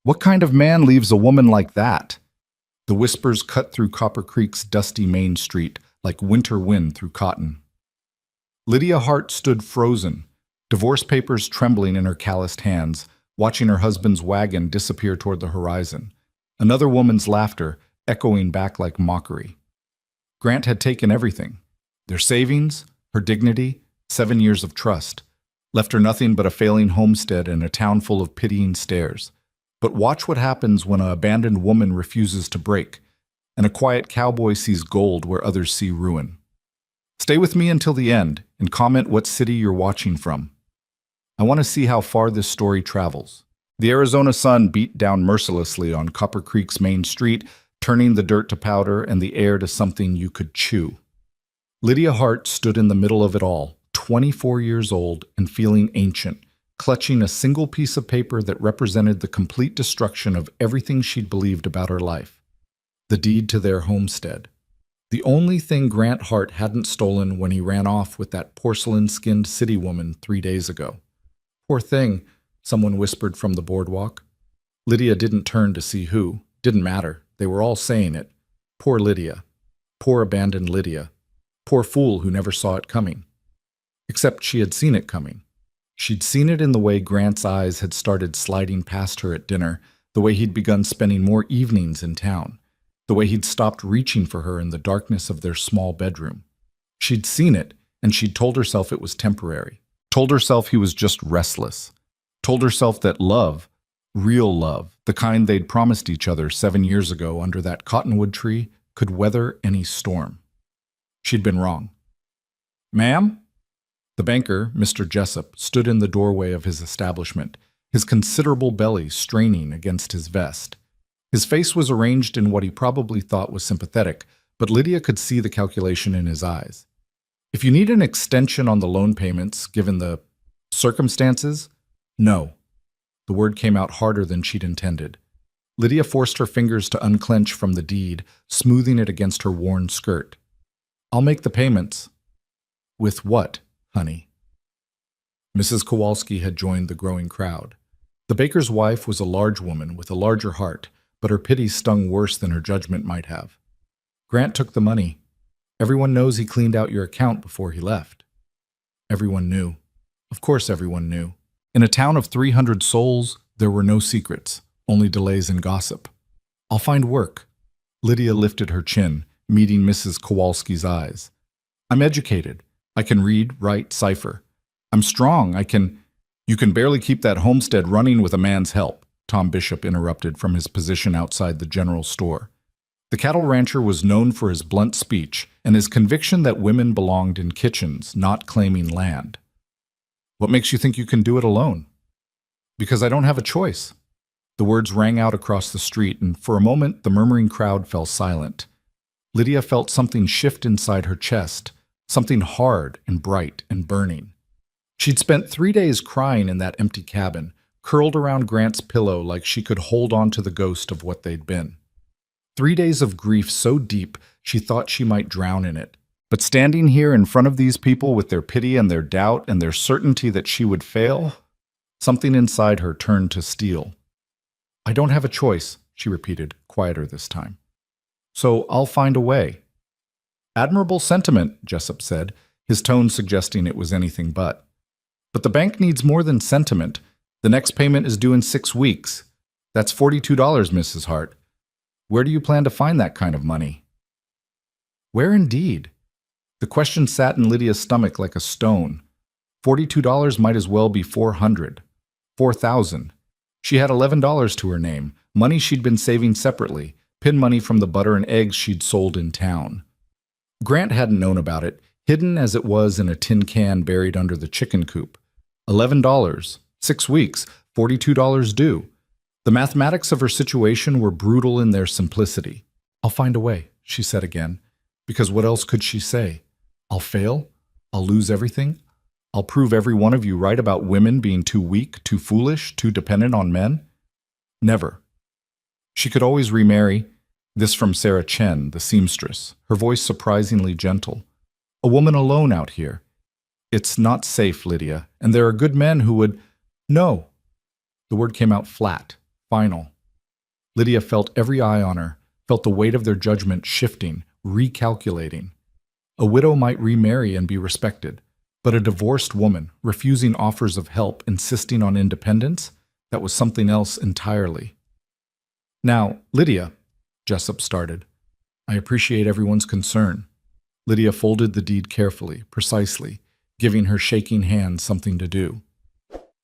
What kind of man leaves a woman like that? The whispers cut through Copper Creek's dusty Main Street like winter wind through cotton. Lydia Hart stood frozen, divorce papers trembling in her calloused hands, watching her husband's wagon disappear toward the horizon. Another woman's laughter echoing back like mockery. Grant had taken everything. Their savings, her dignity, 7 years of trust. Left her nothing but a failing homestead and a town full of pitying stares. But watch what happens when an abandoned woman refuses to break, and a quiet cowboy sees gold where others see ruin. Stay with me until the end, and comment what city you're watching from. I want to see how far this story travels. The Arizona sun beat down mercilessly on Copper Creek's main street, turning the dirt to powder and the air to something you could chew. Lydia Hart stood in the middle of it all, 24 years old and feeling ancient, clutching a single piece of paper that represented the complete destruction of everything she'd believed about her life. The deed to their homestead. The only thing Grant Hart hadn't stolen when he ran off with that porcelain-skinned city woman 3 days ago. Poor thing, someone whispered from the boardwalk. Lydia didn't turn to see who. Didn't matter. They were all saying it. Poor Lydia. Poor abandoned Lydia. Poor fool who never saw it coming. Except she had seen it coming. She'd seen it in the way Grant's eyes had started sliding past her at dinner, the way he'd begun spending more evenings in town, the way he'd stopped reaching for her in the darkness of their small bedroom. She'd seen it, and she'd told herself it was temporary. Told herself he was just restless. Told herself that love, real love, the kind they'd promised each other 7 years ago under that cottonwood tree, could weather any storm. She'd been wrong. "Ma'am?" The banker, Mr. Jessup, stood in the doorway of his establishment, his considerable belly straining against his vest. His face was arranged in what he probably thought was sympathetic, but Lydia could see the calculation in his eyes. "If you need an extension on the loan payments, given the circumstances, no." The word came out harder than she'd intended. Lydia forced her fingers to unclench from the deed, smoothing it against her worn skirt. "I'll make the payments." "With what, honey?" Mrs. Kowalski had joined the growing crowd. The baker's wife was a large woman with a larger heart, but her pity stung worse than her judgment might have. "Grant took the money. Everyone knows he cleaned out your account before he left." Everyone knew. Of course everyone knew. In a town of 300 souls, there were no secrets, only delays and gossip. "I'll find work." Lydia lifted her chin, meeting Mrs. Kowalski's eyes. "I'm educated. I can read, write, cipher. I'm strong. You can barely keep that homestead running with a man's help," Tom Bishop interrupted from his position outside the general store. The cattle rancher was known for his blunt speech and his conviction that women belonged in kitchens, not claiming land. "What makes you think you can do it alone?" "Because I don't have a choice." The words rang out across the street, and for a moment the murmuring crowd fell silent. Lydia felt something shift inside her chest, something hard and bright and burning. She'd spent 3 days crying in that empty cabin, curled around Grant's pillow like she could hold on to the ghost of what they'd been. 3 days of grief so deep she thought she might drown in it. But standing here in front of these people with their pity and their doubt and their certainty that she would fail, something inside her turned to steel. "I don't have a choice," she repeated, quieter this time. "So I'll find a way." "Admirable sentiment," Jessup said, his tone suggesting it was anything but. "But the bank needs more than sentiment. The next payment is due in 6 weeks. That's $42, Mrs. Hart. Where do you plan to find that kind of money?" Where indeed? The question sat in Lydia's stomach like a stone. $42 might as well be 400. 4,000. She had $11 to her name, money she'd been saving separately, pin money from the butter and eggs she'd sold in town. Grant hadn't known about it, hidden as it was in a tin can buried under the chicken coop. $11, 6 weeks, $42 due. The mathematics of her situation were brutal in their simplicity. "I'll find a way," she said again, because what else could she say? "I'll fail? I'll lose everything? I'll prove every one of you right about women being too weak, too foolish, too dependent on men?" Never. She could always remarry. This from Sarah Chen, the seamstress, her voice surprisingly gentle. "A woman alone out here. It's not safe, Lydia, and there are good men who would—" "No." The word came out flat, final, Lydia felt every eye on her, felt the weight of their judgment shifting, recalculating. A widow might remarry and be respected, but a divorced woman, refusing offers of help, insisting on independence, that was something else entirely. Now, Lydia, Jessup started, I appreciate everyone's concern. Lydia folded the deed carefully, precisely, giving her shaking hand something to do.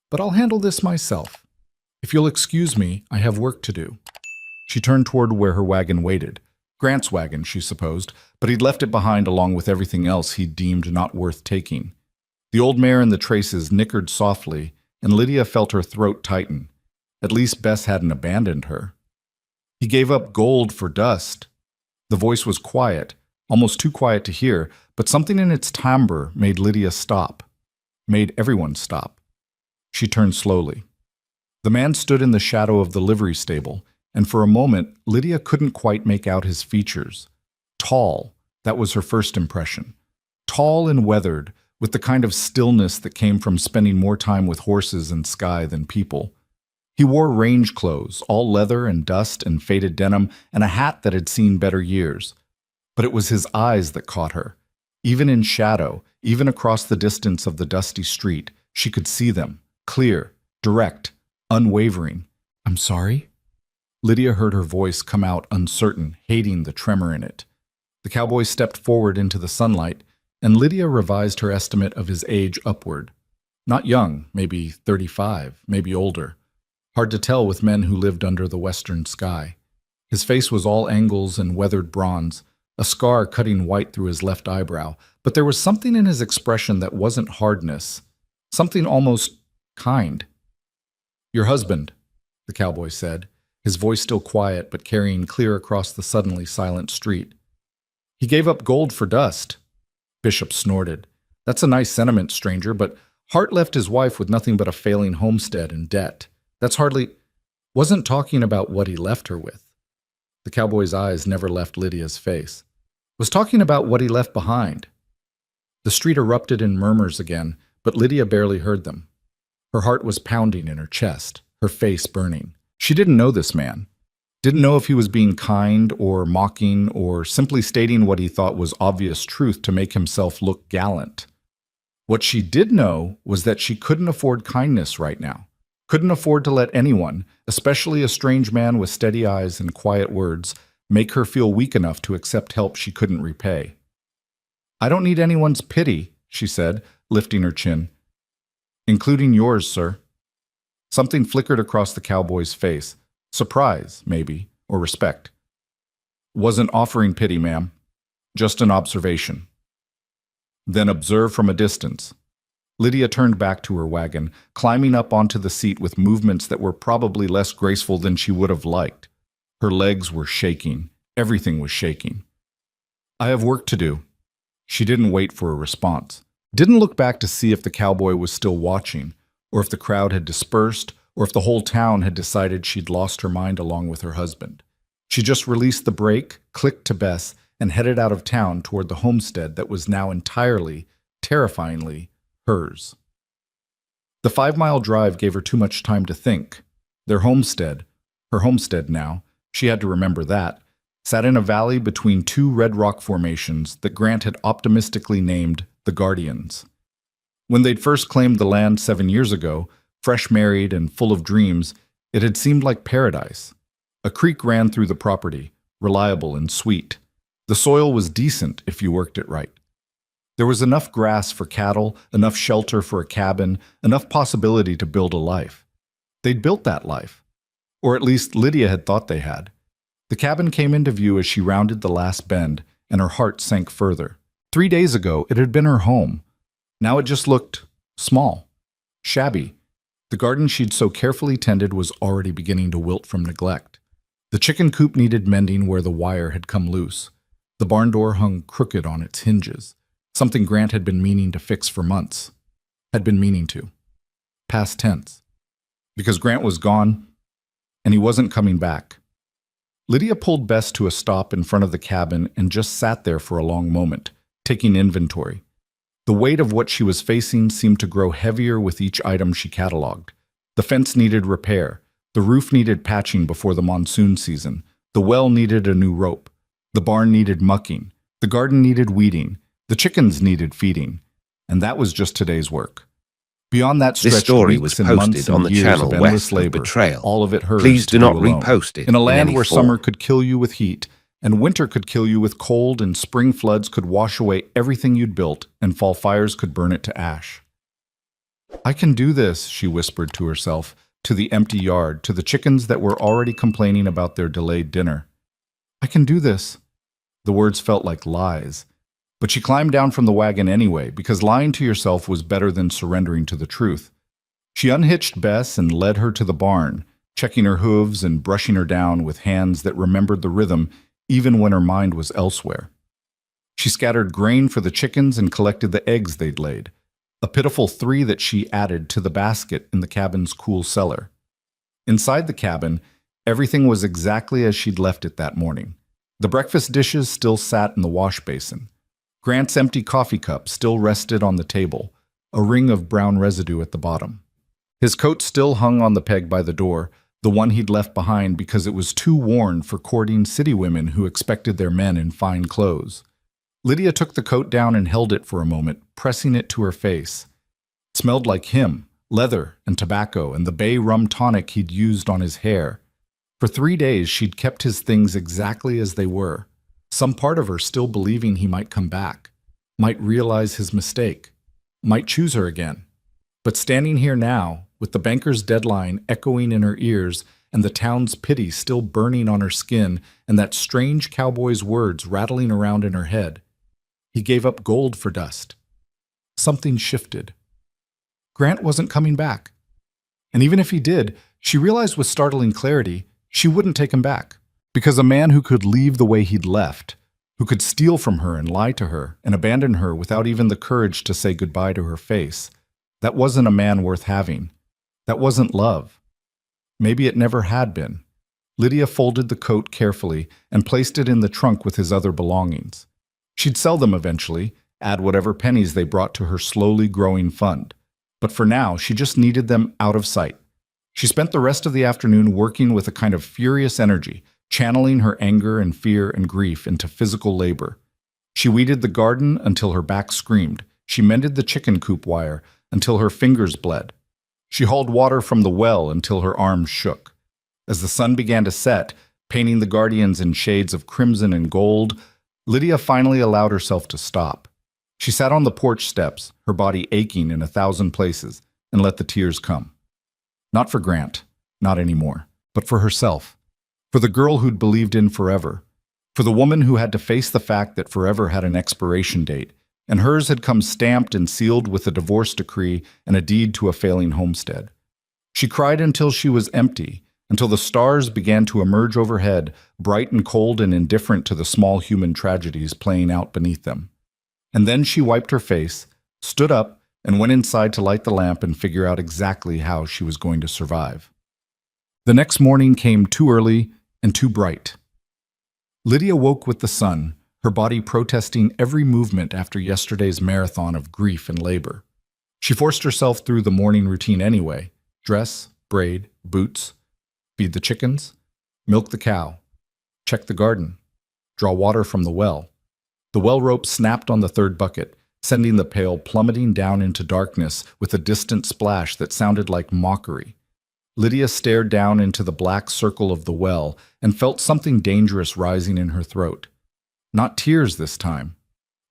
But I'll handle this myself. If you'll excuse me, I have work to do. She turned toward where her wagon waited. Grant's wagon, she supposed, but he'd left it behind along with everything else he'd deemed not worth taking. The old mare and the traces nickered softly, and Lydia felt her throat tighten. At least Bess hadn't abandoned her. He gave up gold for dust. The voice was quiet, almost too quiet to hear, but something in its timbre made Lydia stop, made everyone stop. She turned slowly. The man stood in the shadow of the livery stable, and for a moment Lydia couldn't quite make out his features. Tall, that was her first impression. Tall and weathered, with the kind of stillness that came from spending more time with horses and sky than people. He wore range clothes, all leather and dust and faded denim, and a hat that had seen better years. But it was his eyes that caught her. Even in shadow, even across the distance of the dusty street, she could see them, clear, direct, unwavering. I'm sorry? Lydia heard her voice come out uncertain, hating the tremor in it. The cowboy stepped forward into the sunlight, and Lydia revised her estimate of his age upward. Not young, maybe 35, maybe older. Hard to tell with men who lived under the western sky. His face was all angles and weathered bronze, a scar cutting white through his left eyebrow, but there was something in his expression that wasn't hardness, something almost kind. Your husband, the cowboy said, his voice still quiet but carrying clear across the suddenly silent street. He gave up gold for dust. Bishop snorted. That's a nice sentiment, stranger, but Hart left his wife with nothing but a failing homestead and debt. That's hardly... Wasn't talking about what he left her with. The cowboy's eyes never left Lydia's face. Was talking about what he left behind. The street erupted in murmurs again, but Lydia barely heard them. Her heart was pounding in her chest, her face burning. She didn't know this man. Didn't know if he was being kind or mocking or simply stating what he thought was obvious truth to make himself look gallant. What she did know was that she couldn't afford kindness right now. Couldn't afford to let anyone, especially a strange man with steady eyes and quiet words, make her feel weak enough to accept help she couldn't repay. I don't need anyone's pity, she said, lifting her chin. Including yours, sir. Something flickered across the cowboy's face. Surprise, maybe, or respect. Wasn't offering pity, ma'am. Just an observation. Then observe from a distance. Lydia turned back to her wagon, climbing up onto the seat with movements that were probably less graceful than she would have liked. Her legs were shaking. Everything was shaking. I have work to do. She didn't wait for a response. Didn't look back to see if the cowboy was still watching, or if the crowd had dispersed, or if the whole town had decided she'd lost her mind along with her husband. She just released the brake, clicked to Bess, and headed out of town toward the homestead that was now entirely, terrifyingly, hers. The 5-mile drive gave her too much time to think. Their homestead, her homestead now, she had to remember that, sat in a valley between two red rock formations that Grant had optimistically named the Guardians. When they'd first claimed the land 7 years ago, fresh married and full of dreams, it had seemed like paradise. A creek ran through the property, reliable and sweet. The soil was decent if you worked it right. There was enough grass for cattle, enough shelter for a cabin, enough possibility to build a life. They'd built that life. Or at least Lydia had thought they had. The cabin came into view as she rounded the last bend, and her heart sank further. 3 days ago, it had been her home. Now it just looked small, shabby. The garden she'd so carefully tended was already beginning to wilt from neglect. The chicken coop needed mending where the wire had come loose. The barn door hung crooked on its hinges, something Grant had been meaning to fix for months. Had been meaning to. Past tense. Because Grant was gone, and he wasn't coming back. Lydia pulled Bess to a stop in front of the cabin and just sat there for a long moment, taking inventory. The weight of what she was facing seemed to grow heavier with each item she cataloged. The fence needed repair. The roof needed patching before the monsoon season. The well needed a new rope. The barn needed mucking. The garden needed weeding. The chickens needed feeding. And that was just today's work. Beyond that This stretched story weeks was and months posted and on the years channel of endless west of labor, Betrayal. all of it hers Please to do not alone. repost it In a in land any where form. summer could kill you with heat, and winter could kill you with cold, and spring floods could wash away everything you'd built, and fall fires could burn it to ash. "I can do this," she whispered to herself, to the empty yard, to the chickens that were already complaining about their delayed dinner. "I can do this." The words felt like lies. But she climbed down from the wagon anyway, because lying to yourself was better than surrendering to the truth. She unhitched Bess and led her to the barn, checking her hooves and brushing her down with hands that remembered the rhythm even when her mind was elsewhere. She scattered grain for the chickens and collected the eggs they'd laid, a pitiful 3 that she added to the basket in the cabin's cool cellar. Inside the cabin, everything was exactly as she'd left it that morning. The breakfast dishes still sat in the wash basin. Grant's empty coffee cup still rested on the table, a ring of brown residue at the bottom. His coat still hung on the peg by the door, the one he'd left behind because it was too worn for courting city women who expected their men in fine clothes. Lydia took the coat down and held it for a moment, pressing it to her face. It smelled like him, leather and tobacco and the bay rum tonic he'd used on his hair. For 3 days she'd kept his things exactly as they were, some part of her still believing he might come back, might realize his mistake, might choose her again. But standing here now, with the banker's deadline echoing in her ears and the town's pity still burning on her skin and that strange cowboy's words rattling around in her head, he gave up gold for dust. Something shifted. Grant wasn't coming back. And even if he did, she realized with startling clarity, she wouldn't take him back. Because a man who could leave the way he'd left, who could steal from her and lie to her and abandon her without even the courage to say goodbye to her face, that wasn't a man worth having. That wasn't love. Maybe it never had been. Lydia folded the coat carefully and placed it in the trunk with his other belongings. She'd sell them eventually, add whatever pennies they brought to her slowly growing fund. But for now, she just needed them out of sight. She spent the rest of the afternoon working with a kind of furious energy, channeling her anger and fear and grief into physical labor. She weeded the garden until her back screamed. She mended the chicken coop wire until her fingers bled. She hauled water from the well until her arms shook. As the sun began to set, painting the guardians in shades of crimson and gold, Lydia finally allowed herself to stop. She sat on the porch steps, her body aching in 1,000 places, and let the tears come. Not for Grant, not anymore, but for herself. For the girl who'd believed in forever. For the woman who had to face the fact that forever had an expiration date, and hers had come stamped and sealed with a divorce decree and a deed to a failing homestead. She cried until she was empty, until the stars began to emerge overhead, bright and cold and indifferent to the small human tragedies playing out beneath them. And then she wiped her face, stood up, and went inside to light the lamp and figure out exactly how she was going to survive. The next morning came too early and too bright. Lydia woke with the sun, her body protesting every movement after yesterday's marathon of grief and labor. She forced herself through the morning routine anyway: dress, braid, boots, feed the chickens, milk the cow, check the garden, draw water from the well. The well rope snapped on the 3rd bucket, sending the pail plummeting down into darkness with a distant splash that sounded like mockery. Lydia stared down into the black circle of the well and felt something dangerous rising in her throat. Not tears this time.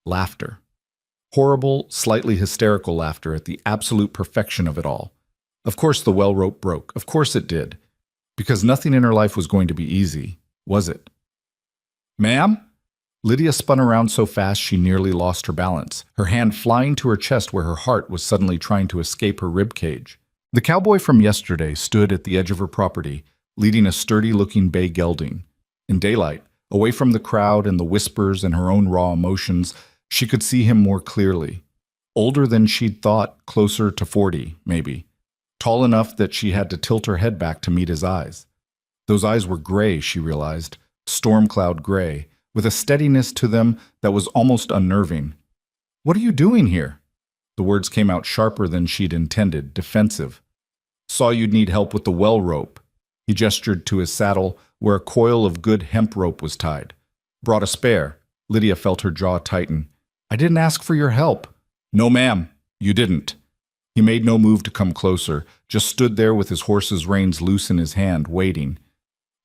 Laughter. Horrible, slightly hysterical laughter at the absolute perfection of it all. Of course the well rope broke. Of course it did. Because nothing in her life was going to be easy, was it? "Ma'am?" Lydia spun around so fast she nearly lost her balance, her hand flying to her chest where her heart was suddenly trying to escape her rib cage. The cowboy from yesterday stood at the edge of her property, leading a sturdy-looking bay gelding. In daylight, away from the crowd and the whispers and her own raw emotions, she could see him more clearly. Older than she'd thought, closer to 40, maybe. Tall enough that she had to tilt her head back to meet his eyes. Those eyes were gray, she realized, storm cloud gray, with a steadiness to them that was almost unnerving. "What are you doing here?" The words came out sharper than she'd intended, defensive. "Saw you'd need help with the well rope." He gestured to his saddle, where a coil of good hemp rope was tied. Brought a spare. Lydia felt her jaw tighten. I didn't ask for your help. No, ma'am, you didn't. He made no move to come closer, just stood there with his horse's reins loose in his hand, waiting.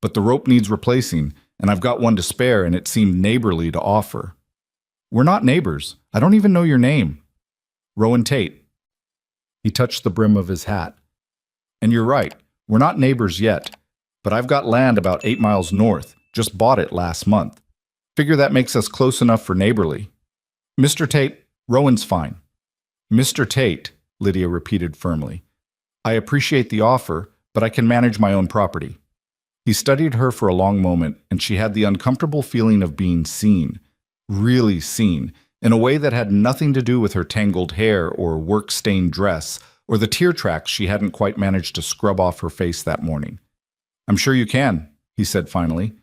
But the rope needs replacing, and I've got one to spare, and it seemed neighborly to offer. We're not neighbors. I don't even know your name. Rowan Tate. He touched the brim of his hat. And you're right, we're not neighbors yet, but I've got land about 8 miles north, just bought it last month. Figure that makes us close enough for neighborly. Mr. Tate, Rowan's fine. Mr. Tate, Lydia repeated firmly. I appreciate the offer, but I can manage my own property. He studied her for a long moment, and she had the uncomfortable feeling of being seen, really seen, in a way that had nothing to do with her tangled hair or work-stained dress or the tear tracks she hadn't quite managed to scrub off her face that morning. I'm sure you can, he said finally.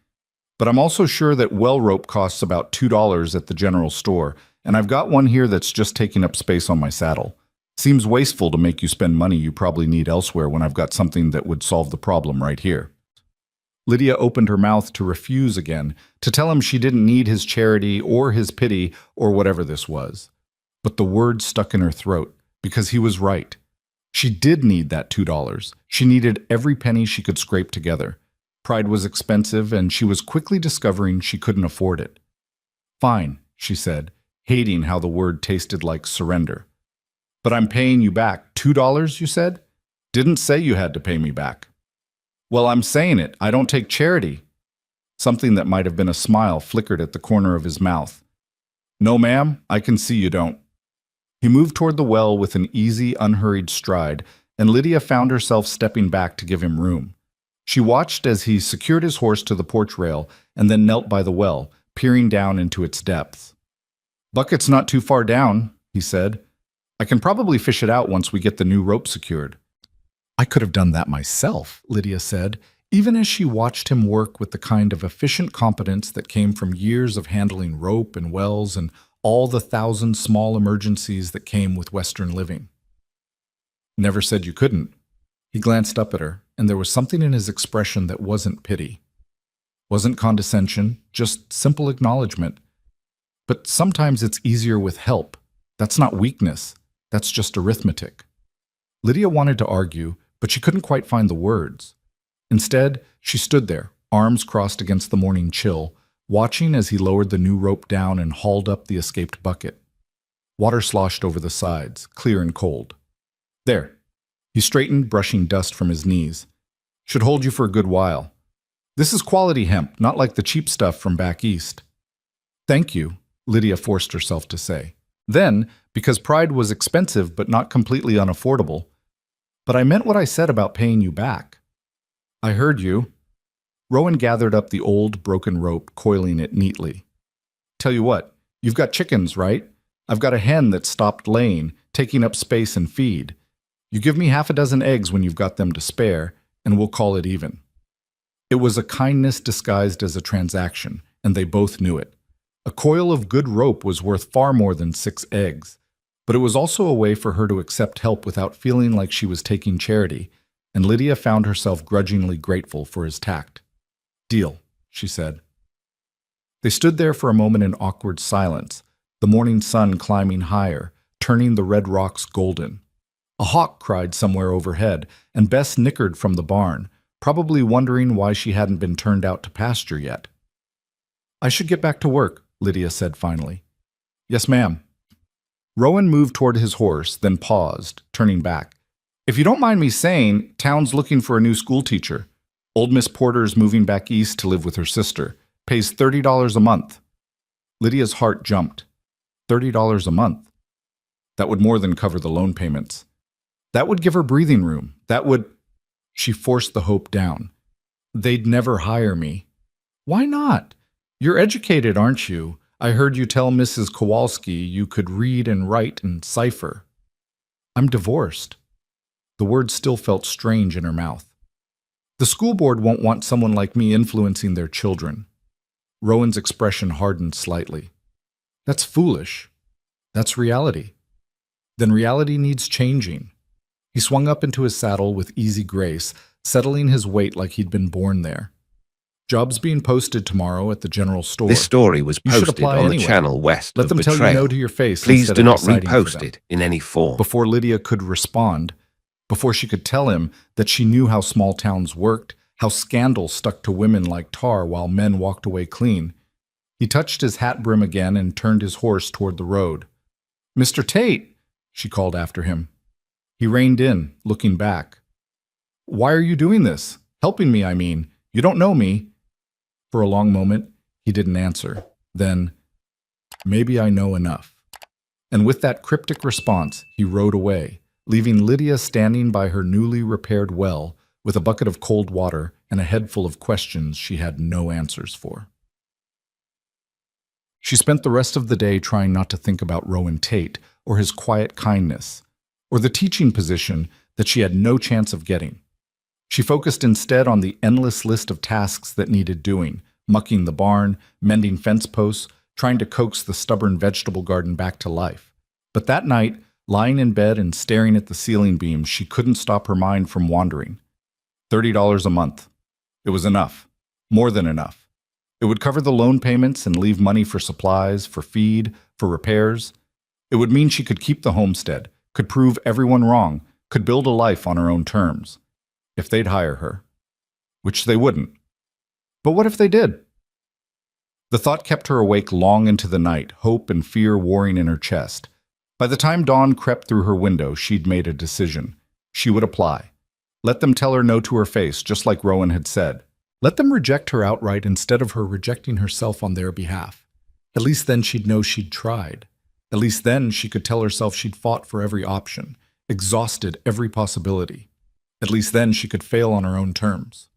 But I'm also sure that well rope costs about $2 at the general store, and I've got one here that's just taking up space on my saddle. Seems wasteful to make you spend money you probably need elsewhere when I've got something that would solve the problem right here. Lydia opened her mouth to refuse again, to tell him she didn't need his charity or his pity or whatever this was. But the words stuck in her throat, because he was right. She did need that $2. She needed every penny she could scrape together. Pride was expensive, and she was quickly discovering she couldn't afford it. Fine, she said, hating how the word tasted like surrender. But I'm paying you back. $2, you said? Didn't say you had to pay me back. Well, I'm saying it. I don't take charity. Something that might have been a smile flickered at the corner of his mouth. No, ma'am, I can see you don't. He moved toward the well with an easy, unhurried stride, and Lydia found herself stepping back to give him room. She watched as he secured his horse to the porch rail and then knelt by the well, peering down into its depths. Bucket's not too far down, he said. I can probably fish it out once we get the new rope secured. I could have done that myself, Lydia said, even as she watched him work with the kind of efficient competence that came from years of handling rope and wells and all the 1,000 small emergencies that came with Western living. Never said you couldn't. He glanced up at her, and there was something in his expression that wasn't pity. Wasn't condescension, just simple acknowledgement. But sometimes it's easier with help. That's not weakness. That's just arithmetic. Lydia wanted to argue, but she couldn't quite find the words. Instead, she stood there, arms crossed against the morning chill, watching as he lowered the new rope down and hauled up the escaped bucket. Water sloshed over the sides, clear and cold. There. He straightened, brushing dust from his knees. Should hold you for a good while. This is quality hemp, not like the cheap stuff from back east. Thank you, Lydia forced herself to say. Then, because pride was expensive but not completely unaffordable, but I meant what I said about paying you back. I heard you. Rowan gathered up the old, broken rope, coiling it neatly. Tell you what, you've got chickens, right? I've got a hen that stopped laying, taking up space and feed. You give me 6 eggs when you've got them to spare, and we'll call it even. It was a kindness disguised as a transaction, and they both knew it. A coil of good rope was worth far more than 6 eggs, but it was also a way for her to accept help without feeling like she was taking charity, and Lydia found herself grudgingly grateful for his tact. Deal, she said. They stood there for a moment in awkward silence, the morning sun climbing higher, turning the red rocks golden. A hawk cried somewhere overhead, and Bess nickered from the barn, probably wondering why she hadn't been turned out to pasture yet. I should get back to work, Lydia said finally. Yes, ma'am. Rowan moved toward his horse, then paused, turning back. If you don't mind me saying, town's looking for a new schoolteacher. Old Miss Porter's moving back east to live with her sister. Pays $30 a month. Lydia's heart jumped. $30 a month. That would more than cover the loan payments. That would give her breathing room. That would... She forced the hope down. They'd never hire me. Why not? You're educated, aren't you? I heard you tell Mrs. Kowalski you could read and write and cipher. I'm divorced. The words still felt strange in her mouth. The school board won't want someone like me influencing their children. Rowan's expression hardened slightly. That's foolish. That's reality. Then reality needs changing. He swung up into his saddle with easy grace, settling his weight like he'd been born there. Jobs being posted tomorrow at the general store. This story was You should posted apply on anyway. the channel west Let of them tell you Betrayal. no to your face. Please instead do of not deciding for repost them. it in any form. Before Lydia could respond, before she could tell him that she knew how small towns worked, how scandal stuck to women like tar while men walked away clean, he touched his hat brim again and turned his horse toward the road. "Mr. Tate," she called after him. He reined in, looking back. "Why are you doing this? Helping me, I mean. You don't know me." For a long moment, he didn't answer. Then, "Maybe I know enough." And with that cryptic response, he rode away, leaving Lydia standing by her newly repaired well with a bucket of cold water and a head full of questions she had no answers for. She spent the rest of the day trying not to think about Rowan Tate or his quiet kindness, or the teaching position that she had no chance of getting. She focused instead on the endless list of tasks that needed doing: mucking the barn, mending fence posts, trying to coax the stubborn vegetable garden back to life. But that night, lying in bed and staring at the ceiling beams, she couldn't stop her mind from wandering. $30 a month. It was enough. More than enough. It would cover the loan payments and leave money for supplies, for feed, for repairs. It would mean she could keep the homestead, could prove everyone wrong, could build a life on her own terms. If they'd hire her. Which they wouldn't. But what if they did? The thought kept her awake long into the night, hope and fear warring in her chest. By the time dawn crept through her window, she'd made a decision. She would apply. Let them tell her no to her face, just like Rowan had said. Let them reject her outright instead of her rejecting herself on their behalf. At least then she'd know she'd tried. At least then she could tell herself she'd fought for every option, exhausted every possibility. At least then she could fail on her own terms.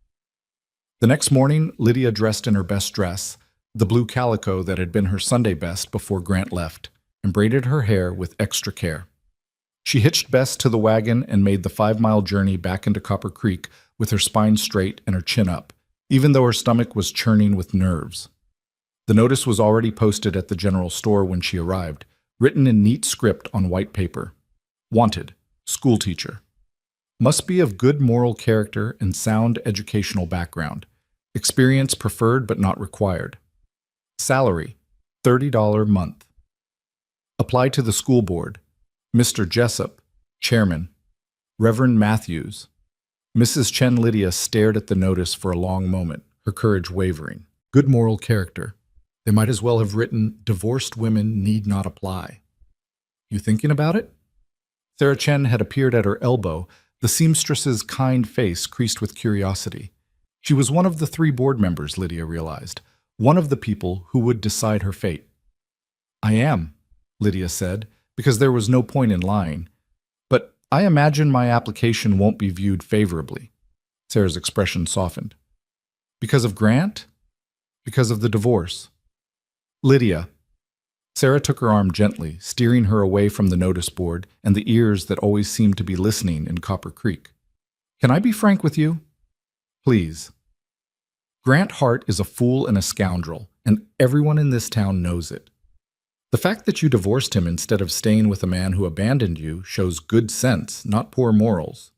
The next morning, Lydia dressed in her best dress, the blue calico that had been her Sunday best before Grant left, and braided her hair with extra care. She hitched Bess to the wagon and made the 5-mile journey back into Copper Creek with her spine straight and her chin up, even though her stomach was churning with nerves. The notice was already posted at the general store when she arrived, written in neat script on white paper. Wanted, schoolteacher. Must be of good moral character and sound educational background. Experience preferred but not required. Salary, $30 month. Apply to the school board. Mr. Jessup, chairman. Reverend Matthews. Mrs. Chen Lydia stared at the notice for a long moment, her courage wavering. Good moral character. They might as well have written, "Divorced women need not apply." You thinking about it? Sarah Chen had appeared at her elbow, the seamstress's kind face creased with curiosity. She was one of the 3 board members, Lydia realized, one of the people who would decide her fate. "I am," Lydia said, because there was no point in lying. "But I imagine my application won't be viewed favorably." Sarah's expression softened. "Because of Grant? Because of the divorce?" "Lydia." Sarah took her arm gently, steering her away from the notice board and the ears that always seemed to be listening in Copper Creek. "Can I be frank with you? Please." Grant Hart is a fool and a scoundrel, and everyone in this town knows it. The fact that you divorced him instead of staying with a man who abandoned you shows good sense, not poor morals.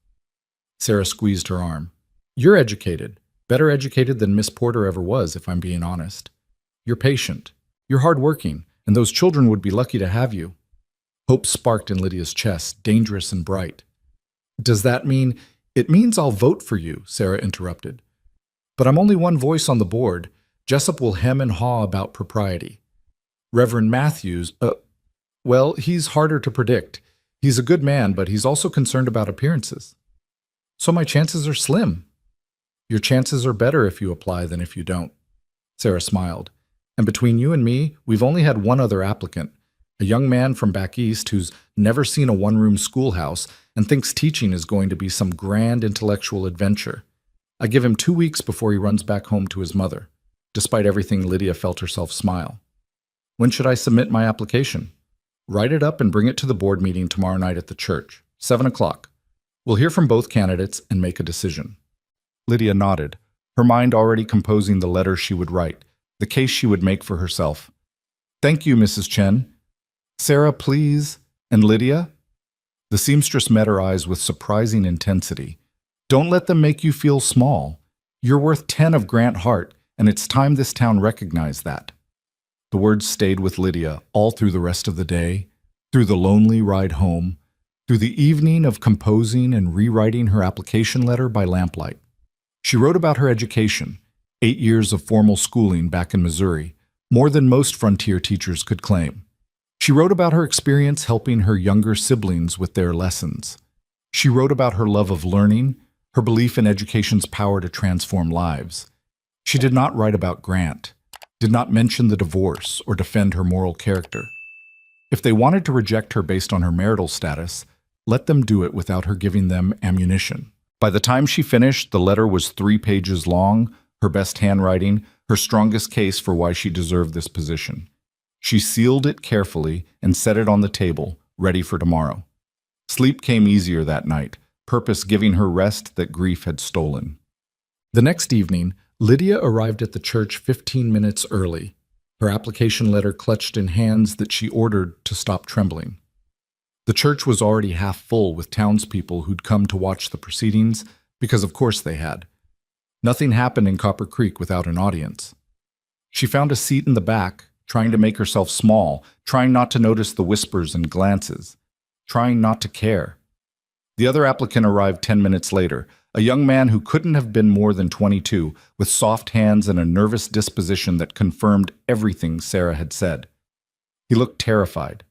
Sarah squeezed her arm. "You're educated, better educated than Miss Porter ever was, if I'm being honest. You're patient. You're hardworking. And those children would be lucky to have you." Hope sparked in Lydia's chest, dangerous and bright. "Does that mean—" "It means I'll vote for you," Sarah interrupted. "But I'm only one voice on the board. Jessup will hem and haw about propriety. Reverend Matthews, well, he's harder to predict. He's a good man, but he's also concerned about appearances. So my chances are slim." "Your chances are better if you apply than if you don't." Sarah smiled. "And between you and me, we've only had one other applicant, a young man from back east who's never seen a one-room schoolhouse and thinks teaching is going to be some grand intellectual adventure. I give him 2 weeks before he runs back home to his mother." Despite everything, Lydia felt herself smile. "When should I submit my application?" "Write it up and bring it to the board meeting tomorrow night at the church, 7 o'clock. We'll hear from both candidates and make a decision." Lydia nodded, her mind already composing the letter she would write, the case she would make for herself. "Thank you, Mrs. Chen." "Sarah, please." "And Lydia?" The seamstress met her eyes with surprising intensity. Don't let them make you feel small. You're worth 10 of Grant Hart, and it's time this town recognized that. The words stayed with Lydia all through the rest of the day, through the lonely ride home, through the evening of composing and rewriting her application letter by lamplight. She wrote about her education, 8 years of formal schooling back in Missouri, more than most frontier teachers could claim. She wrote about her experience helping her younger siblings with their lessons. She wrote about her love of learning, her belief in education's power to transform lives. She did not write about Grant, did not mention the divorce or defend her moral character. If they wanted to reject her based on her marital status, let them do it without her giving them ammunition. By the time she finished, the letter was 3 pages long, her best handwriting, her strongest case for why she deserved this position. She sealed it carefully and set it on the table, ready for tomorrow. Sleep came easier that night, purpose giving her rest that grief had stolen. The next evening, Lydia arrived at the church 15 minutes early, her application letter clutched in hands that she ordered to stop trembling. The church was already half full with townspeople who'd come to watch the proceedings, because of course they had. Nothing happened in Copper Creek without an audience. She found a seat in the back, trying to make herself small, trying not to notice the whispers and glances, trying not to care. The other applicant arrived 10 minutes later, a young man who couldn't have been more than 22, with soft hands and a nervous disposition that confirmed everything Sarah had said. He looked terrified.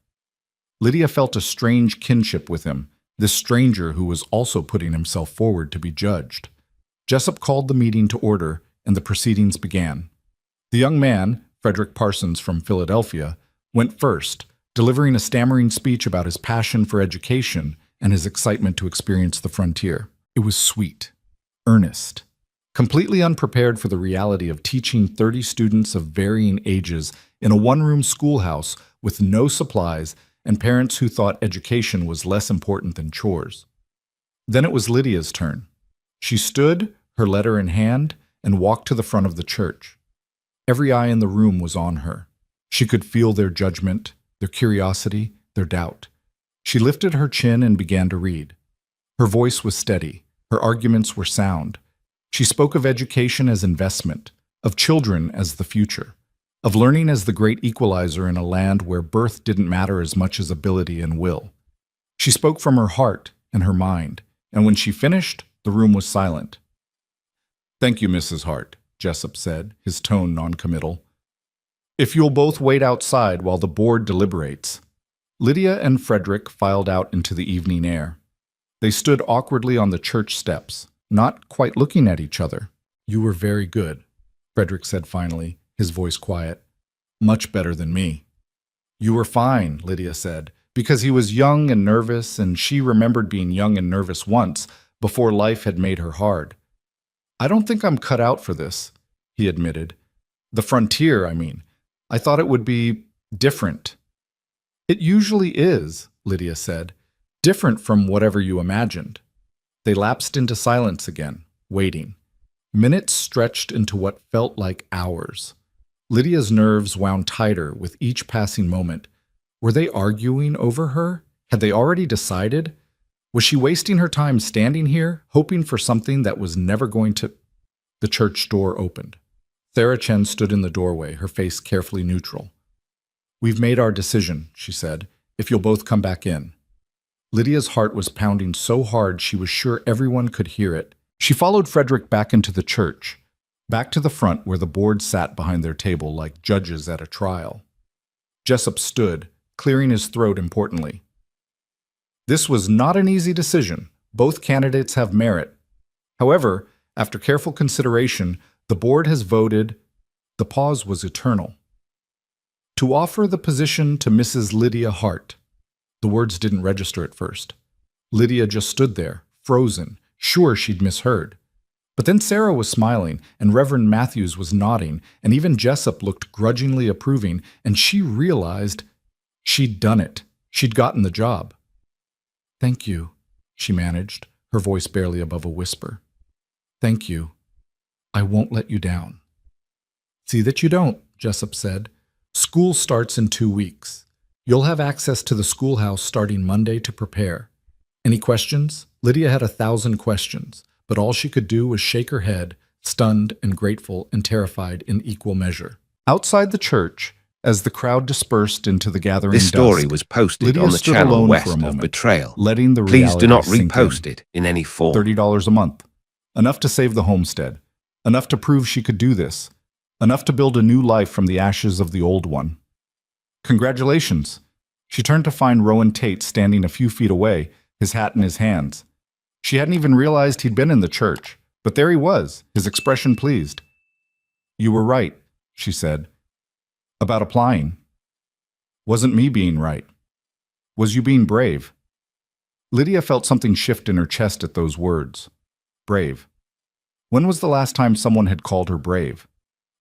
Lydia felt a strange kinship with him, this stranger who was also putting himself forward to be judged. Jessup called the meeting to order, and the proceedings began. The young man, Frederick Parsons from Philadelphia, went first, delivering a stammering speech about his passion for education and his excitement to experience the frontier. It was sweet, earnest, completely unprepared for the reality of teaching 30 students of varying ages in a one-room schoolhouse with no supplies and parents who thought education was less important than chores. Then it was Lydia's turn. She stood, her letter in hand, and walked to the front of the church. Every eye in the room was on her. She could feel their judgment, their curiosity, their doubt. She lifted her chin and began to read. Her voice was steady. Her arguments were sound. She spoke of education as investment, of children as the future, of learning as the great equalizer in a land where birth didn't matter as much as ability and will. She spoke from her heart and her mind, and when she finished, the room was silent. "Thank you, Mrs. Hart," Jessup said, his tone noncommittal. "If you'll both wait outside while the board deliberates." Lydia and Frederick filed out into the evening air. They stood awkwardly on the church steps, not quite looking at each other. "You were very good," Frederick said finally, his voice quiet. "Much better than me." "You were fine," Lydia said, because he was young and nervous, and she remembered being young and nervous once, before life had made her hard. "I don't think I'm cut out for this," he admitted. "The frontier, I mean. I thought it would be different." "It usually is," Lydia said. "Different from whatever you imagined." They lapsed into silence again, waiting. Minutes stretched into what felt like hours. Lydia's nerves wound tighter with each passing moment. Were they arguing over her? Had they already decided? Was she wasting her time standing here, hoping for something that was never going to... The church door opened. Sarah Chen stood in the doorway, her face carefully neutral. "We've made our decision," she said, "if you'll both come back in." Lydia's heart was pounding so hard she was sure everyone could hear it. She followed Frederick back into the church, back to the front where the board sat behind their table like judges at a trial. Jessup stood, clearing his throat importantly. "This was not an easy decision. Both candidates have merit. However, after careful consideration, the board has voted..." The pause was eternal. "To offer the position to Mrs. Lydia Hart." The words didn't register at first. Lydia just stood there, frozen, sure she'd misheard. But then Sarah was smiling, and Reverend Matthews was nodding, and even Jessup looked grudgingly approving, and she realized she'd done it. She'd gotten the job. "Thank you," she managed, her voice barely above a whisper. "Thank you. I won't let you down." "See that you don't," Jessup said. "School starts in 2 weeks. You'll have access to the schoolhouse starting Monday to prepare. Any questions?" Lydia had 1,000 questions, but all she could do was shake her head, stunned and grateful and terrified in equal measure. Outside the church, as the crowd dispersed into the gathering This story dusk, was posted Lydia on the stood channel alone for west a of moment, Betrayal. letting the Please reality do not sink repost in. it in any form. $30 a month. Enough to save the homestead. Enough to prove she could do this. Enough to build a new life from the ashes of the old one. Congratulations. She turned to find Rowan Tate standing a few feet away, his hat in his hands. She hadn't even realized he'd been in the church, but there he was, his expression pleased. You were right, she said. About applying. Wasn't me being right. Was you being brave? Lydia felt something shift in her chest at those words. Brave. When was the last time someone had called her brave?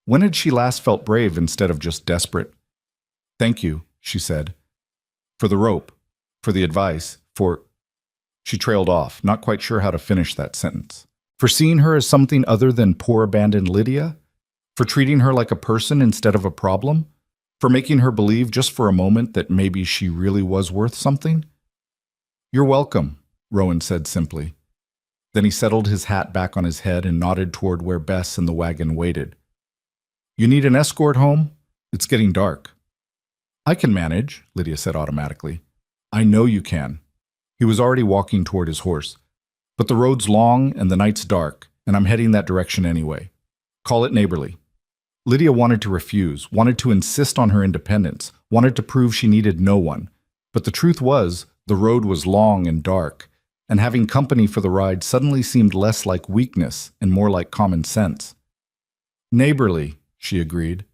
When had she last felt brave instead of just desperate? Thank you, she said. For the rope, for the advice, for... She trailed off, not quite sure how to finish that sentence. For seeing her as something other than poor abandoned Lydia? For treating her like a person instead of a problem? For making her believe just for a moment that maybe she really was worth something? You're welcome, Rowan said simply. Then he settled his hat back on his head and nodded toward where Bess and the wagon waited. You need an escort home? It's getting dark. I can manage, Lydia said automatically. I know you can. He was already walking toward his horse. But the road's long and the night's dark, and I'm heading that direction anyway. Call it neighborly. Lydia wanted to refuse, wanted to insist on her independence, wanted to prove she needed no one. But the truth was, the road was long and dark, and having company for the ride suddenly seemed less like weakness and more like common sense. Neighborly, she agreed.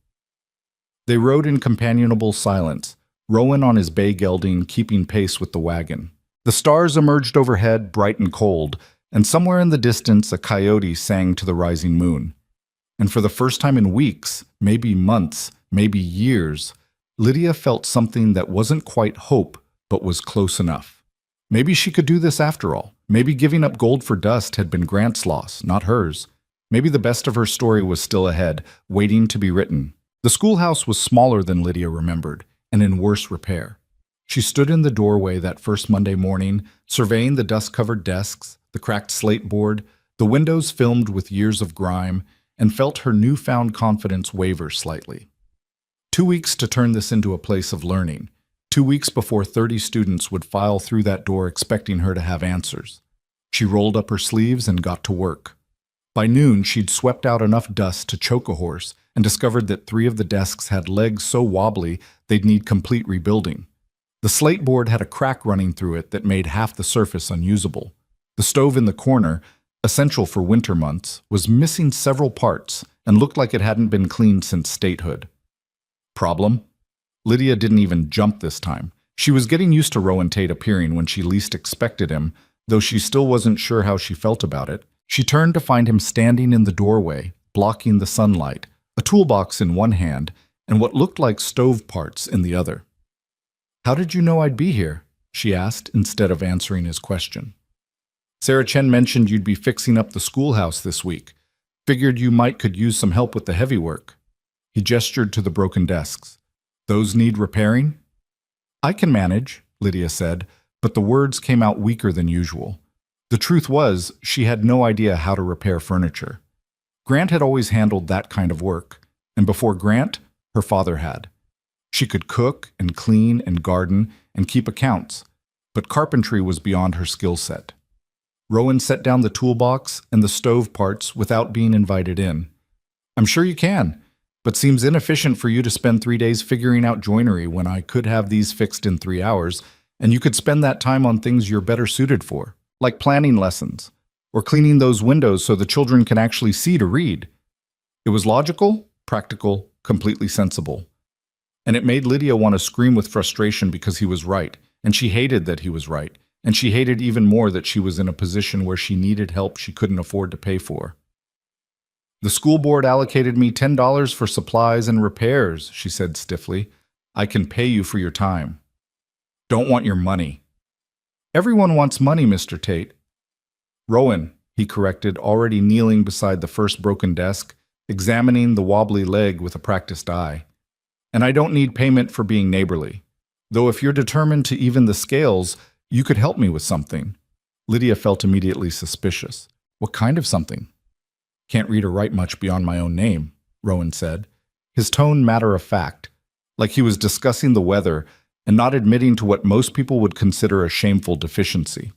They rode in companionable silence, Rowan on his bay gelding keeping pace with the wagon. The stars emerged overhead, bright and cold, and somewhere in the distance a coyote sang to the rising moon. And for the first time in weeks, maybe months, maybe years, Lydia felt something that wasn't quite hope, but was close enough. Maybe she could do this after all. Maybe giving up gold for dust had been Grant's loss, not hers. Maybe the best of her story was still ahead, waiting to be written. The schoolhouse was smaller than Lydia remembered, and in worse repair. She stood in the doorway that first Monday morning, surveying the dust-covered desks, the cracked slate board, the windows filmed with years of grime, and felt her newfound confidence waver slightly. 2 weeks to turn this into a place of learning. 2 weeks before 30 students would file through that door expecting her to have answers. She rolled up her sleeves and got to work. By noon, she'd swept out enough dust to choke a horse and discovered that 3 of the desks had legs so wobbly they'd need complete rebuilding. The slate board had a crack running through it that made half the surface unusable. The stove in the corner, essential for winter months, was missing several parts and looked like it hadn't been cleaned since statehood. Problem? Lydia didn't even jump this time. She was getting used to Rowan Tate appearing when she least expected him, though she still wasn't sure how she felt about it. She turned to find him standing in the doorway, blocking the sunlight, a toolbox in one hand and what looked like stove parts in the other. How did you know I'd be here? She asked instead of answering his question. Sarah Chen mentioned you'd be fixing up the schoolhouse this week. Figured you could use some help with the heavy work. He gestured to the broken desks. Those need repairing? I can manage, Lydia said, but the words came out weaker than usual. The truth was, she had no idea how to repair furniture. Grant had always handled that kind of work, and before Grant, her father had. She could cook and clean and garden and keep accounts, but carpentry was beyond her skill set. Rowan set down the toolbox and the stove parts without being invited in. I'm sure you can, but seems inefficient for you to spend 3 days figuring out joinery when I could have these fixed in 3 hours, and you could spend that time on things you're better suited for, like planning lessons, or cleaning those windows so the children can actually see to read. It was logical, practical, completely sensible. And it made Lydia want to scream with frustration because he was right, and she hated that he was right, and she hated even more that she was in a position where she needed help she couldn't afford to pay for. The school board allocated me $10 for supplies and repairs, she said stiffly. I can pay you for your time. Don't want your money. Everyone wants money, Mr. Tate. Rowan, he corrected, already kneeling beside the first broken desk, examining the wobbly leg with a practiced eye. And I don't need payment for being neighborly. Though if you're determined to even the scales, you could help me with something. Lydia felt immediately suspicious. What kind of something? Can't read or write much beyond my own name, Rowan said, his tone matter of fact, like he was discussing the weather and not admitting to what most people would consider a shameful deficiency.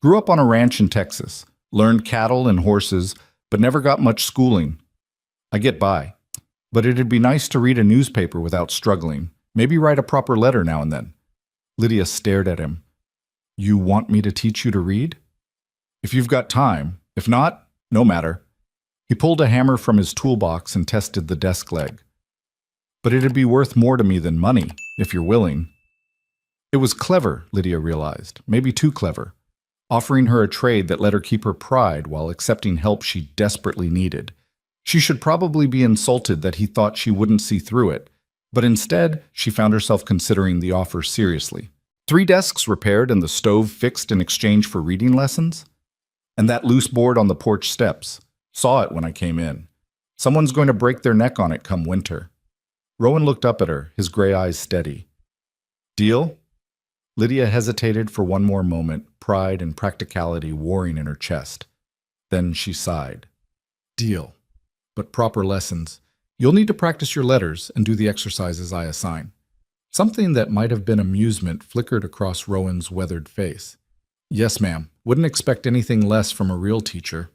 Grew up on a ranch in Texas, learned cattle and horses, but never got much schooling. I get by, but it'd be nice to read a newspaper without struggling, maybe write a proper letter now and then. Lydia stared at him. You want me to teach you to read? If you've got time. If not, no matter. He pulled a hammer from his toolbox and tested the desk leg. But it'd be worth more to me than money, if you're willing. It was clever, Lydia realized, maybe too clever, offering her a trade that let her keep her pride while accepting help she desperately needed. She should probably be insulted that he thought she wouldn't see through it, but instead, she found herself considering the offer seriously. 3 desks repaired and the stove fixed in exchange for reading lessons? And that loose board on the porch steps. Saw it when I came in. Someone's going to break their neck on it come winter. Rowan looked up at her, his gray eyes steady. Deal? Lydia hesitated for one more moment, pride and practicality warring in her chest. Then she sighed. Deal. But proper lessons. You'll need to practice your letters and do the exercises I assign. Something that might have been amusement flickered across Rowan's weathered face. Yes, ma'am. Wouldn't expect anything less from a real teacher.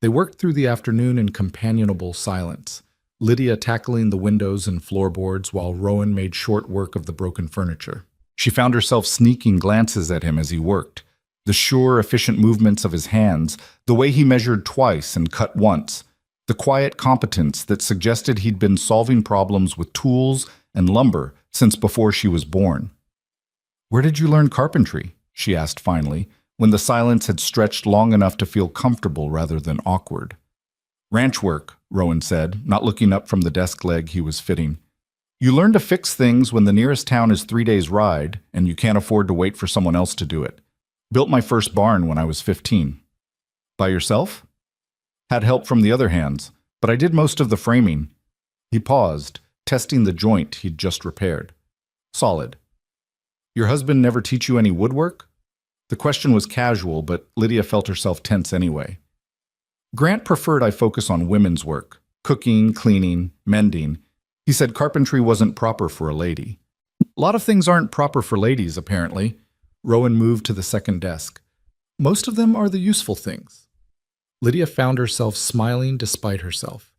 They worked through the afternoon in companionable silence, Lydia tackling the windows and floorboards while Rowan made short work of the broken furniture. She found herself sneaking glances at him as he worked, the sure, efficient movements of his hands, the way he measured twice and cut once, the quiet competence that suggested he'd been solving problems with tools and lumber since before she was born. Where did you learn carpentry? She asked finally, when the silence had stretched long enough to feel comfortable rather than awkward. Ranch work, Rowan said, not looking up from the desk leg he was fitting. You learn to fix things when the nearest town is 3 days' ride, and you can't afford to wait for someone else to do it. Built my first barn when I was 15. By yourself? Had help from the other hands, but I did most of the framing. He paused, testing the joint he'd just repaired. Solid. Your husband never teach you any woodwork? The question was casual, but Lydia felt herself tense anyway. Grant preferred I focus on women's work, cooking, cleaning, mending. He said carpentry wasn't proper for a lady. A lot of things aren't proper for ladies, apparently. Rowan moved to the second desk. Most of them are the useful things. Lydia found herself smiling despite herself.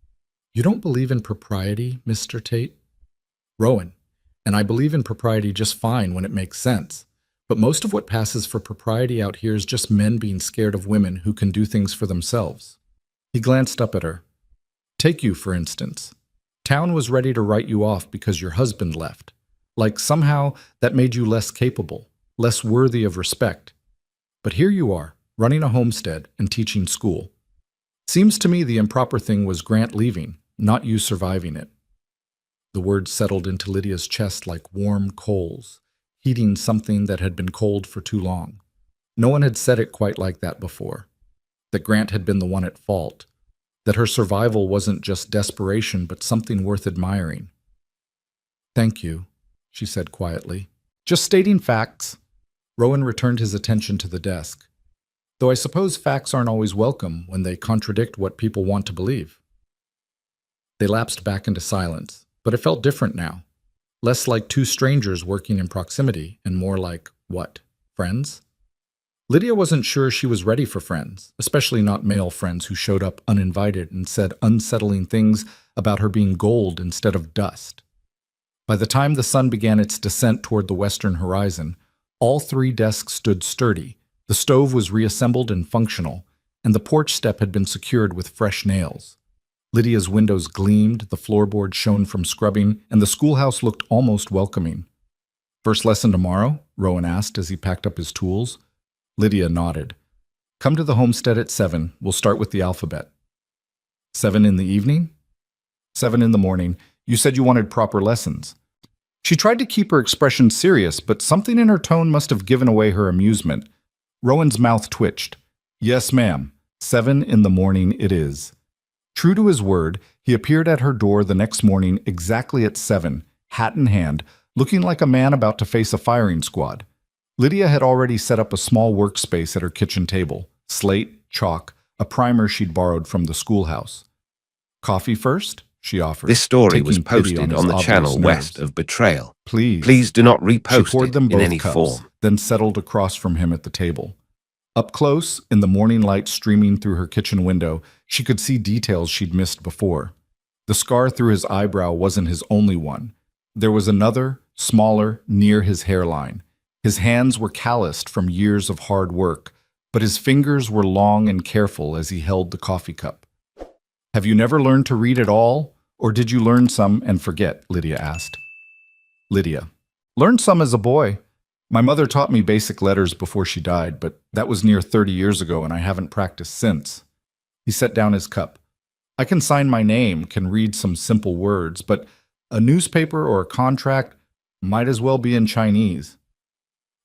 You don't believe in propriety, Mr. Tate? Rowan, and I believe in propriety just fine when it makes sense. But most of what passes for propriety out here is just men being scared of women who can do things for themselves. He glanced up at her. Take you, for instance. Town was ready to write you off because your husband left. Like somehow that made you less capable, less worthy of respect. But here you are, running a homestead and teaching school. Seems to me the improper thing was Grant leaving, not you surviving it. The words settled into Lydia's chest like warm coals, heating something that had been cold for too long. No one had said it quite like that before. That Grant had been the one at fault. That her survival wasn't just desperation, but something worth admiring. Thank you, she said quietly. Just stating facts. Rowan returned his attention to the desk. Though I suppose facts aren't always welcome when they contradict what people want to believe. They lapsed back into silence, but it felt different now. Less like 2 strangers working in proximity, and more like, what, friends? Lydia wasn't sure she was ready for friends, especially not male friends who showed up uninvited and said unsettling things about her being gold instead of dust. By the time the sun began its descent toward the western horizon, all 3 desks stood sturdy, the stove was reassembled and functional, and the porch step had been secured with fresh nails. Lydia's windows gleamed, the floorboard shone from scrubbing, and the schoolhouse looked almost welcoming. First lesson tomorrow? Rowan asked as he packed up his tools. Lydia nodded. Come to the homestead at 7. We'll start with the alphabet. 7 in the evening? 7 in the morning. You said you wanted proper lessons. She tried to keep her expression serious, but something in her tone must have given away her amusement. Rowan's mouth twitched. Yes, ma'am. 7 in the morning it is. True to his word, he appeared at her door the next morning exactly at 7, hat in hand, looking like a man about to face a firing squad. Lydia had already set up a small workspace at her kitchen table, slate, chalk, a primer she'd borrowed from the schoolhouse. "Coffee first?" she offered. This story was taking pity posted his on the obvious channel west nerves. of Betrayal. "Please." Please do not She repost poured it them in both any cups, form. then settled across from him at the table. Up close, in the morning light streaming through her kitchen window, she could see details she'd missed before. The scar through his eyebrow wasn't his only one. There was another, smaller, near his hairline. His hands were calloused from years of hard work, but his fingers were long and careful as he held the coffee cup. "Have you never learned to read at all, or did you learn some and forget?" Lydia asked. Lydia: "Learned some as a boy. My mother taught me basic letters before she died, but that was near 30 years ago and I haven't practiced since." He set down his cup. "I can sign my name, can read some simple words, but a newspaper or a contract might as well be in Chinese."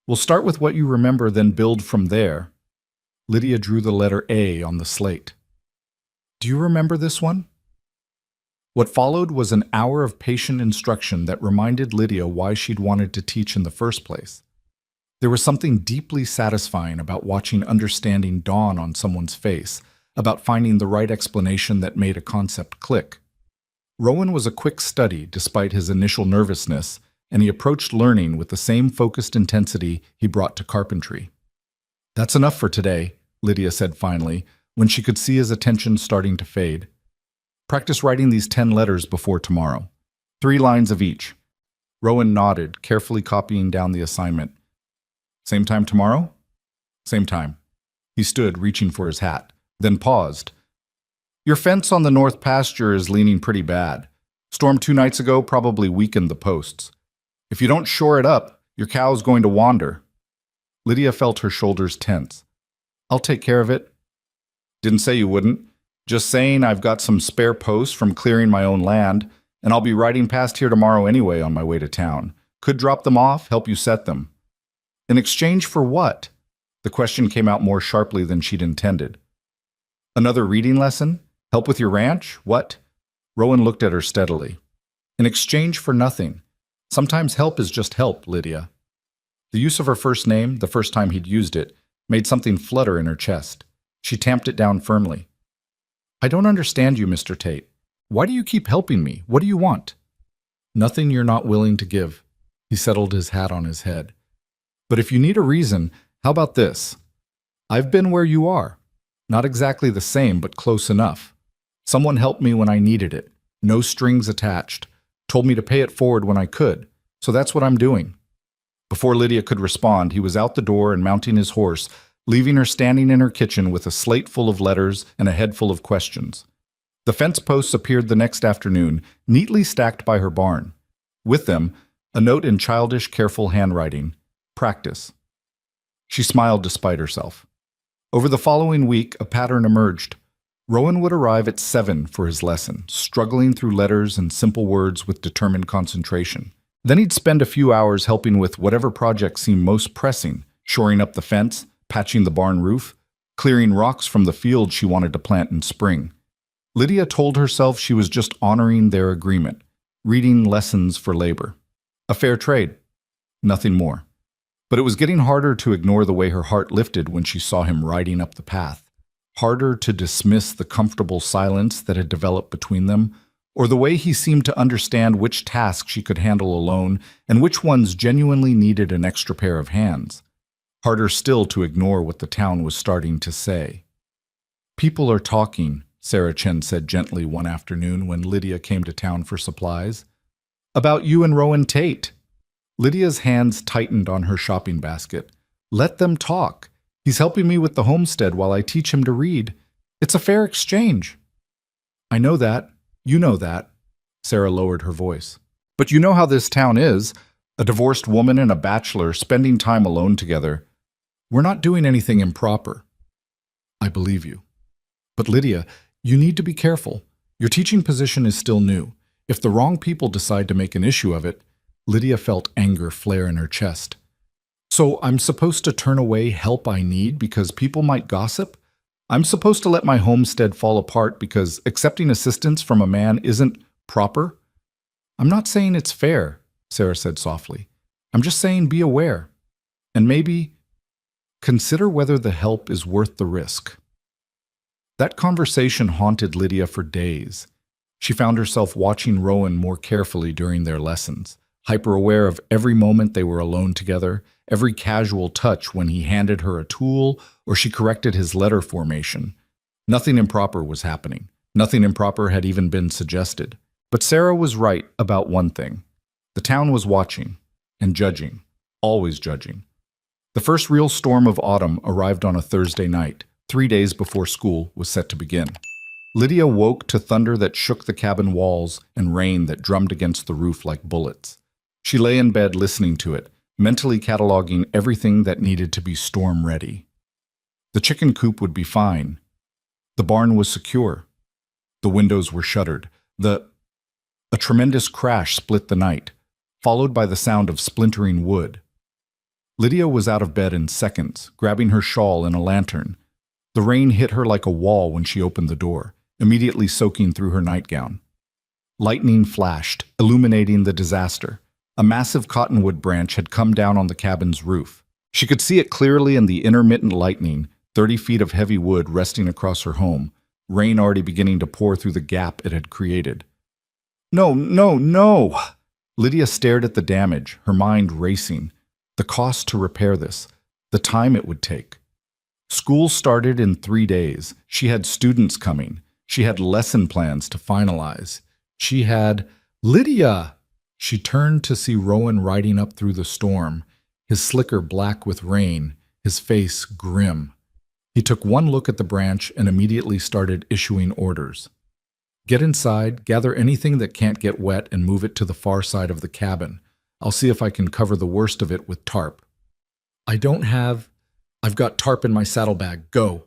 "We'll start with what you remember, then build from there." Lydia drew the letter A on the slate. "Do you remember this one?" What followed was an hour of patient instruction that reminded Lydia why she'd wanted to teach in the first place. There was something deeply satisfying about watching understanding dawn on someone's face, about finding the right explanation that made a concept click. Rowan was a quick study despite his initial nervousness, and he approached learning with the same focused intensity he brought to carpentry. "That's enough for today," Lydia said finally, when she could see his attention starting to fade. "Practice writing these 10 letters before tomorrow. 3 lines of each." Rowan nodded, carefully copying down the assignment. "Same time tomorrow?" "Same time." He stood, reaching for his hat, then paused. "Your fence on the north pasture is leaning pretty bad. Storm 2 nights ago probably weakened the posts. If you don't shore it up, your cow's going to wander." Lydia felt her shoulders tense. "I'll take care of it." "Didn't say you wouldn't. Just saying I've got some spare posts from clearing my own land, and I'll be riding past here tomorrow anyway on my way to town. Could drop them off, help you set them." "In exchange for what?" The question came out more sharply than she'd intended. "Another reading lesson? Help with your ranch? What?" Rowan looked at her steadily. "In exchange for nothing. Sometimes help is just help, Lydia." The use of her first name, the first time he'd used it, made something flutter in her chest. She tamped it down firmly. "I don't understand you, Mr. Tate. Why do you keep helping me? What do you want?" "Nothing you're not willing to give." He settled his hat on his head. "But if you need a reason, how about this? I've been where you are. Not exactly the same, but close enough. Someone helped me when I needed it. No strings attached. Told me to pay it forward when I could. So that's what I'm doing." Before Lydia could respond, he was out the door and mounting his horse, leaving her standing in her kitchen with a slate full of letters and a head full of questions. The fence posts appeared the next afternoon, neatly stacked by her barn. With them, a note in childish, careful handwriting: "Practice." She smiled despite herself. Over the following week, a pattern emerged. Rowan would arrive at 7 for his lesson, struggling through letters and simple words with determined concentration. Then he'd spend a few hours helping with whatever project seemed most pressing, shoring up the fence, patching the barn roof, clearing rocks from the field she wanted to plant in spring. Lydia told herself she was just honoring their agreement, reading lessons for labor. A fair trade. Nothing more. But it was getting harder to ignore the way her heart lifted when she saw him riding up the path. Harder to dismiss the comfortable silence that had developed between them, or the way he seemed to understand which tasks she could handle alone and which ones genuinely needed an extra pair of hands. Harder still to ignore what the town was starting to say. "People are talking," Sarah Chen said gently one afternoon when Lydia came to town for supplies. "About you and Rowan Tate." Lydia's hands tightened on her shopping basket. "Let them talk. He's helping me with the homestead while I teach him to read. It's a fair exchange." "I know that. You know that." Sarah lowered her voice. "But you know how this town is. A divorced woman and a bachelor spending time alone together. We're not doing anything improper." "I believe you. But Lydia, you need to be careful. Your teaching position is still new. If the wrong people decide to make an issue of it..." Lydia felt anger flare in her chest. "So I'm supposed to turn away help I need because people might gossip? I'm supposed to let my homestead fall apart because accepting assistance from a man isn't proper?" "I'm not saying it's fair," Sarah said softly. "I'm just saying be aware. And maybe consider whether the help is worth the risk." That conversation haunted Lydia for days. She found herself watching Rowan more carefully during their lessons, hyper-aware of every moment they were alone together, every casual touch when he handed her a tool or she corrected his letter formation. Nothing improper was happening. Nothing improper had even been suggested. But Sarah was right about one thing. The town was watching and judging, always judging. The first real storm of autumn arrived on a Thursday night, 3 days before school was set to begin. Lydia woke to thunder that shook the cabin walls and rain that drummed against the roof like bullets. She lay in bed listening to it, mentally cataloging everything that needed to be storm-ready. The chicken coop would be fine. The barn was secure. The windows were shuttered. A tremendous crash split the night, followed by the sound of splintering wood. Lydia was out of bed in seconds, grabbing her shawl and a lantern. The rain hit her like a wall when she opened the door, immediately soaking through her nightgown. Lightning flashed, illuminating the disaster. A massive cottonwood branch had come down on the cabin's roof. She could see it clearly in the intermittent lightning, 30 feet of heavy wood resting across her home, rain already beginning to pour through the gap it had created. No, no, no! Lydia stared at the damage, her mind racing. The cost to repair this, the time it would take. School started in 3 days. She had students coming. She had lesson plans to finalize. She had... Lydia! She turned to see Rowan riding up through the storm, his slicker black with rain, his face grim. He took one look at the branch and immediately started issuing orders. Get inside, gather anything that can't get wet, and move it to the far side of the cabin. I'll see if I can cover the worst of it with tarp. I've got tarp in my saddlebag. Go.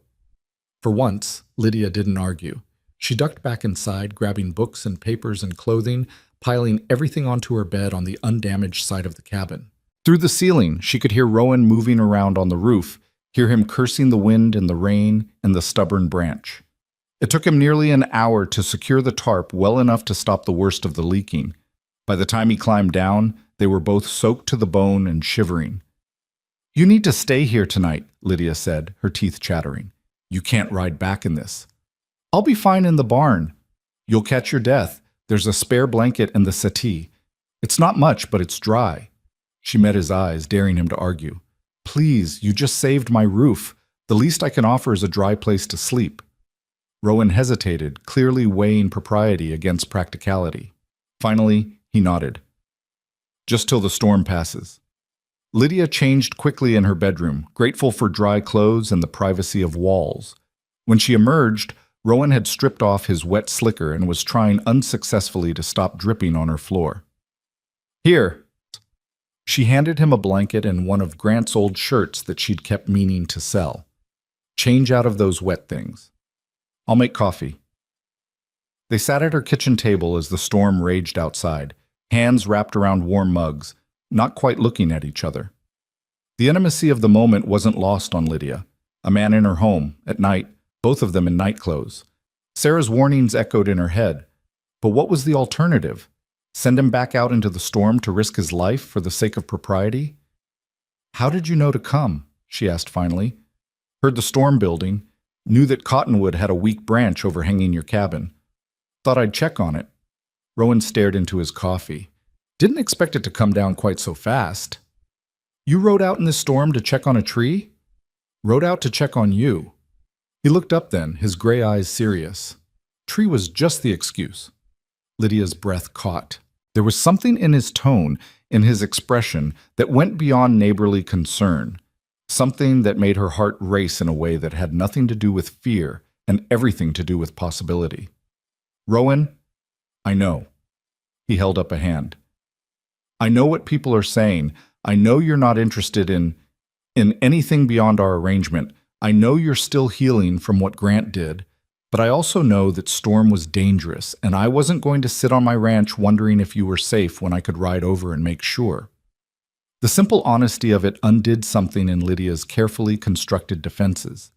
For once, Lydia didn't argue. She ducked back inside, grabbing books and papers and clothing, piling everything onto her bed on the undamaged side of the cabin. Through the ceiling, she could hear Rowan moving around on the roof, hear him cursing the wind and the rain and the stubborn branch. It took him nearly an hour to secure the tarp well enough to stop the worst of the leaking. By the time he climbed down, they were both soaked to the bone and shivering. You need to stay here tonight, Lydia said, her teeth chattering. You can't ride back in this. I'll be fine in the barn. You'll catch your death. There's a spare blanket and the settee. It's not much, but it's dry. She met his eyes, daring him to argue. Please, you just saved my roof. The least I can offer is a dry place to sleep. Rowan hesitated, clearly weighing propriety against practicality. Finally, he nodded. Just till the storm passes. Lydia changed quickly in her bedroom, grateful for dry clothes and the privacy of walls. When she emerged, Rowan had stripped off his wet slicker and was trying unsuccessfully to stop dripping on her floor. Here. She handed him a blanket and one of Grant's old shirts that she'd kept meaning to sell. Change out of those wet things. I'll make coffee. They sat at her kitchen table as the storm raged outside, hands wrapped around warm mugs, not quite looking at each other. The intimacy of the moment wasn't lost on Lydia. A man in her home, at night, both of them in nightclothes. Sarah's warnings echoed in her head. But what was the alternative? Send him back out into the storm to risk his life for the sake of propriety? How did you know to come? She asked finally. Heard the storm building. Knew that cottonwood had a weak branch overhanging your cabin. Thought I'd check on it. Rowan stared into his coffee. Didn't expect it to come down quite so fast. You rode out in this storm to check on a tree? Rode out to check on you. He looked up then, his gray eyes serious. Tree was just the excuse. Lydia's breath caught. There was something in his tone, in his expression, that went beyond neighborly concern. Something that made her heart race in a way that had nothing to do with fear and everything to do with possibility. Rowan, I know. He held up a hand. I know what people are saying. I know you're not interested in anything beyond our arrangement. I know you're still healing from what Grant did, but I also know that Storm was dangerous, and I wasn't going to sit on my ranch wondering if you were safe when I could ride over and make sure. The simple honesty of it undid something in Lydia's carefully constructed defenses.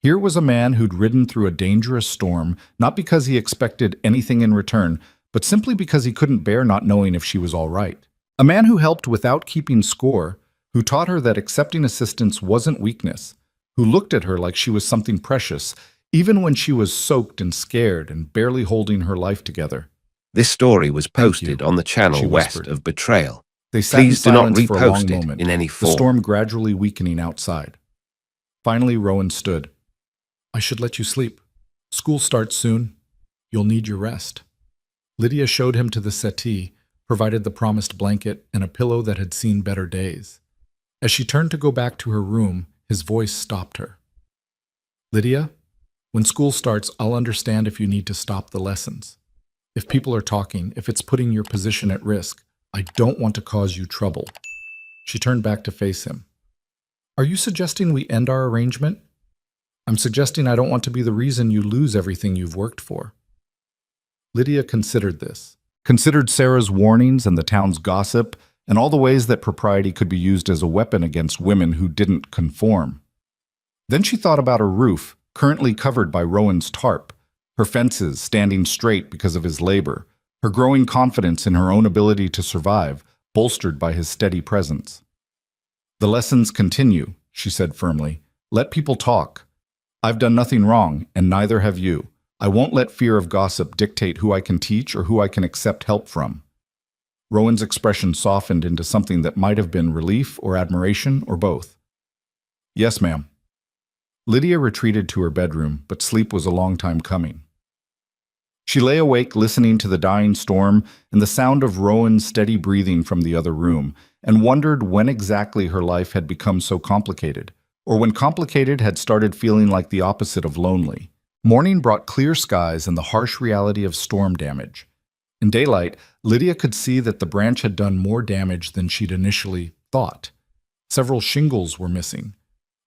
Here was a man who'd ridden through a dangerous storm, not because he expected anything in return, but simply because he couldn't bear not knowing if she was all right. A man who helped without keeping score, who taught her that accepting assistance wasn't weakness, who looked at her like she was something precious, even when she was soaked and scared and barely holding her life together. This story was "Thank you," posted on the channel she west whispered. of Betrayal. They sat in Please do not silence for a long repost it moment, in any the form. storm gradually weakening outside. Finally, Rowan stood. "I should let you sleep. School starts soon. You'll need your rest." Lydia showed him to the settee, provided the promised blanket and a pillow that had seen better days. As she turned to go back to her room, his voice stopped her. "Lydia, when school starts, I'll understand if you need to stop the lessons. If people are talking, if it's putting your position at risk, I don't want to cause you trouble." She turned back to face him. "Are you suggesting we end our arrangement?" "I'm suggesting I don't want to be the reason you lose everything you've worked for." Lydia considered this. Considered Sarah's warnings and the town's gossip, and all the ways that propriety could be used as a weapon against women who didn't conform. Then she thought about her roof, currently covered by Rowan's tarp, her fences standing straight because of his labor, her growing confidence in her own ability to survive, bolstered by his steady presence. "The lessons continue," she said firmly. "Let people talk. I've done nothing wrong, and neither have you. I won't let fear of gossip dictate who I can teach or who I can accept help from." Rowan's expression softened into something that might have been relief or admiration or both. "Yes, ma'am." Lydia retreated to her bedroom, but sleep was a long time coming. She lay awake listening to the dying storm and the sound of Rowan's steady breathing from the other room, and wondered when exactly her life had become so complicated, or when complicated had started feeling like the opposite of lonely. Morning brought clear skies and the harsh reality of storm damage. In daylight, Lydia could see that the branch had done more damage than she'd initially thought. Several shingles were missing.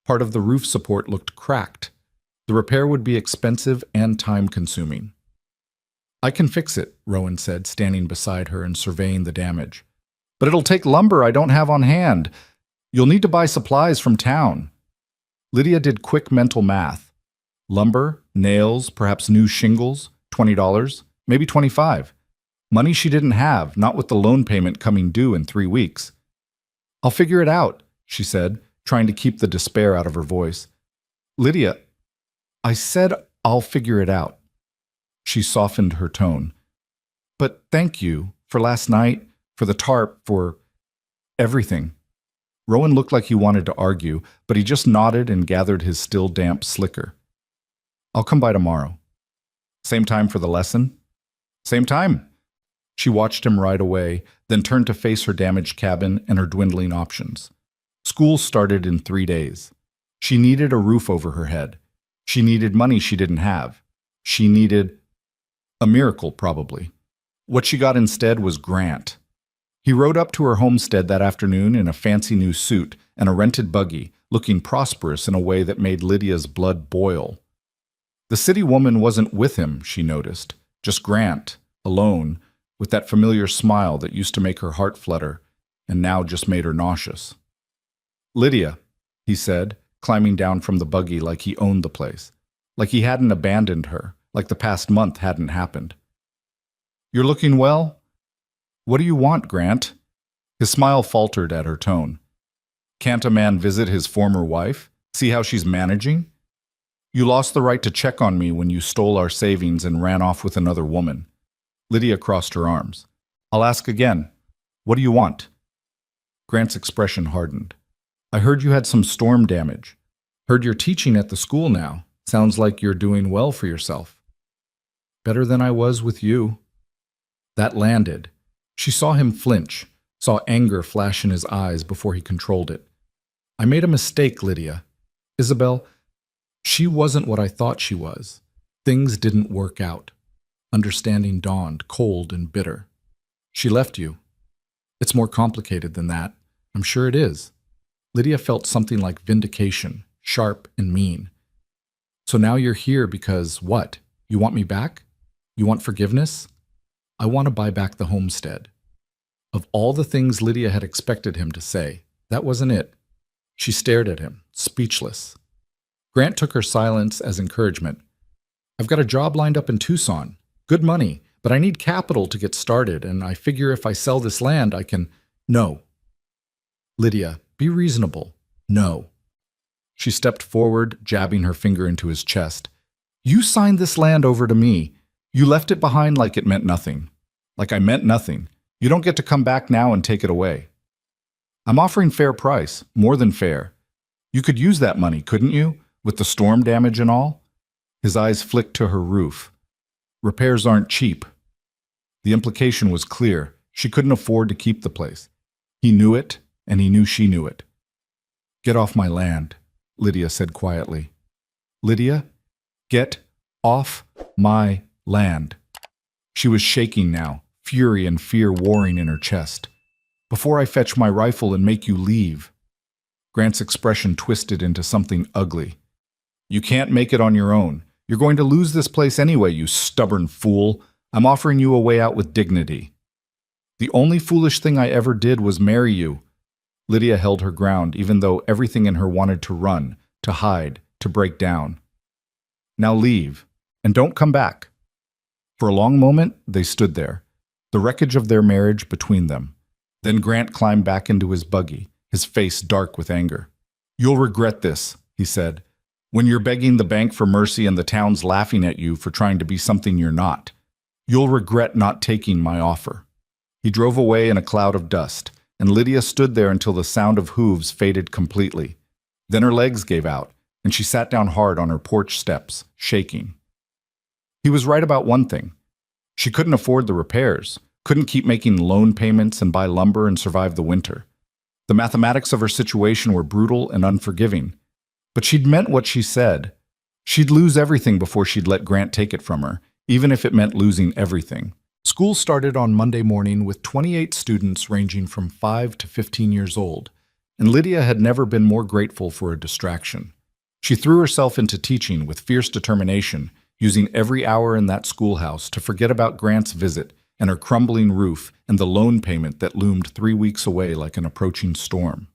Part of the roof support looked cracked. The repair would be expensive and time-consuming. "I can fix it," Rowan said, standing beside her and surveying the damage. "But it'll take lumber I don't have on hand. You'll need to buy supplies from town." Lydia did quick mental math. Lumber, nails, perhaps new shingles, $20, maybe $25. Money she didn't have, not with the loan payment coming due in 3 weeks. "I'll figure it out," she said, trying to keep the despair out of her voice. "Lydia, I said I'll figure it out." She softened her tone. "But thank you for last night, for the tarp, for everything." Rowan looked like he wanted to argue, but he just nodded and gathered his still damp slicker. "I'll come by tomorrow." "Same time for the lesson?" "Same time." She watched him ride away, then turned to face her damaged cabin and her dwindling options. School started in 3 days. She needed a roof over her head. She needed money she didn't have. She needed a miracle, probably. What she got instead was Grant. He rode up to her homestead that afternoon in a fancy new suit and a rented buggy, looking prosperous in a way that made Lydia's blood boil. The city woman wasn't with him, she noticed, just Grant, alone, with that familiar smile that used to make her heart flutter and now just made her nauseous. "Lydia," he said, climbing down from the buggy like he owned the place, like he hadn't abandoned her, like the past month hadn't happened. "You're looking well? What do you want, Grant?" His smile faltered at her tone. "Can't a man visit his former wife? See how she's managing? You lost the right to check on me when you stole our savings and ran off with another woman." Lydia crossed her arms. "I'll ask again. What do you want?" Grant's expression hardened. "I heard you had some storm damage. Heard you're teaching at the school now. Sounds like you're doing well for yourself." "Better than I was with you." That landed. She saw him flinch, saw anger flash in his eyes before he controlled it. "I made a mistake, Lydia. Isabel, she wasn't what I thought she was. Things didn't work out." Understanding dawned, cold and bitter. "She left you." "It's more complicated than that. I'm sure it is." Lydia felt something like vindication, sharp and mean. "So now you're here because what? You want me back? You want forgiveness?" "I want to buy back the homestead." Of all the things Lydia had expected him to say, that wasn't it. She stared at him, speechless. Grant took her silence as encouragement. "I've got a job lined up in Tucson. Good money, but I need capital to get started, and I figure if I sell this land, I can—" "No." "Lydia, be reasonable." "No." She stepped forward, jabbing her finger into his chest. You signed this land over to me. You left it behind like it meant nothing. Like I meant nothing. You don't get to come back now and take it away. I'm offering fair price, more than fair. You could use that money, couldn't you, with the storm damage and all? His eyes flicked to her roof. Repairs aren't cheap. The implication was clear. She couldn't afford to keep the place. He knew it, and he knew she knew it. Get off my land, Lydia said quietly. Lydia, get off my land. She was shaking now, fury and fear warring in her chest. Before I fetch my rifle and make you leave. Grant's expression twisted into something ugly. You can't make it on your own. You're going to lose this place anyway, you stubborn fool. I'm offering you a way out with dignity. The only foolish thing I ever did was marry you. Lydia held her ground, even though everything in her wanted to run, to hide, to break down. Now leave, and don't come back. For a long moment, they stood there, the wreckage of their marriage between them. Then Grant climbed back into his buggy, his face dark with anger. You'll regret this, he said, when you're begging the bank for mercy and the town's laughing at you for trying to be something you're not. You'll regret not taking my offer. He drove away in a cloud of dust, and Lydia stood there until the sound of hooves faded completely. Then her legs gave out, and she sat down hard on her porch steps, shaking. He was right about one thing. She couldn't afford the repairs, couldn't keep making loan payments and buy lumber and survive the winter. The mathematics of her situation were brutal and unforgiving. But she'd meant what she said. She'd lose everything before she'd let Grant take it from her, even if it meant losing everything. School started on Monday morning with 28 students ranging from 5 to 15 years old, and Lydia had never been more grateful for a distraction. She threw herself into teaching with fierce determination, using every hour in that schoolhouse to forget about Grant's visit and her crumbling roof and the loan payment that loomed 3 weeks away like an approaching storm.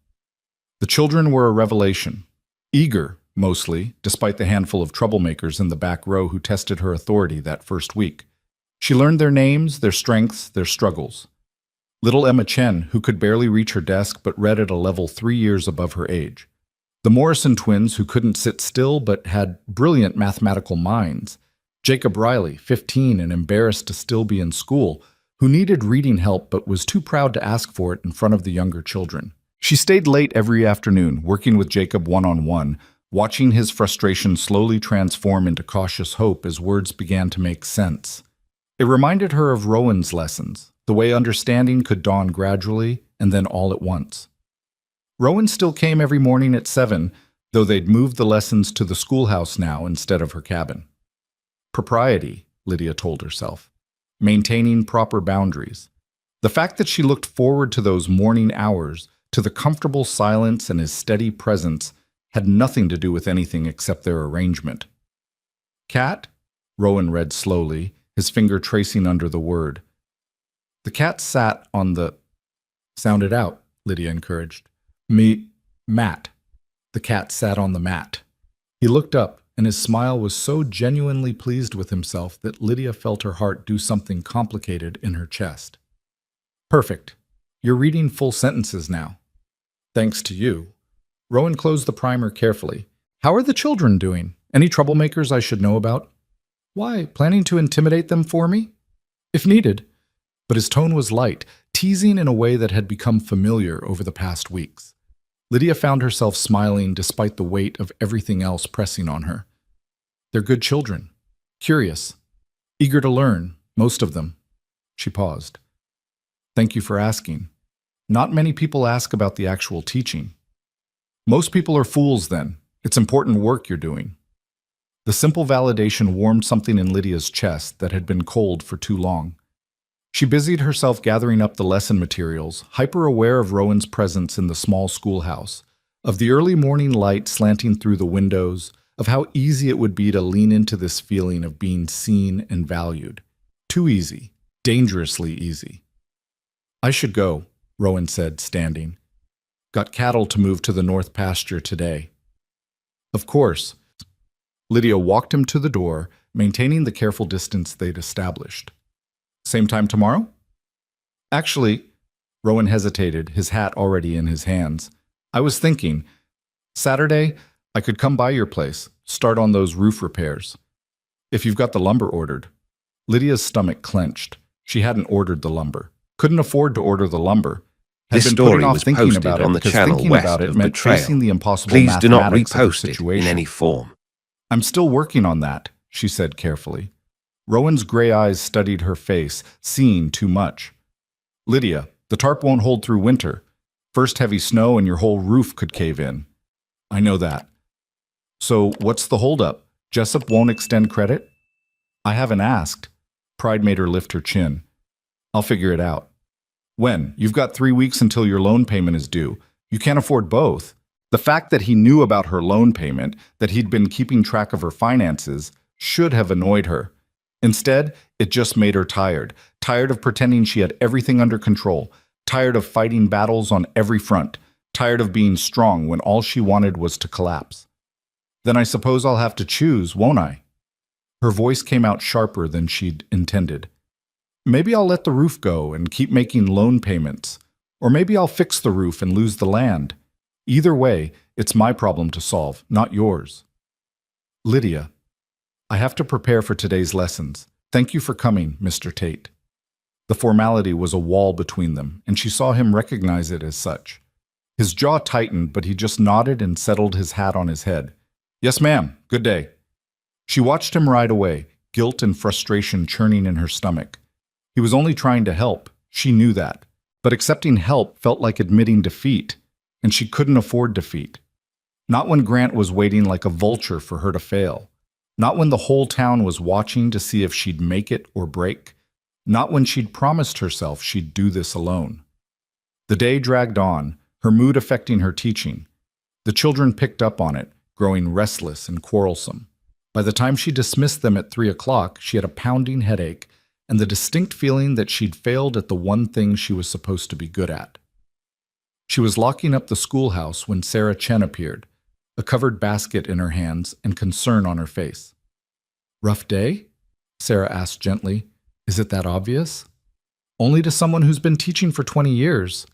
The children were a revelation. Eager, mostly, despite the handful of troublemakers in the back row who tested her authority that first week. She learned their names, their strengths, their struggles. Little Emma Chen, who could barely reach her desk but read at a level 3 years above her age. The Morrison twins, who couldn't sit still but had brilliant mathematical minds. Jacob Riley, 15 and embarrassed to still be in school, who needed reading help but was too proud to ask for it in front of the younger children. She stayed late every afternoon, working with Jacob one-on-one, watching his frustration slowly transform into cautious hope as words began to make sense. It reminded her of Rowan's lessons, the way understanding could dawn gradually and then all at once. Rowan still came every morning at 7, though they'd moved the lessons to the schoolhouse now instead of her cabin. Propriety, Lydia told herself. Maintaining proper boundaries. The fact that she looked forward to those morning hours, to the comfortable silence and his steady presence, had nothing to do with anything except their arrangement. Cat? Rowan read slowly, his finger tracing under the word. The cat sat on the... Sound it out, Lydia encouraged. Mat. The cat sat on the mat. He looked up, and his smile was so genuinely pleased with himself that Lydia felt her heart do something complicated in her chest. Perfect. You're reading full sentences now. Thanks to you. Rowan closed the primer carefully. How are the children doing? Any troublemakers I should know about? Why, planning to intimidate them for me? If needed. But his tone was light, teasing in a way that had become familiar over the past weeks. Lydia found herself smiling despite the weight of everything else pressing on her. They're good children. Curious. Eager to learn, most of them. She paused. Thank you for asking. Not many people ask about the actual teaching. Most people are fools then. It's important work you're doing. The simple validation warmed something in Lydia's chest that had been cold for too long. She busied herself gathering up the lesson materials, hyper-aware of Rowan's presence in the small schoolhouse, of the early morning light slanting through the windows, of how easy it would be to lean into this feeling of being seen and valued. Too easy. Dangerously easy. I should go, Rowan said, standing. Got cattle to move to the north pasture today. Of course. Lydia walked him to the door, maintaining the careful distance they'd established. Same time tomorrow? Actually, Rowan hesitated, his hat already in his hands. I was thinking, Saturday, I could come by your place, start on those roof repairs. If you've got the lumber ordered. Lydia's stomach clenched. She hadn't ordered the lumber. Couldn't afford to order the lumber. Had This been story putting off was thinking posted about it on the because channel thinking west about it of meant Betrayal. facing the impossible Please do not mathematics of the repost it situation. in any form. I'm still working on that, she said carefully. Rowan's gray eyes studied her face, seeing too much. Lydia, the tarp won't hold through winter. First heavy snow and your whole roof could cave in. I know that. So what's the holdup? Jessup won't extend credit? I haven't asked. Pride made her lift her chin. I'll figure it out. When? You've got 3 weeks until your loan payment is due. You can't afford both. The fact that he knew about her loan payment, that he'd been keeping track of her finances, should have annoyed her. Instead, it just made her tired. Tired of pretending she had everything under control. Tired of fighting battles on every front. Tired of being strong when all she wanted was to collapse. Then I suppose I'll have to choose, won't I? Her voice came out sharper than she'd intended. Maybe I'll let the roof go and keep making loan payments. Or maybe I'll fix the roof and lose the land. Either way, it's my problem to solve, not yours. Lydia, I have to prepare for today's lessons. Thank you for coming, Mr. Tate. The formality was a wall between them, and she saw him recognize it as such. His jaw tightened, but he just nodded and settled his hat on his head. Yes, ma'am. Good day. She watched him ride away, guilt and frustration churning in her stomach. He was only trying to help. She knew that. But accepting help felt like admitting defeat, and she couldn't afford defeat. Not when Grant was waiting like a vulture for her to fail. Not when the whole town was watching to see if she'd make it or break. Not when she'd promised herself she'd do this alone. The day dragged on, her mood affecting her teaching. The children picked up on it, growing restless and quarrelsome. By the time she dismissed them at 3 o'clock, she had a pounding headache and the distinct feeling that she'd failed at the one thing she was supposed to be good at. She was locking up the schoolhouse when Sarah Chen appeared, a covered basket in her hands and concern on her face. Rough day? Sarah asked gently. Is it that obvious? Only to someone who's been teaching for 20 years.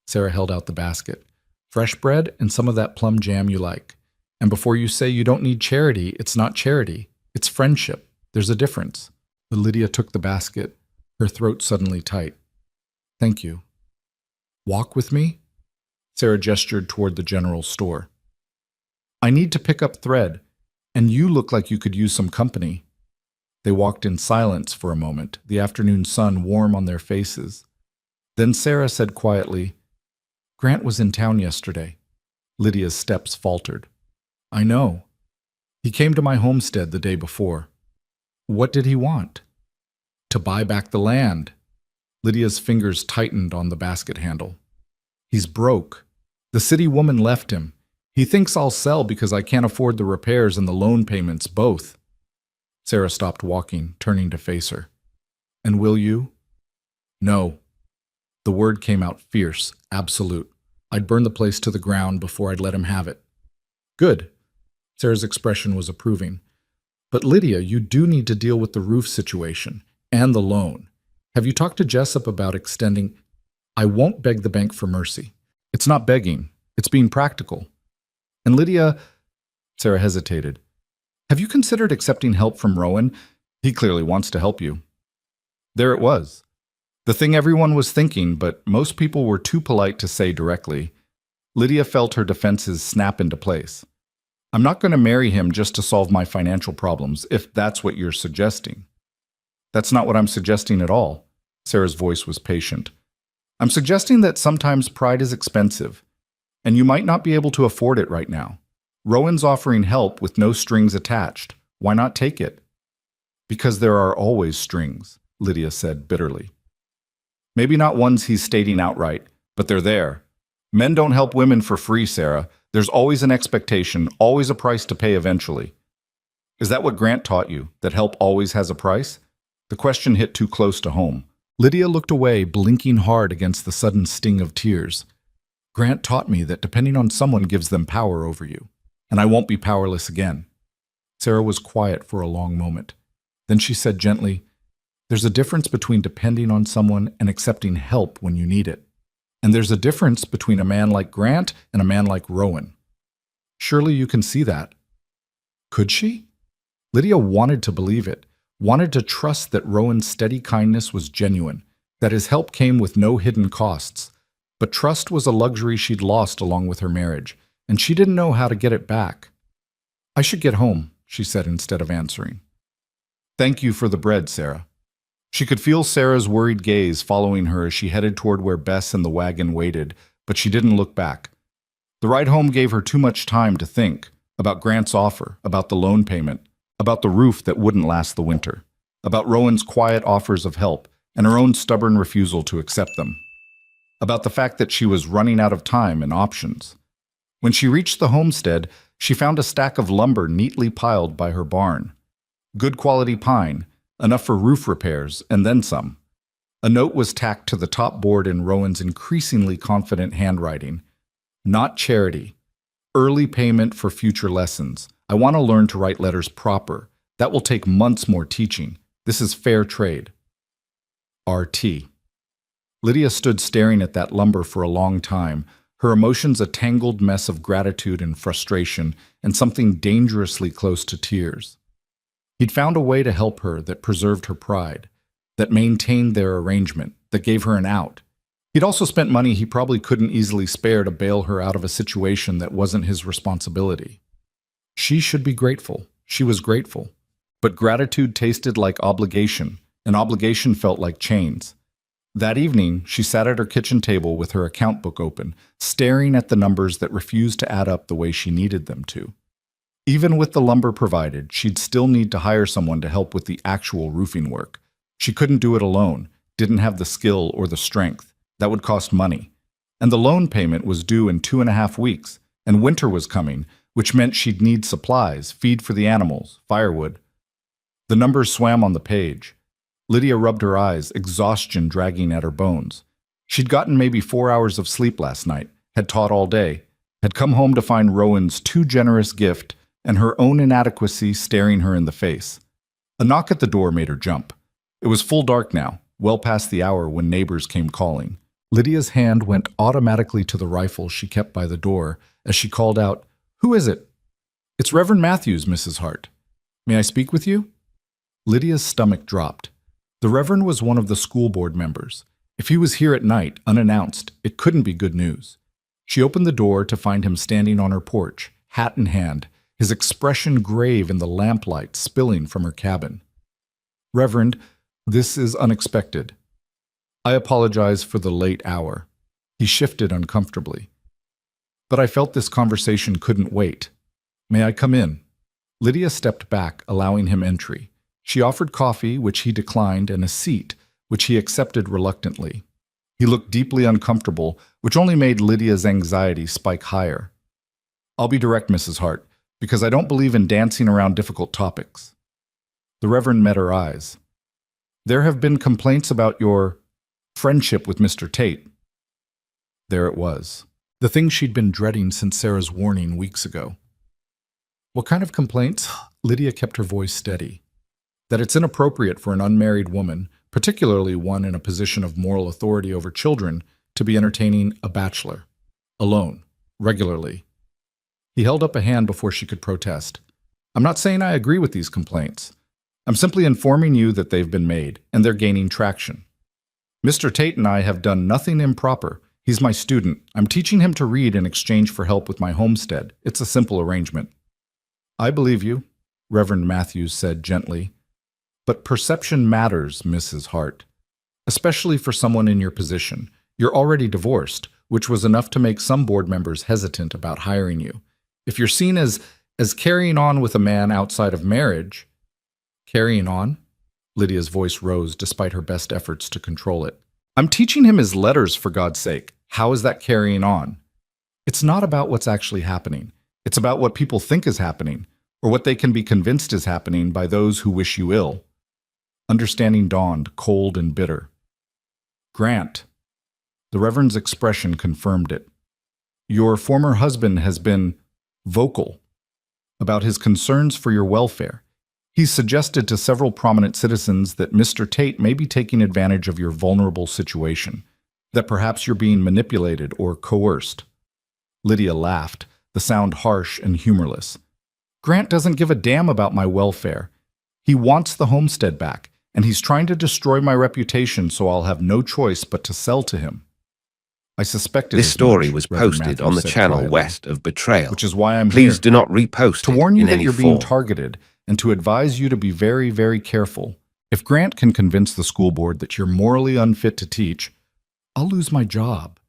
Sarah held out the basket. Fresh bread and some of that plum jam you like. And before you say you don't need charity, it's not charity. It's friendship. There's a difference. But Lydia took the basket, her throat suddenly tight. Thank you. Walk with me? Sarah gestured toward the general store. I need to pick up thread, and you look like you could use some company. They walked in silence for a moment, the afternoon sun warm on their faces. Then Sarah said quietly, Grant was in town yesterday. Lydia's steps faltered. I know. He came to my homestead the day before. What did he want? To buy back the land. Lydia's fingers tightened on the basket handle. He's broke. The city woman left him. He thinks I'll sell because I can't afford the repairs and the loan payments both. Sarah stopped walking, turning to face her. And will you? No. The word came out fierce, absolute. I'd burn the place to the ground before I'd let him have it. Good. Sarah's expression was approving. But Lydia, you do need to deal with the roof situation and the loan. Have you talked to Jessup about extending? I won't beg the bank for mercy. It's not begging. It's being practical. And Lydia, Sarah hesitated. Have you considered accepting help from Rowan? He clearly wants to help you. There it was. The thing everyone was thinking, but most people were too polite to say directly. Lydia felt her defenses snap into place. I'm not going to marry him just to solve my financial problems, if that's what you're suggesting. That's not what I'm suggesting at all. Sarah's voice was patient. I'm suggesting that sometimes pride is expensive, and you might not be able to afford it right now. Rowan's offering help with no strings attached. Why not take it? Because there are always strings, Lydia said bitterly. Maybe not ones he's stating outright, but they're there. Men don't help women for free, Sarah. There's always an expectation, always a price to pay eventually. Is that what Grant taught you, that help always has a price? The question hit too close to home. Lydia looked away, blinking hard against the sudden sting of tears. Grant taught me that depending on someone gives them power over you, and I won't be powerless again. Sarah was quiet for a long moment. Then she said gently, There's a difference between depending on someone and accepting help when you need it. And there's a difference between a man like Grant and a man like Rowan. Surely you can see that. Could she? Lydia wanted to believe it, wanted to trust that Rowan's steady kindness was genuine, that his help came with no hidden costs. But trust was a luxury she'd lost along with her marriage, and she didn't know how to get it back. "I should get home," she said instead of answering. "Thank you for the bread, Sarah." She could feel Sarah's worried gaze following her as she headed toward where Bess and the wagon waited, but she didn't look back. The ride home gave her too much time to think about Grant's offer, about the loan payment, about the roof that wouldn't last the winter, about Rowan's quiet offers of help and her own stubborn refusal to accept them, about the fact that she was running out of time and options. When she reached the homestead, she found a stack of lumber neatly piled by her barn. Good quality pine, enough for roof repairs, and then some. A note was tacked to the top board in Rowan's increasingly confident handwriting. "Not charity. Early payment for future lessons. I want to learn to write letters proper. That will take months more teaching. This is fair trade. RT." Lydia stood staring at that lumber for a long time, her emotions a tangled mess of gratitude and frustration, and something dangerously close to tears. He'd found a way to help her that preserved her pride, that maintained their arrangement, that gave her an out. He'd also spent money he probably couldn't easily spare to bail her out of a situation that wasn't his responsibility. She should be grateful. She was grateful. But gratitude tasted like obligation, and obligation felt like chains. That evening, she sat at her kitchen table with her account book open, staring at the numbers that refused to add up the way she needed them to. Even with the lumber provided, she'd still need to hire someone to help with the actual roofing work. She couldn't do it alone, didn't have the skill or the strength. That would cost money. And the loan payment was due in 2.5 weeks, and winter was coming, which meant she'd need supplies, feed for the animals, firewood. The numbers swam on the page. Lydia rubbed her eyes, exhaustion dragging at her bones. She'd gotten maybe 4 hours of sleep last night, had taught all day, had come home to find Rowan's too generous gift and her own inadequacy staring her in the face. A knock at the door made her jump. It was full dark now, well past the hour when neighbors came calling. Lydia's hand went automatically to the rifle she kept by the door as she called out, "Who is it?" "It's Reverend Matthews, Mrs. Hart. May I speak with you?" Lydia's stomach dropped. The Reverend was one of the school board members. If he was here at night, unannounced, it couldn't be good news. She opened the door to find him standing on her porch, hat in hand, his expression grave in the lamplight spilling from her cabin. "Reverend, this is unexpected. I apologize for the late hour." He shifted uncomfortably. "But I felt this conversation couldn't wait. May I come in?" Lydia stepped back, allowing him entry. She offered coffee, which he declined, and a seat, which he accepted reluctantly. He looked deeply uncomfortable, which only made Lydia's anxiety spike higher. "I'll be direct, Mrs. Hart, because I don't believe in dancing around difficult topics." The Reverend met her eyes. "There have been complaints about your friendship with Mr. Tate." There it was. The thing she'd been dreading since Sarah's warning weeks ago. "What kind of complaints?" Lydia kept her voice steady. "That it's inappropriate for an unmarried woman, particularly one in a position of moral authority over children, to be entertaining a bachelor. Alone. Regularly." He held up a hand before she could protest. "I'm not saying I agree with these complaints. I'm simply informing you that they've been made, and they're gaining traction. Mr. Tate and I have done nothing improper. He's my student. I'm teaching him to read in exchange for help with my homestead. It's a simple arrangement." "I believe you," Reverend Matthews said gently. "But perception matters, Mrs. Hart. Especially for someone in your position. You're already divorced, which was enough to make some board members hesitant about hiring you. If you're seen as carrying on with a man outside of marriage..." "Carrying on?" Lydia's voice rose despite her best efforts to control it. "I'm teaching him his letters, for God's sake. How is that carrying on? It's not about what's actually happening. It's about what people think is happening, or what they can be convinced is happening by those who wish you ill." Understanding dawned, cold and bitter. "Grant." The Reverend's expression confirmed it. "Your former husband has been vocal about his concerns for your welfare. He's suggested to several prominent citizens that Mr. Tate may be taking advantage of your vulnerable situation, that perhaps you're being manipulated or coerced." Lydia laughed, the sound harsh and humorless. Grant doesn't give a damn about my welfare. He wants the homestead back, and he's trying to destroy my reputation so I'll have no choice but to sell to him. I suspected This as story much, was Reverend posted Matthews on the said channel quietly, west of Betrayal. which is why I'm Please here. do not repost To it warn you in that any you're being form. targeted and to advise you to be very, very careful. If Grant can convince the school board that you're morally unfit to teach, I'll lose my job.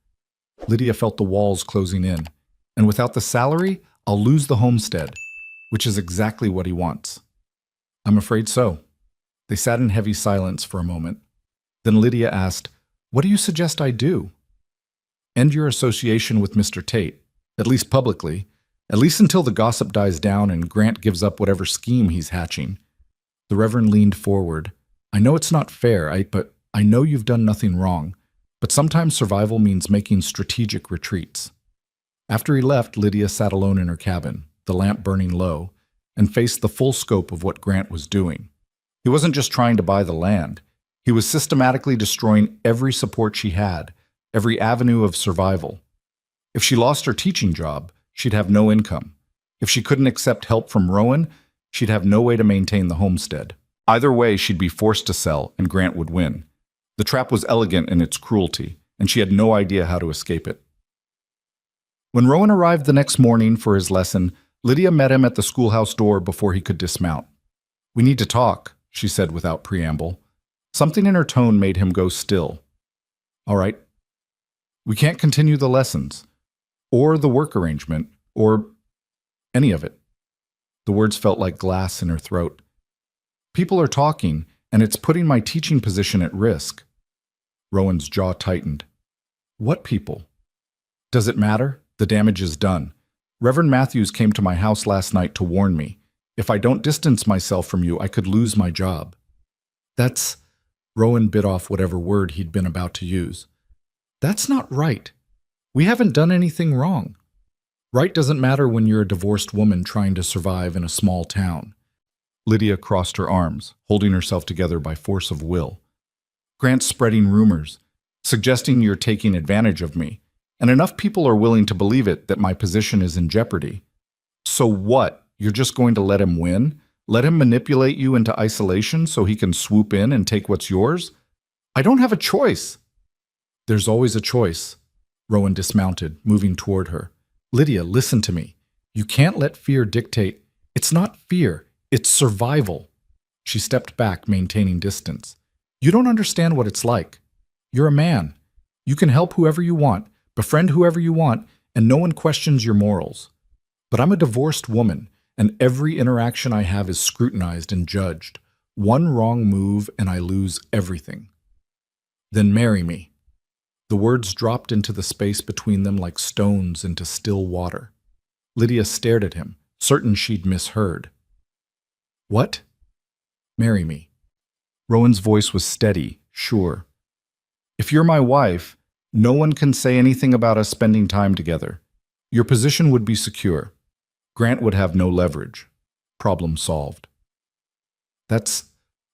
Lydia felt the walls closing in, and without the salary, I'll lose the homestead, which is exactly what he wants. I'm afraid so. They sat in heavy silence for a moment. Then Lydia asked, "What do you suggest I do?" "End your association with Mr. Tate, at least publicly, at least until the gossip dies down and Grant gives up whatever scheme he's hatching." The Reverend leaned forward. "I know it's not fair, but I know you've done nothing wrong, but sometimes survival means making strategic retreats." After he left, Lydia sat alone in her cabin, the lamp burning low, and faced the full scope of what Grant was doing. He wasn't just trying to buy the land. He was systematically destroying every support she had, every avenue of survival. If she lost her teaching job, she'd have no income. If she couldn't accept help from Rowan, she'd have no way to maintain the homestead. Either way, she'd be forced to sell, and Grant would win. The trap was elegant in its cruelty, and she had no idea how to escape it. When Rowan arrived the next morning for his lesson, Lydia met him at the schoolhouse door before he could dismount. "We need to talk," she said without preamble. Something in her tone made him go still. "All right. We can't continue the lessons, or the work arrangement, or any of it." The words felt like glass in her throat. "People are talking, and it's putting my teaching position at risk." Rowan's jaw tightened. "What people?" "Does it matter? The damage is done. Reverend Matthews came to my house last night to warn me. If I don't distance myself from you, I could lose my job." "That's—" Rowan bit off whatever word he'd been about to use. "That's not right. We haven't done anything wrong. Right doesn't matter when you're a divorced woman trying to survive in a small town." Lydia crossed her arms, holding herself together by force of will. "Grant's spreading rumors, suggesting you're taking advantage of me, and enough people are willing to believe it that my position is in jeopardy. So what? You're just going to let him win? Let him manipulate you into isolation so he can swoop in and take what's yours? I don't have a choice." "There's always a choice." Rowan dismounted, moving toward her. "Lydia, listen to me. You can't let fear dictate. It's not fear, it's survival." She stepped back, maintaining distance. "You don't understand what it's like. You're a man. You can help whoever you want, befriend whoever you want, and no one questions your morals. But I'm a divorced woman, and every interaction I have is scrutinized and judged. One wrong move and I lose everything. Then marry me." The words dropped into the space between them like stones into still water. Lydia stared at him, certain she'd misheard. "What?" "Marry me." Rowan's voice was steady, sure. "If you're my wife, no one can say anything about us spending time together. Your position would be secure. Grant would have no leverage. Problem solved."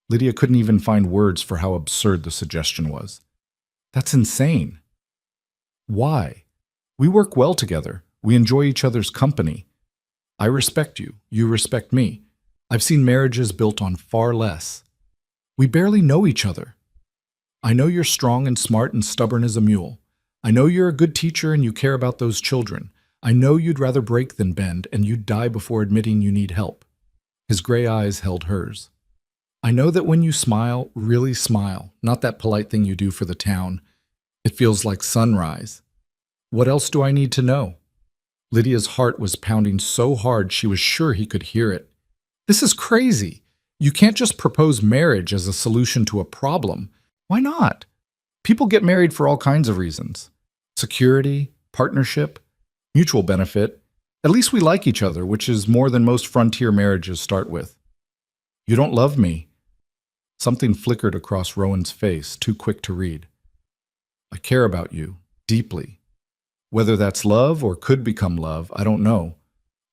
Lydia couldn't even find words for how absurd the suggestion was. "That's insane." "Why? We work well together. We enjoy each other's company. I respect you. You respect me. I've seen marriages built on far less. We barely know each other. I know you're strong and smart and stubborn as a mule. I know you're a good teacher and you care about those children. I know you'd rather break than bend, and you'd die before admitting you need help." His gray eyes held hers. "I know that when you smile, really smile, not that polite thing you do for the town, it feels like sunrise. What else do I need to know?" Lydia's heart was pounding so hard she was sure he could hear it. "This is crazy. You can't just propose marriage as a solution to a problem. Why not? People get married for all kinds of reasons. Security, partnership, mutual benefit. At least we like each other, which is more than most frontier marriages start with." "You don't love me." Something flickered across Rowan's face, too quick to read. "I care about you, deeply. Whether that's love or could become love, I don't know.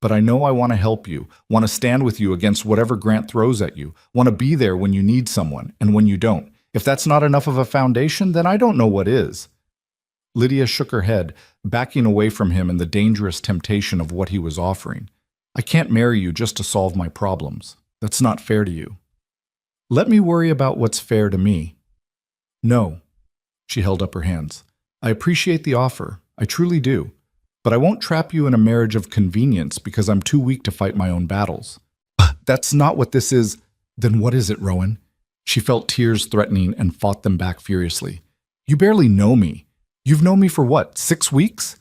But I know I want to help you, want to stand with you against whatever Grant throws at you, want to be there when you need someone and when you don't. If that's not enough of a foundation, then I don't know what is." Lydia shook her head, backing away from him in the dangerous temptation of what he was offering. I can't marry you just to solve my problems. That's not fair to you. Let me worry about what's fair to me. No, she held up her hands. I appreciate the offer. I truly do. But I won't trap you in a marriage of convenience because I'm too weak to fight my own battles. That's not what this is. Then what is it, Rowan? She felt tears threatening and fought them back furiously. You barely know me. You've known me for what, 6 weeks?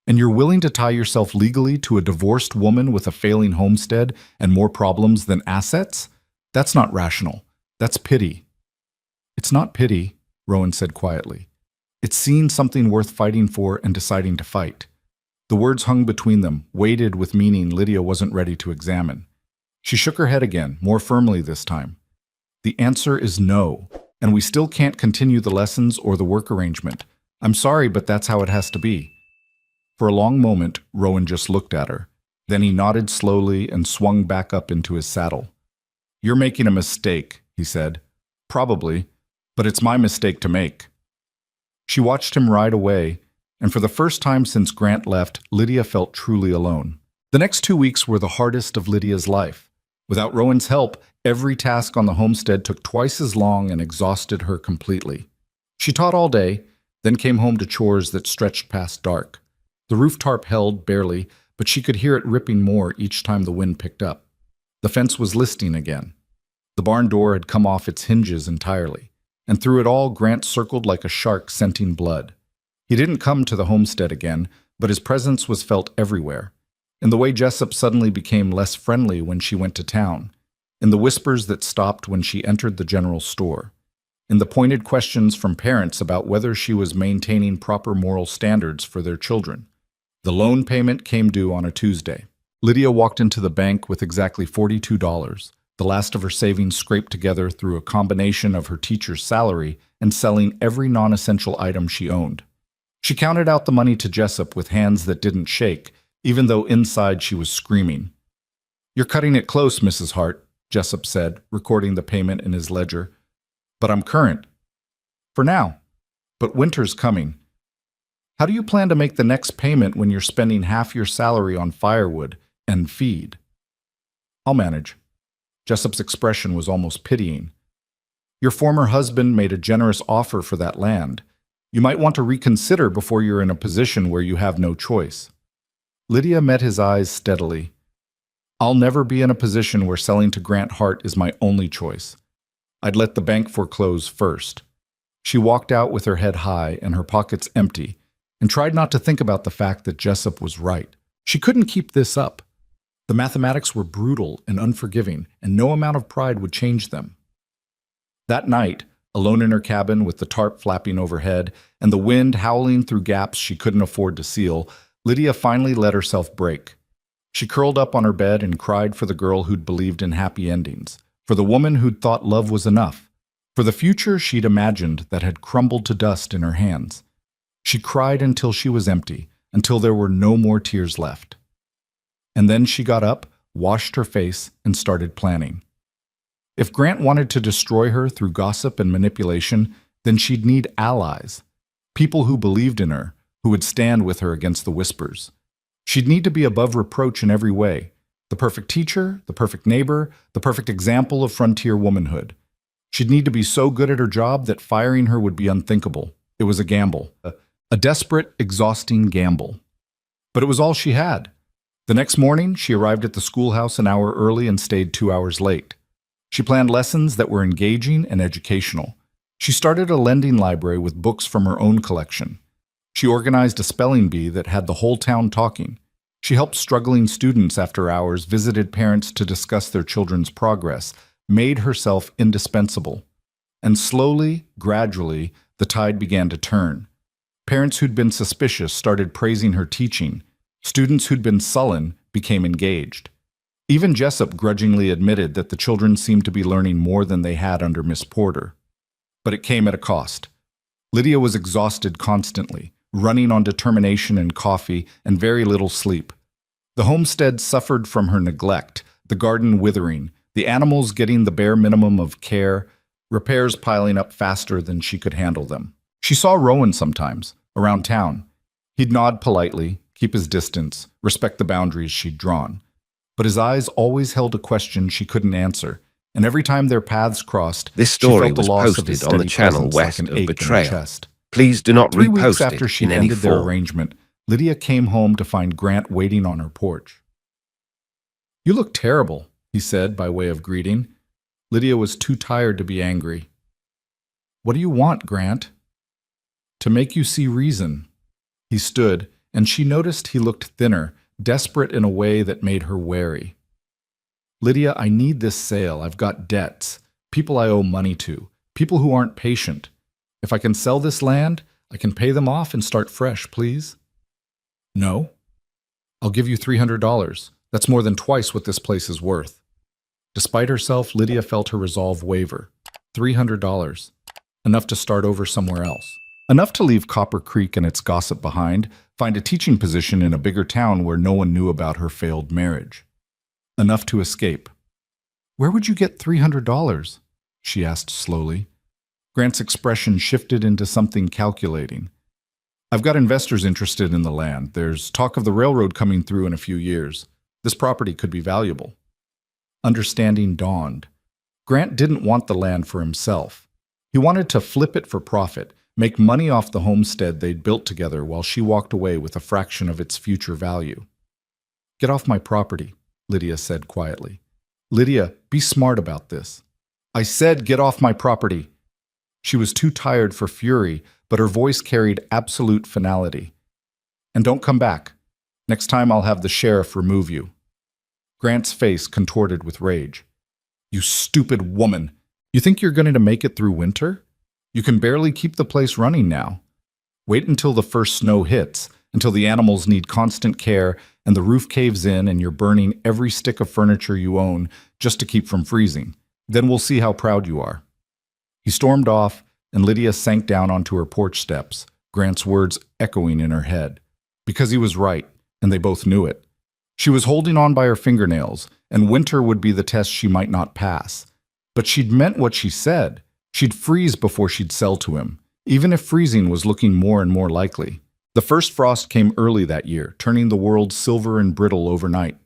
And you're willing to tie yourself legally to a divorced woman with a failing homestead and more problems than assets? That's not rational. That's pity. It's not pity, Rowan said quietly. It's seeing something worth fighting for and deciding to fight. The words hung between them, weighted with meaning Lydia wasn't ready to examine. She shook her head again, more firmly this time. The answer is no, and we still can't continue the lessons or the work arrangement. I'm sorry, but that's how it has to be. For a long moment, Rowan just looked at her. Then he nodded slowly and swung back up into his saddle. You're making a mistake, he said. Probably, but it's my mistake to make. She watched him ride away, and for the first time since Grant left, Lydia felt truly alone. The next 2 weeks were the hardest of Lydia's life. Without Rowan's help, every task on the homestead took twice as long and exhausted her completely. She taught all day, then came home to chores that stretched past dark. The roof tarp held barely, but she could hear it ripping more each time the wind picked up. The fence was listing again. The barn door had come off its hinges entirely, and through it all Grant circled like a shark scenting blood. He didn't come to the homestead again, but his presence was felt everywhere. In the way Jessup suddenly became less friendly when she went to town, in the whispers that stopped when she entered the general store, in the pointed questions from parents about whether she was maintaining proper moral standards for their children. The loan payment came due on a Tuesday. Lydia walked into the bank with exactly $42, the last of her savings scraped together through a combination of her teacher's salary and selling every non-essential item she owned. She counted out the money to Jessup with hands that didn't shake, even though inside she was screaming. You're cutting it close, Mrs. Hart, Jessup said, recording the payment in his ledger. But I'm current. For now. But winter's coming. How do you plan to make the next payment when you're spending half your salary on firewood and feed? I'll manage. Jessup's expression was almost pitying. Your former husband made a generous offer for that land. You might want to reconsider before you're in a position where you have no choice. Lydia met his eyes steadily. I'll never be in a position where selling to Grant Hart is my only choice. I'd let the bank foreclose first. She walked out with her head high and her pockets empty, and tried not to think about the fact that Jessup was right. She couldn't keep this up. The mathematics were brutal and unforgiving, and no amount of pride would change them. That night, alone in her cabin with the tarp flapping overhead and the wind howling through gaps she couldn't afford to seal, Lydia finally let herself break. She curled up on her bed and cried for the girl who'd believed in happy endings, for the woman who'd thought love was enough, for the future she'd imagined that had crumbled to dust in her hands. She cried until she was empty, until there were no more tears left. And then she got up, washed her face, and started planning. If Grant wanted to destroy her through gossip and manipulation, then she'd need allies, people who believed in her, who would stand with her against the whispers. She'd need to be above reproach in every way, the perfect teacher, the perfect neighbor, the perfect example of frontier womanhood. She'd need to be so good at her job that firing her would be unthinkable. It was a gamble, a desperate, exhausting gamble. But it was all she had. The next morning, she arrived at the schoolhouse an hour early and stayed 2 hours late. She planned lessons that were engaging and educational. She started a lending library with books from her own collection. She organized a spelling bee that had the whole town talking. She helped struggling students after hours, visited parents to discuss their children's progress, made herself indispensable. And slowly, gradually, the tide began to turn. Parents who'd been suspicious started praising her teaching. Students who'd been sullen became engaged. Even Jessup grudgingly admitted that the children seemed to be learning more than they had under Miss Porter. But it came at a cost. Lydia was exhausted constantly, running on determination and coffee and very little sleep. The homestead suffered from her neglect, the garden withering, the animals getting the bare minimum of care, repairs piling up faster than she could handle them. She saw Rowan sometimes, around town. He'd nod politely, keep his distance, respect the boundaries she'd drawn. but his eyes always held a question she couldn't answer, and every time their paths crossed, This she story felt the was loss of his posted on the steady channel presence West like an of ache in her Betrayal. chest. Please do not 3 weeks repost after it she'd in any ended their form. arrangement, Lydia came home to find Grant waiting on her porch. "You look terrible," he said by way of greeting. Lydia was too tired to be angry. "What do you want, Grant?" "To make you see reason." He stood, and she noticed he looked thinner, desperate in a way that made her wary. "Lydia, I need this sale. I've got debts, people I owe money to, people who aren't patient. If I can sell this land, I can pay them off and start fresh, please." "No." "I'll give you $300. That's more than twice what this place is worth." Despite herself, Lydia felt her resolve waver. $300. Enough to start over somewhere else. Enough to leave Copper Creek and its gossip behind, find a teaching position in a bigger town where no one knew about her failed marriage. Enough to escape. "Where would you get $300? She asked slowly. Grant's expression shifted into something calculating. "I've got investors interested in the land. There's talk of the railroad coming through in a few years. This property could be valuable." Understanding dawned. Grant didn't want the land for himself. He wanted to flip it for profit, make money off the homestead they'd built together while she walked away with a fraction of its future value. "Get off my property," Lydia said quietly. "Lydia, be smart about this." "I said get off my property." She was too tired for fury, but her voice carried absolute finality. "And don't come back. Next time I'll have the sheriff remove you." Grant's face contorted with rage. "You stupid woman! You think you're going to make it through winter? You can barely keep the place running now. Wait until the first snow hits, until the animals need constant care and the roof caves in and you're burning every stick of furniture you own just to keep from freezing. Then we'll see how proud you are." He stormed off, and Lydia sank down onto her porch steps, Grant's words echoing in her head. Because he was right, and they both knew it. She was holding on by her fingernails, and winter would be the test she might not pass. But she'd meant what she said. She'd freeze before she'd sell to him, even if freezing was looking more and more likely. The first frost came early that year, turning the world silver and brittle overnight.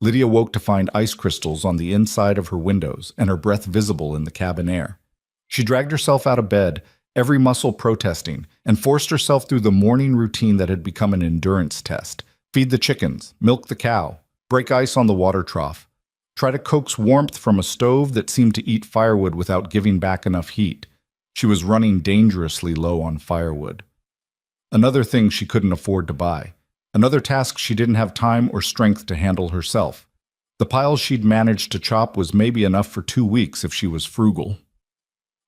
Lydia woke to find ice crystals on the inside of her windows and her breath visible in the cabin air. She dragged herself out of bed, every muscle protesting, and forced herself through the morning routine that had become an endurance test. Feed the chickens, milk the cow, break ice on the water trough, try to coax warmth from a stove that seemed to eat firewood without giving back enough heat. She was running dangerously low on firewood. Another thing she couldn't afford to buy. Another task she didn't have time or strength to handle herself. The pile she'd managed to chop was maybe enough for 2 weeks if she was frugal.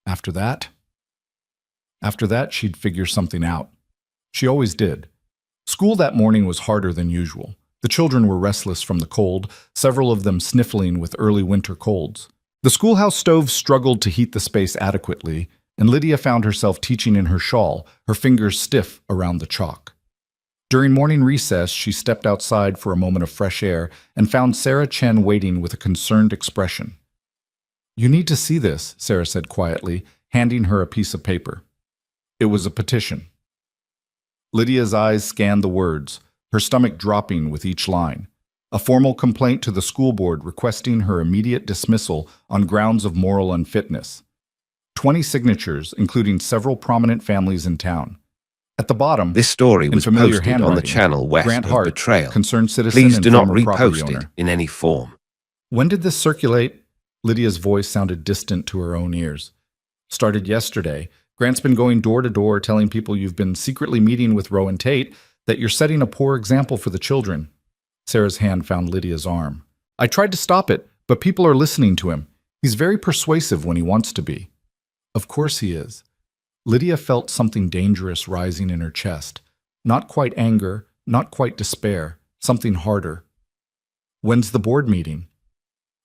After that, she'd figure something out. She always did. School that morning was harder than usual. The children were restless from the cold, several of them sniffling with early winter colds. The schoolhouse stove struggled to heat the space adequately, and Lydia found herself teaching in her shawl, her fingers stiff around the chalk. During morning recess, she stepped outside for a moment of fresh air and found Sarah Chen waiting with a concerned expression. "You need to see this," Sarah said quietly, handing her a piece of paper. It was a petition. Lydia's eyes scanned the words, her stomach dropping with each line. A formal complaint to the school board requesting her immediate dismissal on grounds of moral unfitness. 20 signatures, including several prominent families in town. At the bottom, This story in was familiar posted on the handwriting, channel West Grant of Hart, Betrayal. concerned citizen Please and do not former property repost it owner. in any form. When did this circulate? Lydia's voice sounded distant to her own ears. Started yesterday. Grant's been going door to door telling people you've been secretly meeting with Rowan Tate, that you're setting a poor example for the children. Sarah's hand found Lydia's arm. "I tried to stop it, but people are listening to him. He's very persuasive when he wants to be." "Of course he is." Lydia felt something dangerous rising in her chest. Not quite anger, not quite despair, something harder. "When's the board meeting?"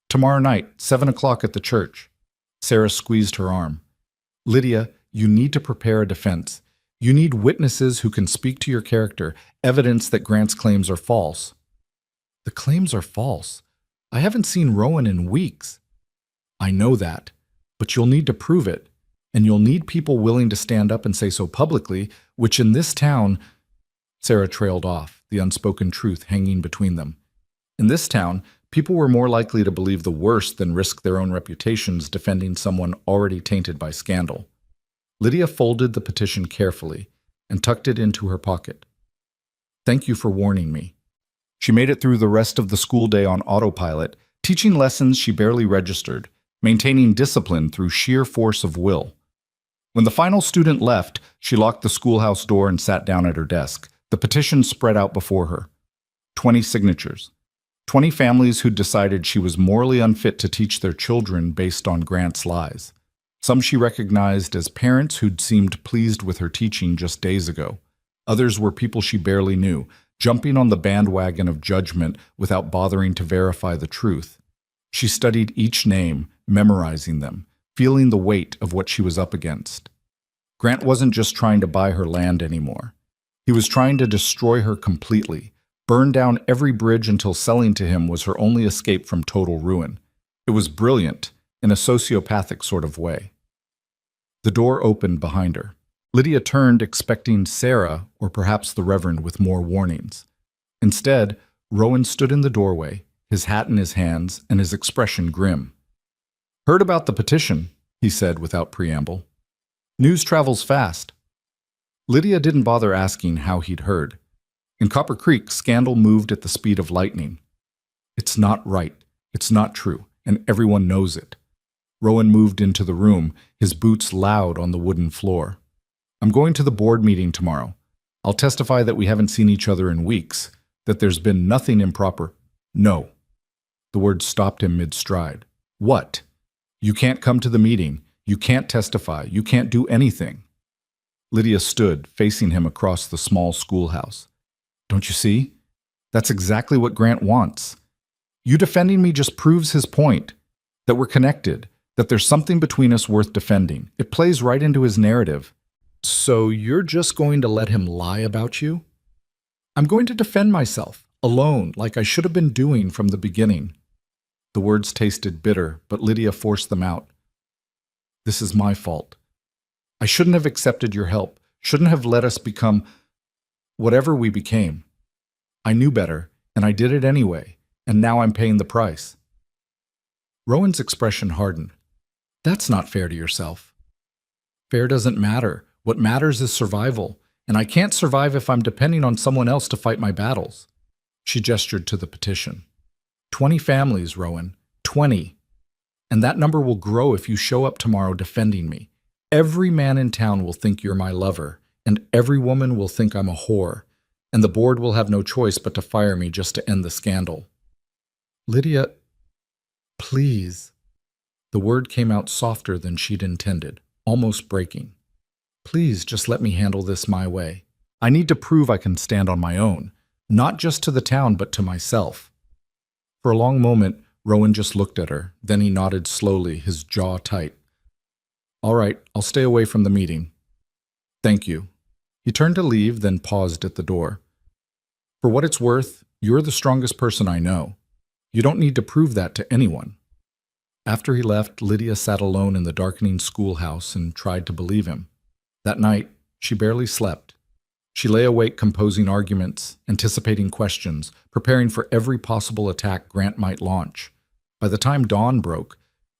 "Tomorrow night, 7 o'clock at the church." Sarah squeezed her arm. "Lydia, you need to prepare a defense. You need witnesses who can speak to your character, evidence that Grant's claims are false." "The claims are false. I haven't seen Rowan in weeks." "I know that, but you'll need to prove it, and you'll need people willing to stand up and say so publicly, which in this town—" Sarah trailed off, the unspoken truth hanging between them. "In this town, People were more likely to believe the worst than risk their own reputations defending someone already tainted by scandal. Lydia folded the petition carefully and tucked it into her pocket. Thank you for warning me. She made it through the rest of the school day on autopilot, teaching lessons she barely registered, maintaining discipline through sheer force of will. When the final student left, she locked the schoolhouse door and sat down at her desk, the petition spread out before her. 20 signatures. 20 families who'd decided she was morally unfit to teach their children based on Grant's lies. Some she recognized as parents who'd seemed pleased with her teaching just days ago. Others were people she barely knew, jumping on the bandwagon of judgment without bothering to verify the truth. She studied each name, memorizing them, feeling the weight of what she was up against. Grant wasn't just trying to buy her land anymore. He was trying to destroy her completely, burn down every bridge until selling to him was her only escape from total ruin. It was brilliant, in a sociopathic sort of way. The door opened behind her. Lydia turned, expecting Sarah or perhaps the Reverend with more warnings. Instead, Rowan stood in the doorway, his hat in his hands and his expression grim. Heard about the petition, he said without preamble. News travels fast. Lydia didn't bother asking how he'd heard. In Copper Creek, scandal moved at the speed of lightning. It's not right, it's not true, and everyone knows it. Rowan moved into the room, his boots loud on the wooden floor. I'm going to the board meeting tomorrow. I'll testify that we haven't seen each other in weeks, that there's been nothing improper. No. The words stopped him mid-stride. What? You can't come to the meeting. You can't testify. You can't do anything. Lydia stood, facing him across the small schoolhouse. Don't you see? That's exactly what Grant wants. You defending me just proves his point, that we're connected, that there's something between us worth defending. It plays right into his narrative. So you're just going to let him lie about you? I'm going to defend myself, alone, like I should have been doing from the beginning. The words tasted bitter, but Lydia forced them out. This is my fault. I shouldn't have accepted your help, shouldn't have let us become whatever we became. I knew better, and I did it anyway, and now I'm paying the price. Rowan's expression hardened. That's not fair to yourself. Fair doesn't matter. What matters is survival, and I can't survive if I'm depending on someone else to fight my battles. She gestured to the petition. 20 families, Rowan. 20. And that number will grow if you show up tomorrow defending me. Every man in town will think you're my lover, and every woman will think I'm a whore, and the board will have no choice but to fire me just to end the scandal. Lydia, please. The word came out softer than she'd intended, almost breaking. Please just let me handle this my way. I need to prove I can stand on my own, not just to the town but to myself. For a long moment, Rowan just looked at her, then he nodded slowly, his jaw tight. All right, I'll stay away from the meeting. Thank you. He turned to leave, then paused at the door. For what it's worth, you're the strongest person I know. You don't need to prove that to anyone. After he left, Lydia sat alone in the darkening schoolhouse and tried to believe him. That night, she barely slept. She lay awake composing arguments, anticipating questions, preparing for every possible attack Grant might launch. By the time dawn broke,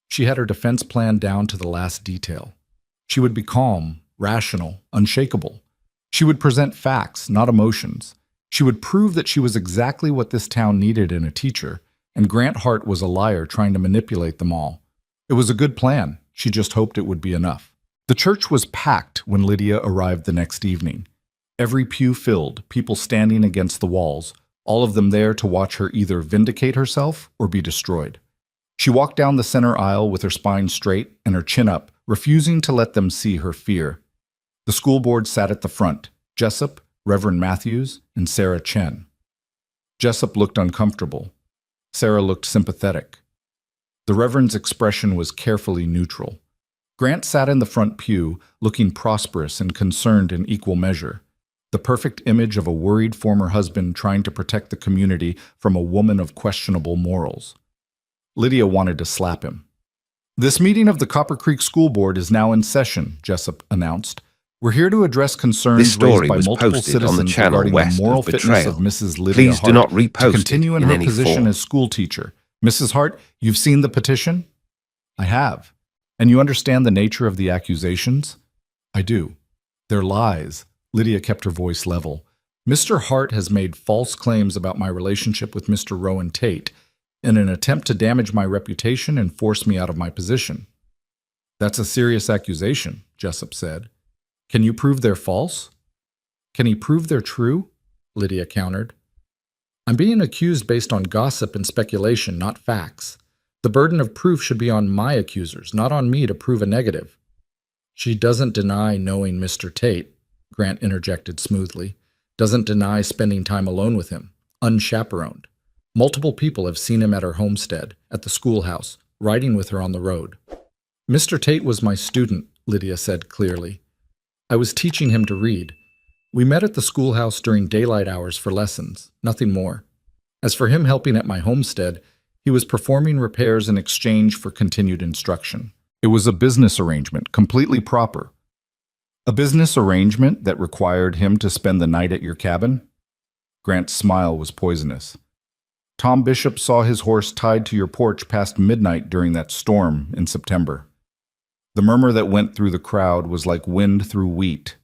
she had her defense plan down to the last detail. She would be calm, rational, unshakable. She would present facts, not emotions. She would prove that she was exactly what this town needed in a teacher, and Grant Hart was a liar trying to manipulate them all. It was a good plan. She just hoped it would be enough. The church was packed when Lydia arrived the next evening. Every pew filled, people standing against the walls, all of them there to watch her either vindicate herself or be destroyed. She walked down the center aisle with her spine straight and her chin up, refusing to let them see her fear. The school board sat at the front, Jessup, Reverend Matthews, and Sarah Chen. Jessup looked uncomfortable. Sarah looked sympathetic. The Reverend's expression was carefully neutral. Grant sat in the front pew, looking prosperous and concerned in equal measure, the perfect image of a worried former husband trying to protect the community from a woman of questionable morals. Lydia wanted to slap him. This meeting of the Copper Creek School Board is now in session, Jessup announced. We're here to address concerns raised by multiple citizens regarding the moral fitness of Mrs. Lydia Hart to continue in her position as school teacher, Mrs. Hart, you've seen the petition? I have. And you understand the nature of the accusations? I do. They're lies. Lydia kept her voice level. Mr. Hart has made false claims about my relationship with Mr. Rowan Tate in an attempt to damage my reputation and force me out of my position. That's a serious accusation, Jessup said. Can you prove they're false? Can he prove they're true? Lydia countered. I'm being accused based on gossip and speculation, not facts. The burden of proof should be on my accusers, not on me to prove a negative. She doesn't deny knowing Mr. Tate, Grant interjected smoothly. Doesn't deny spending time alone with him, unchaperoned. Multiple people have seen him at her homestead, at the schoolhouse, riding with her on the road. Mr. Tate was my student, Lydia said clearly. I was teaching him to read. We met at the schoolhouse during daylight hours for lessons, nothing more. As for him helping at my homestead, he was performing repairs in exchange for continued instruction. It was a business arrangement, completely proper. A business arrangement that required him to spend the night at your cabin? Grant's smile was poisonous. Tom Bishop saw his horse tied to your porch past midnight during that storm in September. The murmur that went through the crowd was like wind through wheat.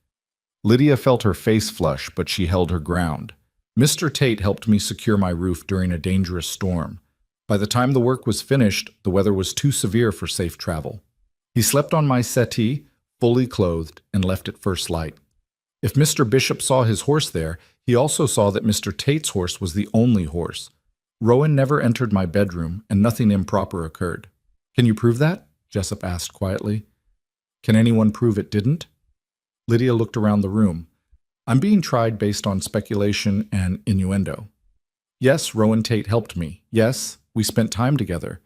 Lydia felt her face flush, but she held her ground. Mr. Tate helped me secure my roof during a dangerous storm. By the time the work was finished, the weather was too severe for safe travel. He slept on my settee, fully clothed, and left at first light. If Mr. Bishop saw his horse there, he also saw that Mr. Tate's horse was the only horse. Rowan never entered my bedroom, and nothing improper occurred. Can you prove that? Jessup asked quietly. Can anyone prove it didn't? Lydia looked around the room. I'm being tried based on speculation and innuendo. Yes, Rowan Tate helped me. Yes, we spent time together.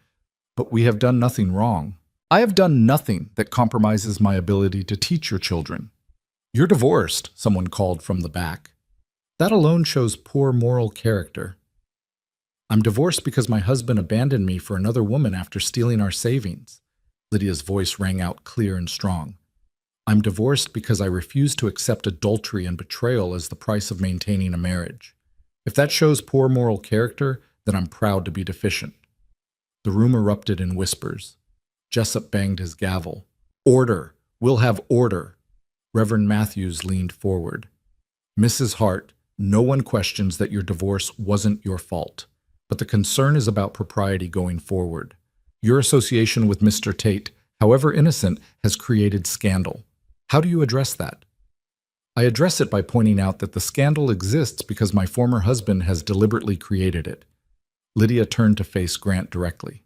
But we have done nothing wrong. I have done nothing that compromises my ability to teach your children. You're divorced, someone called from the back. That alone shows poor moral character. I'm divorced because my husband abandoned me for another woman after stealing our savings. Lydia's voice rang out clear and strong. I'm divorced because I refuse to accept adultery and betrayal as the price of maintaining a marriage. If that shows poor moral character, then I'm proud to be deficient. The room erupted in whispers. Jessup banged his gavel. Order! We'll have order! Reverend Matthews leaned forward. Mrs. Hart, no one questions that your divorce wasn't your fault, but the concern is about propriety going forward. Your association with Mr. Tate, however innocent, has created scandal. How do you address that? I address it by pointing out that the scandal exists because my former husband has deliberately created it. Lydia turned to face Grant directly.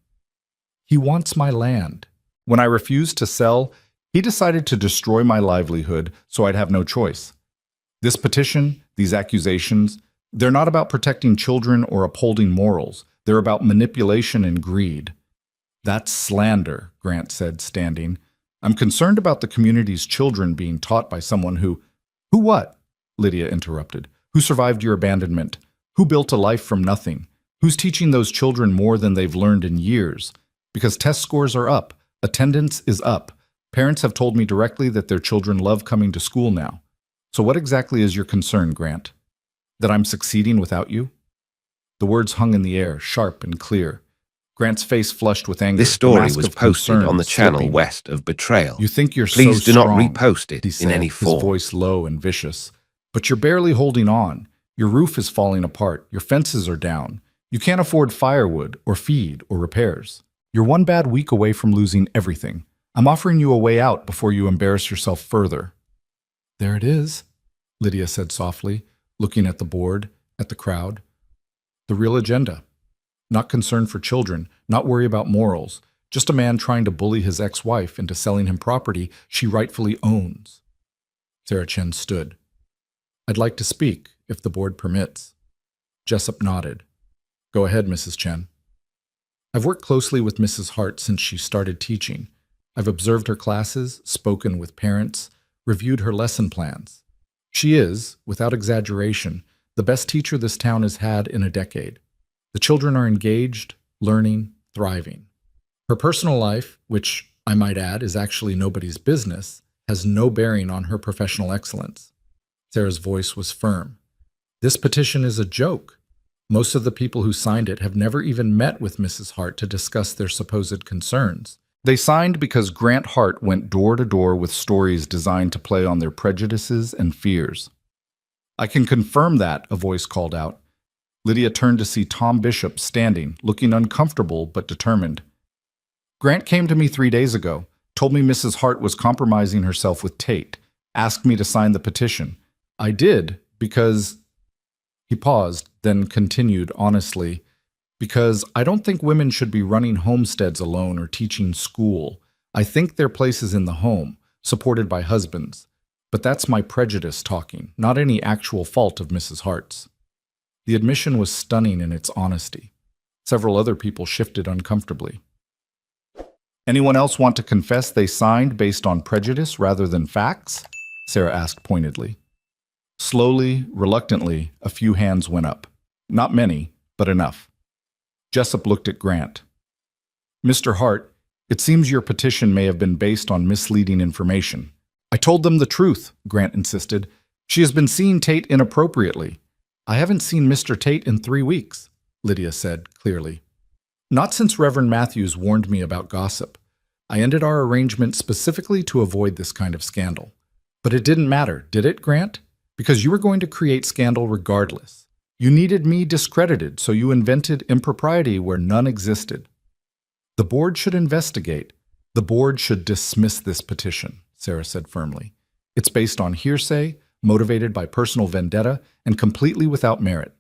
He wants my land. When I refused to sell, he decided to destroy my livelihood so I'd have no choice. This petition, these accusations, they're not about protecting children or upholding morals. They're about manipulation and greed. That's slander, Grant said, standing. I'm concerned about the community's children being taught by someone who what? Lydia interrupted. Who survived your abandonment? Who built a life from nothing? Who's teaching those children more than they've learned in years? Because test scores are up. Attendance is up. Parents have told me directly that their children love coming to school now. So what exactly is your concern, Grant? That I'm succeeding without you? The words hung in the air, sharp and clear. Grant's face flushed with anger. This story was posted on the channel west of Betrayal. You think you're Please so do not strong, repost it he said, in any form. his voice low and vicious. But you're barely holding on. Your roof is falling apart. Your fences are down. You can't afford firewood or feed or repairs. You're one bad week away from losing everything. I'm offering you a way out before you embarrass yourself further. There it is, Lydia said softly, looking at the board, at the crowd. The real agenda. Not concern for children, not worry about morals, just a man trying to bully his ex-wife into selling him property she rightfully owns. Sarah Chen stood. I'd like to speak, if the board permits. Jessup nodded. Go ahead, Mrs. Chen. I've worked closely with Mrs. Hart since she started teaching. I've observed her classes, spoken with parents, reviewed her lesson plans. She is, without exaggeration, the best teacher this town has had in a decade. The children are engaged, learning, thriving. Her personal life, which I might add is actually nobody's business, has no bearing on her professional excellence. Sarah's voice was firm. This petition is a joke. Most of the people who signed it have never even met with Mrs. Hart to discuss their supposed concerns. They signed because Grant Hart went door to door with stories designed to play on their prejudices and fears. "I can confirm that," a voice called out. Lydia turned to see Tom Bishop standing, looking uncomfortable but determined. "Grant came to me 3 days ago, told me Mrs. Hart was compromising herself with Tate, asked me to sign the petition. I did because—" He paused, then continued honestly, "because I don't think women should be running homesteads alone or teaching school. I think their place is in the home, supported by husbands. But that's my prejudice talking, not any actual fault of Mrs. Hart's." The admission was stunning in its honesty. Several other people shifted uncomfortably. "Anyone else want to confess they signed based on prejudice rather than facts?" Sarah asked pointedly. Slowly, reluctantly, a few hands went up. Not many, but enough. Jessup looked at Grant. "Mr. Hart, it seems your petition may have been based on misleading information." "I told them the truth," Grant insisted. "She has been seeing Tate inappropriately." "I haven't seen Mr. Tate in 3 weeks," Lydia said clearly. "Not since Reverend Matthews warned me about gossip. I ended our arrangement specifically to avoid this kind of scandal. But it didn't matter, did it, Grant? Because you were going to create scandal regardless. You needed me discredited, so you invented impropriety where none existed." "The board should investigate. The board should dismiss this petition," Sarah said firmly. "It's based on hearsay, motivated by personal vendetta, and completely without merit.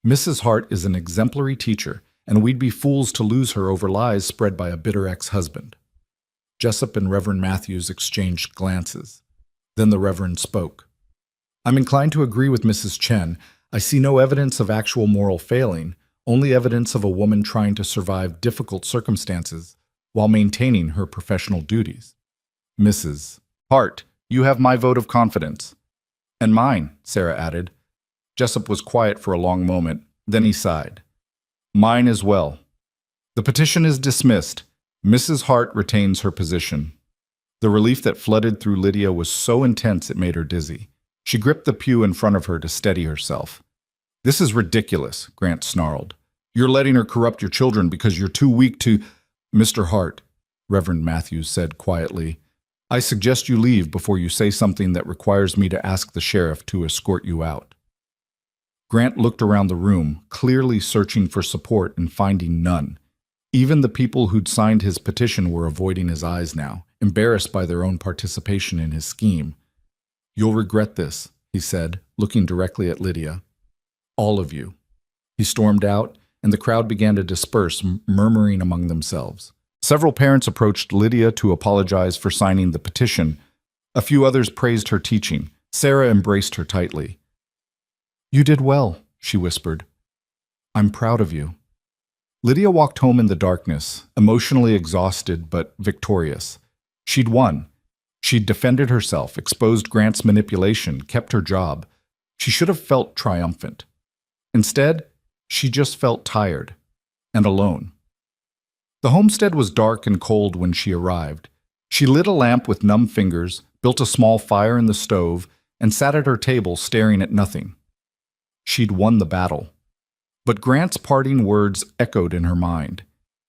Mrs. Hart is an exemplary teacher, and we'd be fools to lose her over lies spread by a bitter ex-husband." Jessup and Reverend Matthews exchanged glances. Then the Reverend spoke. "I'm inclined to agree with Mrs. Chen. I see no evidence of actual moral failing, only evidence of a woman trying to survive difficult circumstances while maintaining her professional duties." "Mrs. Hart, you have my vote of confidence." "And mine," Sarah added. Jessup was quiet for a long moment, then he sighed. "Mine as well. The petition is dismissed. Mrs. Hart retains her position." The relief that flooded through Lydia was so intense it made her dizzy. She gripped the pew in front of her to steady herself. "This is ridiculous," Grant snarled. "You're letting her corrupt your children because you're too weak to—" "Mr. Hart," Reverend Matthews said quietly, "I suggest you leave before you say something that requires me to ask the sheriff to escort you out." Grant looked around the room, clearly searching for support and finding none. Even the people who'd signed his petition were avoiding his eyes now, embarrassed by their own participation in his scheme. "You'll regret this," he said, looking directly at Lydia. "All of you." He stormed out, and the crowd began to disperse, murmuring among themselves. Several parents approached Lydia to apologize for signing the petition. A few others praised her teaching. Sarah embraced her tightly. "You did well," she whispered. "I'm proud of you." Lydia walked home in the darkness, emotionally exhausted but victorious. She'd won. She'd defended herself, exposed Grant's manipulation, kept her job. She should have felt triumphant. Instead, she just felt tired and alone. The homestead was dark and cold when she arrived. She lit a lamp with numb fingers, built a small fire in the stove, and sat at her table staring at nothing. She'd won the battle. But Grant's parting words echoed in her mind.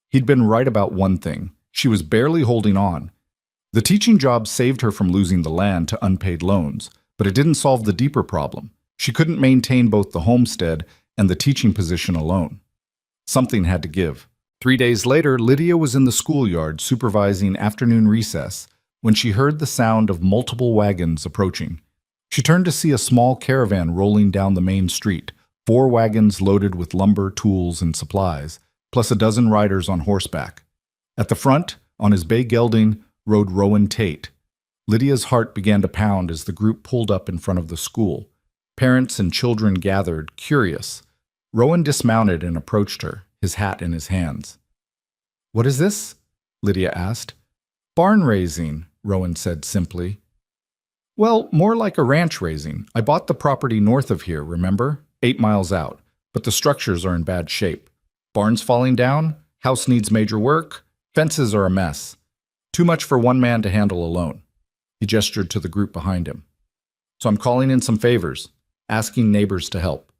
He'd been right about one thing. She was barely holding on. The teaching job saved her from losing the land to unpaid loans, but it didn't solve the deeper problem. She couldn't maintain both the homestead and the teaching position alone. Something had to give. 3 days later, Lydia was in the schoolyard supervising afternoon recess when she heard the sound of multiple wagons approaching. She turned to see a small caravan rolling down the main street, 4 wagons loaded with lumber, tools, and supplies, plus a dozen riders on horseback. At the front, on his bay gelding, rode Rowan Tate. Lydia's heart began to pound as the group pulled up in front of the school. Parents and children gathered, curious. Rowan dismounted and approached her, his hat in his hands. "What is this?" Lydia asked. "Barn raising," Rowan said simply. "Well, more like a ranch raising. I bought the property north of here, remember? 8 miles out. But the structures are in bad shape. Barn's falling down, house needs major work, fences are a mess. Too much for one man to handle alone." He gestured to the group behind him. "So I'm calling in some favors, asking neighbors to help."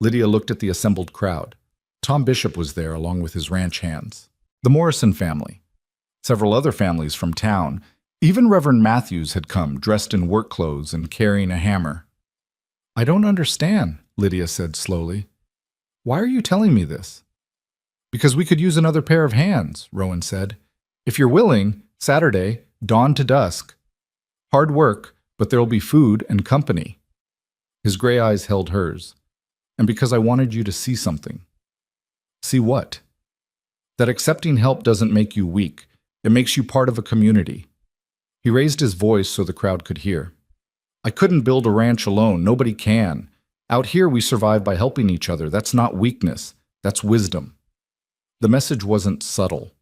Lydia looked at the assembled crowd. Tom Bishop was there along with his ranch hands. The Morrison family. Several other families from town. Even Reverend Matthews had come, dressed in work clothes and carrying a hammer. "I don't understand," Lydia said slowly. "Why are you telling me this?" "Because we could use another pair of hands," Rowan said. "If you're willing, Saturday, dawn to dusk. Hard work, but there'll be food and company." His gray eyes held hers. "And because I wanted you to see something." "See what?" "That accepting help doesn't make you weak. It makes you part of a community." He raised his voice so the crowd could hear. "I couldn't build a ranch alone. Nobody can. Out here we survive by helping each other. That's not weakness. That's wisdom." The message wasn't subtle.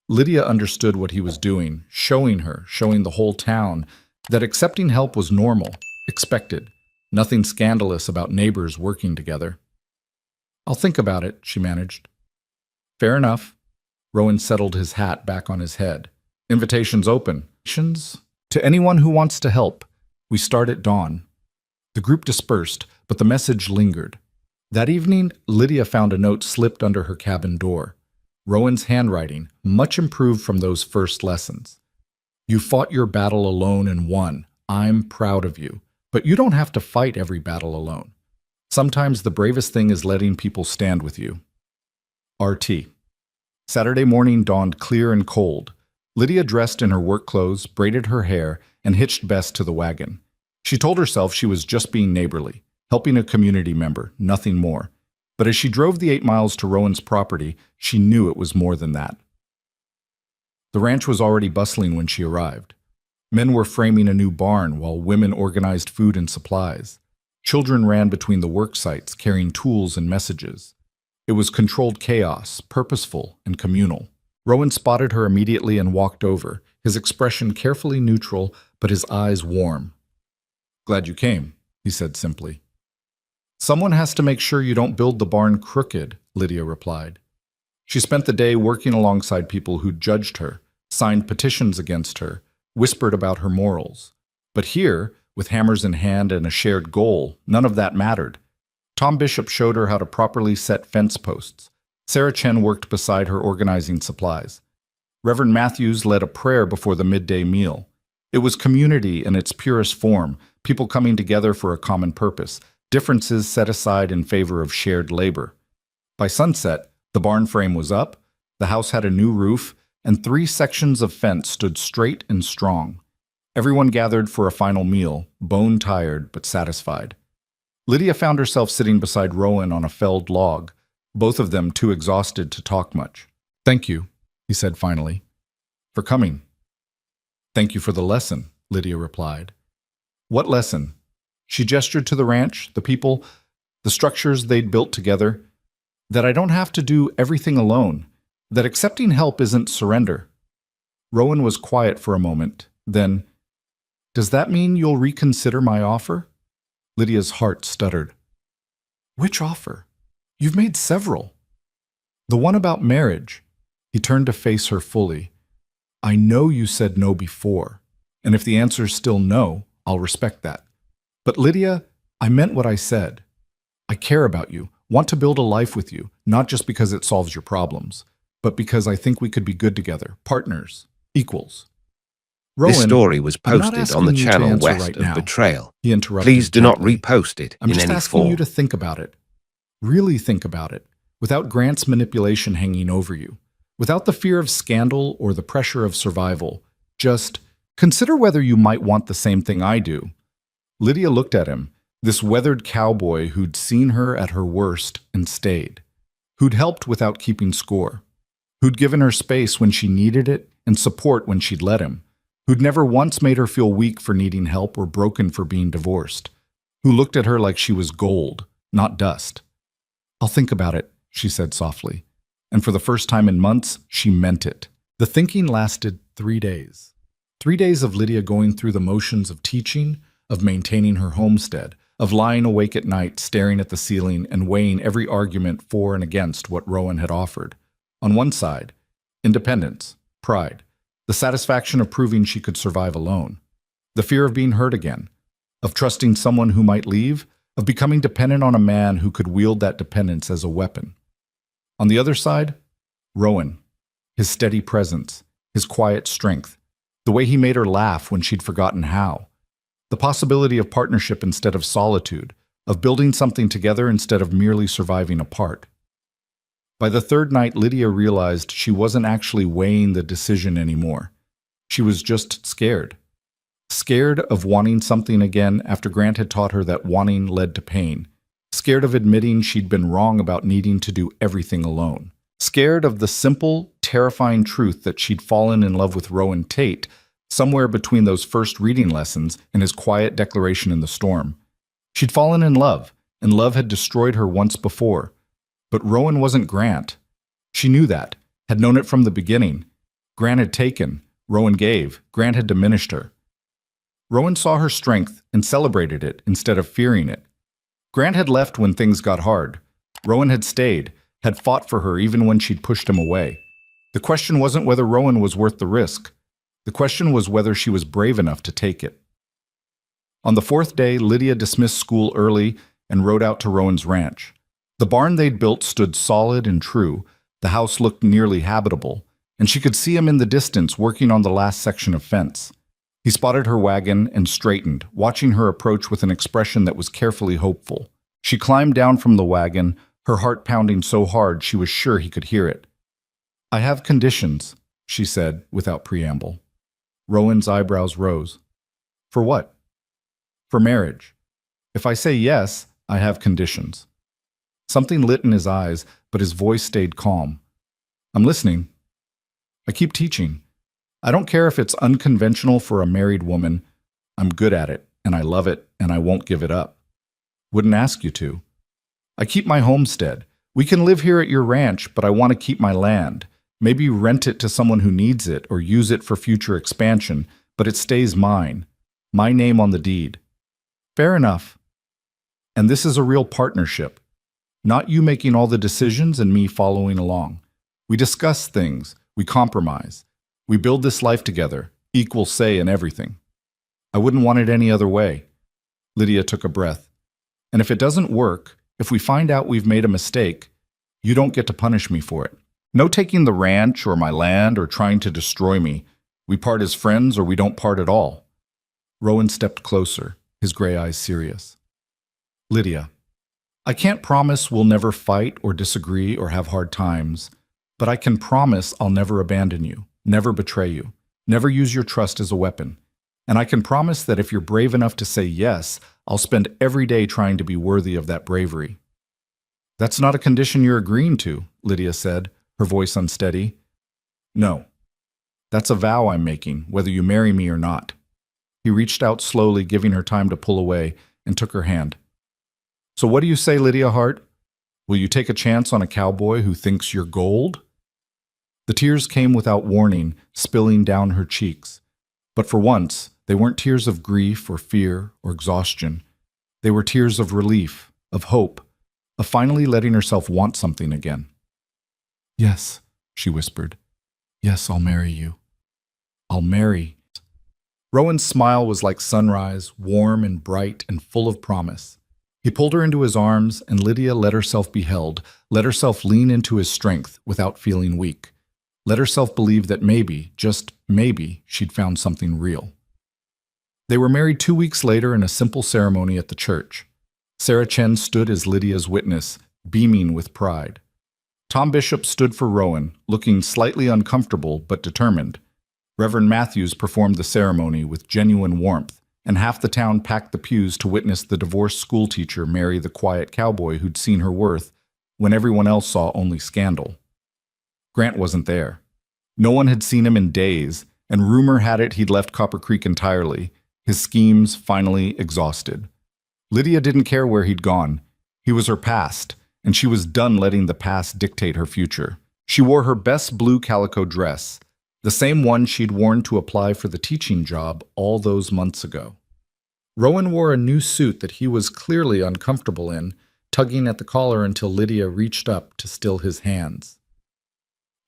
Lydia understood what he was doing, showing the whole town, that accepting help was normal, expected. Nothing scandalous about neighbors working together. "I'll think about it," she managed. "Fair enough." Rowan settled his hat back on his head. "Invitations open. To anyone who wants to help. We start at dawn." The group dispersed, but the message lingered. That evening, Lydia found a note slipped under her cabin door. Rowan's handwriting, much improved from those first lessons. "You fought your battle alone and won. I'm proud of you. But you don't have to fight every battle alone. Sometimes the bravest thing is letting people stand with you." RT. Saturday morning dawned clear and cold. Lydia dressed in her work clothes, braided her hair, and hitched Bess to the wagon. She told herself she was just being neighborly, helping a community member, nothing more. But as she drove the 8 miles to Rowan's property, she knew it was more than that. The ranch was already bustling when she arrived. Men were framing a new barn while women organized food and supplies. Children ran between the work sites, carrying tools and messages. It was controlled chaos, purposeful and communal. Rowan spotted her immediately and walked over, his expression carefully neutral, but his eyes warm. "Glad you came," he said simply. "Someone has to make sure you don't build the barn crooked," Lydia replied. She spent the day working alongside people who'd judged her, signed petitions against her, whispered about her morals. But here, with hammers in hand and a shared goal, none of that mattered. Tom Bishop showed her how to properly set fence posts. Sarah Chen worked beside her organizing supplies. Reverend Matthews led a prayer before the midday meal. It was community in its purest form, people coming together for a common purpose, differences set aside in favor of shared labor. By sunset, the barn frame was up, the house had a new roof, and 3 sections of fence stood straight and strong. Everyone gathered for a final meal, bone-tired but satisfied. Lydia found herself sitting beside Rowan on a felled log, both of them too exhausted to talk much. "Thank you," he said finally, "for coming." "Thank you for the lesson," Lydia replied. "What lesson?" She gestured to the ranch, the people, the structures they'd built together. "That I don't have to do everything alone. That accepting help isn't surrender." Rowan was quiet for a moment. Then, "Does that mean you'll reconsider my offer?" Lydia's heart stuttered. "Which offer? You've made several." "The one about marriage." He turned to face her fully. "I know you said no before, and if the answer's still no, I'll respect that. But Lydia, I meant what I said. I care about you, want to build a life with you, not just because it solves your problems, but because I think we could be good together, partners, equals." "Rowan, This story was I'm not posted on the asking you to channel answer West right of now," Betrayal. he interrupted Please do not gently. repost it "I'm in just any asking you form. to think about it. Really think about it, without Grant's manipulation hanging over you, without the fear of scandal or the pressure of survival. Just consider whether you might want the same thing I do." Lydia looked at him, this weathered cowboy who'd seen her at her worst and stayed, who'd helped without keeping score, who'd given her space when she needed it and support when she'd let him, who'd never once made her feel weak for needing help or broken for being divorced, who looked at her like she was gold, not dust. "I'll think about it," she said softly. And for the first time in months, she meant it. The thinking lasted 3 days. 3 days of Lydia going through the motions of teaching, of maintaining her homestead, of lying awake at night staring at the ceiling and weighing every argument for and against what Rowan had offered. On one side, independence, pride, the satisfaction of proving she could survive alone, the fear of being hurt again, of trusting someone who might leave, of becoming dependent on a man who could wield that dependence as a weapon. On the other side, Rowan, his steady presence, his quiet strength, the way he made her laugh when she'd forgotten how, the possibility of partnership instead of solitude, of building something together instead of merely surviving apart. By the third night, Lydia realized she wasn't actually weighing the decision anymore. She was just scared. Scared of wanting something again after Grant had taught her that wanting led to pain. Scared of admitting she'd been wrong about needing to do everything alone. Scared of the simple, terrifying truth that she'd fallen in love with Rowan Tate somewhere between those first reading lessons and his quiet declaration in the storm. She'd fallen in love, and love had destroyed her once before. But Rowan wasn't Grant. She knew that, had known it from the beginning. Grant had taken, Rowan gave, Grant had diminished her. Rowan saw her strength and celebrated it instead of fearing it. Grant had left when things got hard. Rowan had stayed, had fought for her even when she'd pushed him away. The question wasn't whether Rowan was worth the risk. The question was whether she was brave enough to take it. On the fourth day, Lydia dismissed school early and rode out to Rowan's ranch. The barn they'd built stood solid and true. The house looked nearly habitable, and she could see him in the distance working on the last section of fence. He spotted her wagon and straightened, watching her approach with an expression that was carefully hopeful. She climbed down from the wagon, her heart pounding so hard she was sure he could hear it. "I have conditions," she said without preamble. Rowan's eyebrows rose. "For what?" "For marriage. If I say yes, I have conditions." Something lit in his eyes, but his voice stayed calm. "I'm listening. I keep teaching. I don't care if it's unconventional for a married woman. I'm good at it, and I love it, and I won't give it up. Wouldn't ask you to. I keep my homestead. We can live here at your ranch, but I want to keep my land. Maybe rent it to someone who needs it or use it for future expansion, but it stays mine. My name on the deed." "Fair enough. And this is a real partnership. Not you making all the decisions and me following along. We discuss things. We compromise. We build this life together, equal say in everything. I wouldn't want it any other way." Lydia took a breath. "And if it doesn't work, if we find out we've made a mistake, you don't get to punish me for it. No taking the ranch or my land or trying to destroy me. We part as friends or we don't part at all." Rowan stepped closer, his gray eyes serious. "Lydia, I can't promise we'll never fight or disagree or have hard times, but I can promise I'll never abandon you, never betray you, never use your trust as a weapon. And I can promise that if you're brave enough to say yes, I'll spend every day trying to be worthy of that bravery." "That's not a condition you're agreeing to," Lydia said, her voice unsteady. "No. That's a vow I'm making, whether you marry me or not." He reached out slowly, giving her time to pull away, and took her hand. "So what do you say, Lydia Hart? Will you take a chance on a cowboy who thinks you're gold?" The tears came without warning, spilling down her cheeks. But for once, they weren't tears of grief or fear or exhaustion. They were tears of relief, of hope, of finally letting herself want something again. "Yes," she whispered. "Yes, I'll marry you. I'll marry." Rowan's smile was like sunrise, warm and bright and full of promise. He pulled her into his arms, and Lydia let herself be held, let herself lean into his strength without feeling weak. Let herself believe that maybe, just maybe, she'd found something real. They were married 2 weeks later in a simple ceremony at the church. Sarah Chen stood as Lydia's witness, beaming with pride. Tom Bishop stood for Rowan, looking slightly uncomfortable but determined. Reverend Matthews performed the ceremony with genuine warmth, and half the town packed the pews to witness the divorced schoolteacher marry the quiet cowboy who'd seen her worth when everyone else saw only scandal. Grant wasn't there. No one had seen him in days, and rumor had it he'd left Copper Creek entirely, his schemes finally exhausted. Lydia didn't care where he'd gone. He was her past, and she was done letting the past dictate her future. She wore her best blue calico dress, the same one she'd worn to apply for the teaching job all those months ago. Rowan wore a new suit that he was clearly uncomfortable in, tugging at the collar until Lydia reached up to still his hands.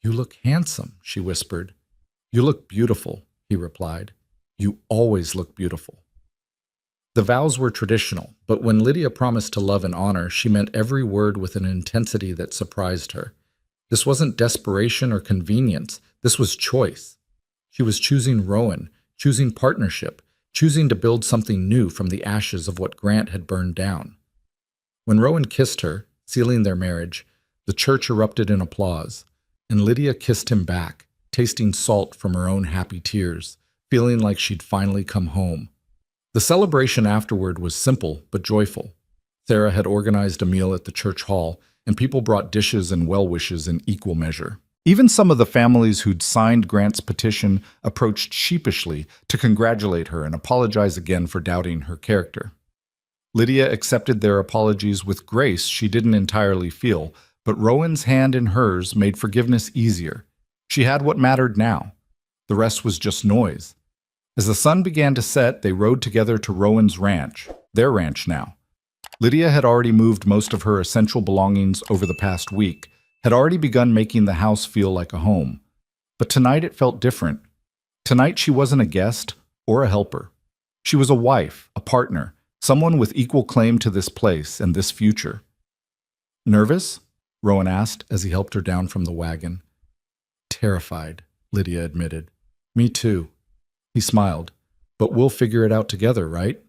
"You look handsome," she whispered. "You look beautiful," he replied. "You always look beautiful." The vows were traditional, but when Lydia promised to love and honor, she meant every word with an intensity that surprised her. This wasn't desperation or convenience. This was choice. She was choosing Rowan, choosing partnership, choosing to build something new from the ashes of what Grant had burned down. When Rowan kissed her, sealing their marriage, the church erupted in applause, and Lydia kissed him back, tasting salt from her own happy tears, feeling like she'd finally come home. The celebration afterward was simple but joyful. Sarah had organized a meal at the church hall, and people brought dishes and well-wishes in equal measure. Even some of the families who'd signed Grant's petition approached sheepishly to congratulate her and apologize again for doubting her character. Lydia accepted their apologies with grace she didn't entirely feel, but Rowan's hand in hers made forgiveness easier. She had what mattered now. The rest was just noise. As the sun began to set, they rode together to Rowan's ranch, their ranch now. Lydia had already moved most of her essential belongings over the past week, had already begun making the house feel like a home. But tonight it felt different. Tonight she wasn't a guest or a helper. She was a wife, a partner, someone with equal claim to this place and this future. "Nervous?" Rowan asked as he helped her down from the wagon. "Terrified," Lydia admitted. "Me too." He smiled. "But we'll figure it out together, right?"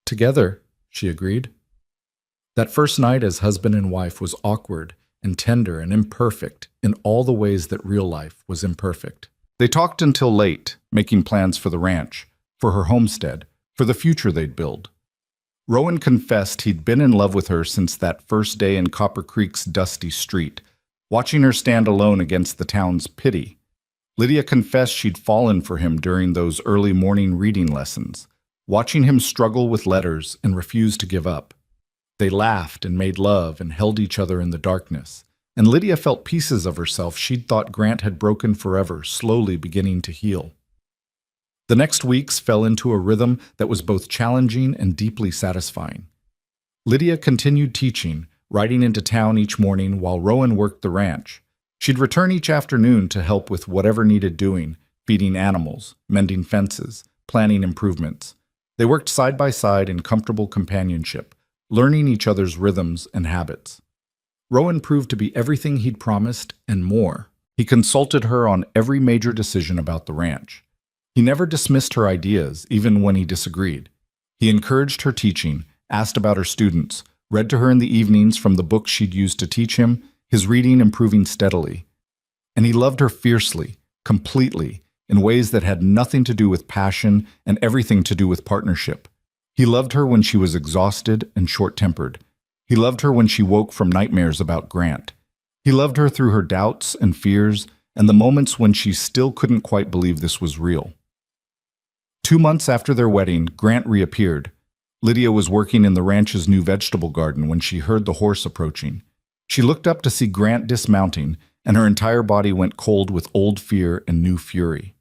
"Together," she agreed. That first night as husband and wife was awkward and tender and imperfect in all the ways that real life was imperfect. They talked until late, making plans for the ranch, for her homestead, for the future they'd build. Rowan confessed he'd been in love with her since that first day in Copper Creek's dusty street, watching her stand alone against the town's pity. Lydia confessed she'd fallen for him during those early morning reading lessons, watching him struggle with letters and refuse to give up. They laughed and made love and held each other in the darkness, and Lydia felt pieces of herself she'd thought Grant had broken forever slowly beginning to heal. The next weeks fell into a rhythm that was both challenging and deeply satisfying. Lydia continued teaching, riding into town each morning while Rowan worked the ranch. She'd return each afternoon to help with whatever needed doing, feeding animals, mending fences, planning improvements. They worked side by side in comfortable companionship, learning each other's rhythms and habits. Rowan proved to be everything he'd promised and more. He consulted her on every major decision about the ranch. He never dismissed her ideas, even when he disagreed. He encouraged her teaching, asked about her students, read to her in the evenings from the books she'd used to teach him, his reading improving steadily. And he loved her fiercely, completely, in ways that had nothing to do with passion and everything to do with partnership. He loved her when she was exhausted and short-tempered. He loved her when she woke from nightmares about Grant. He loved her through her doubts and fears and the moments when she still couldn't quite believe this was real. 2 months after their wedding, Grant reappeared. Lydia was working in the ranch's new vegetable garden when she heard the horse approaching. She looked up to see Grant dismounting, and her entire body went cold with old fear and new fury.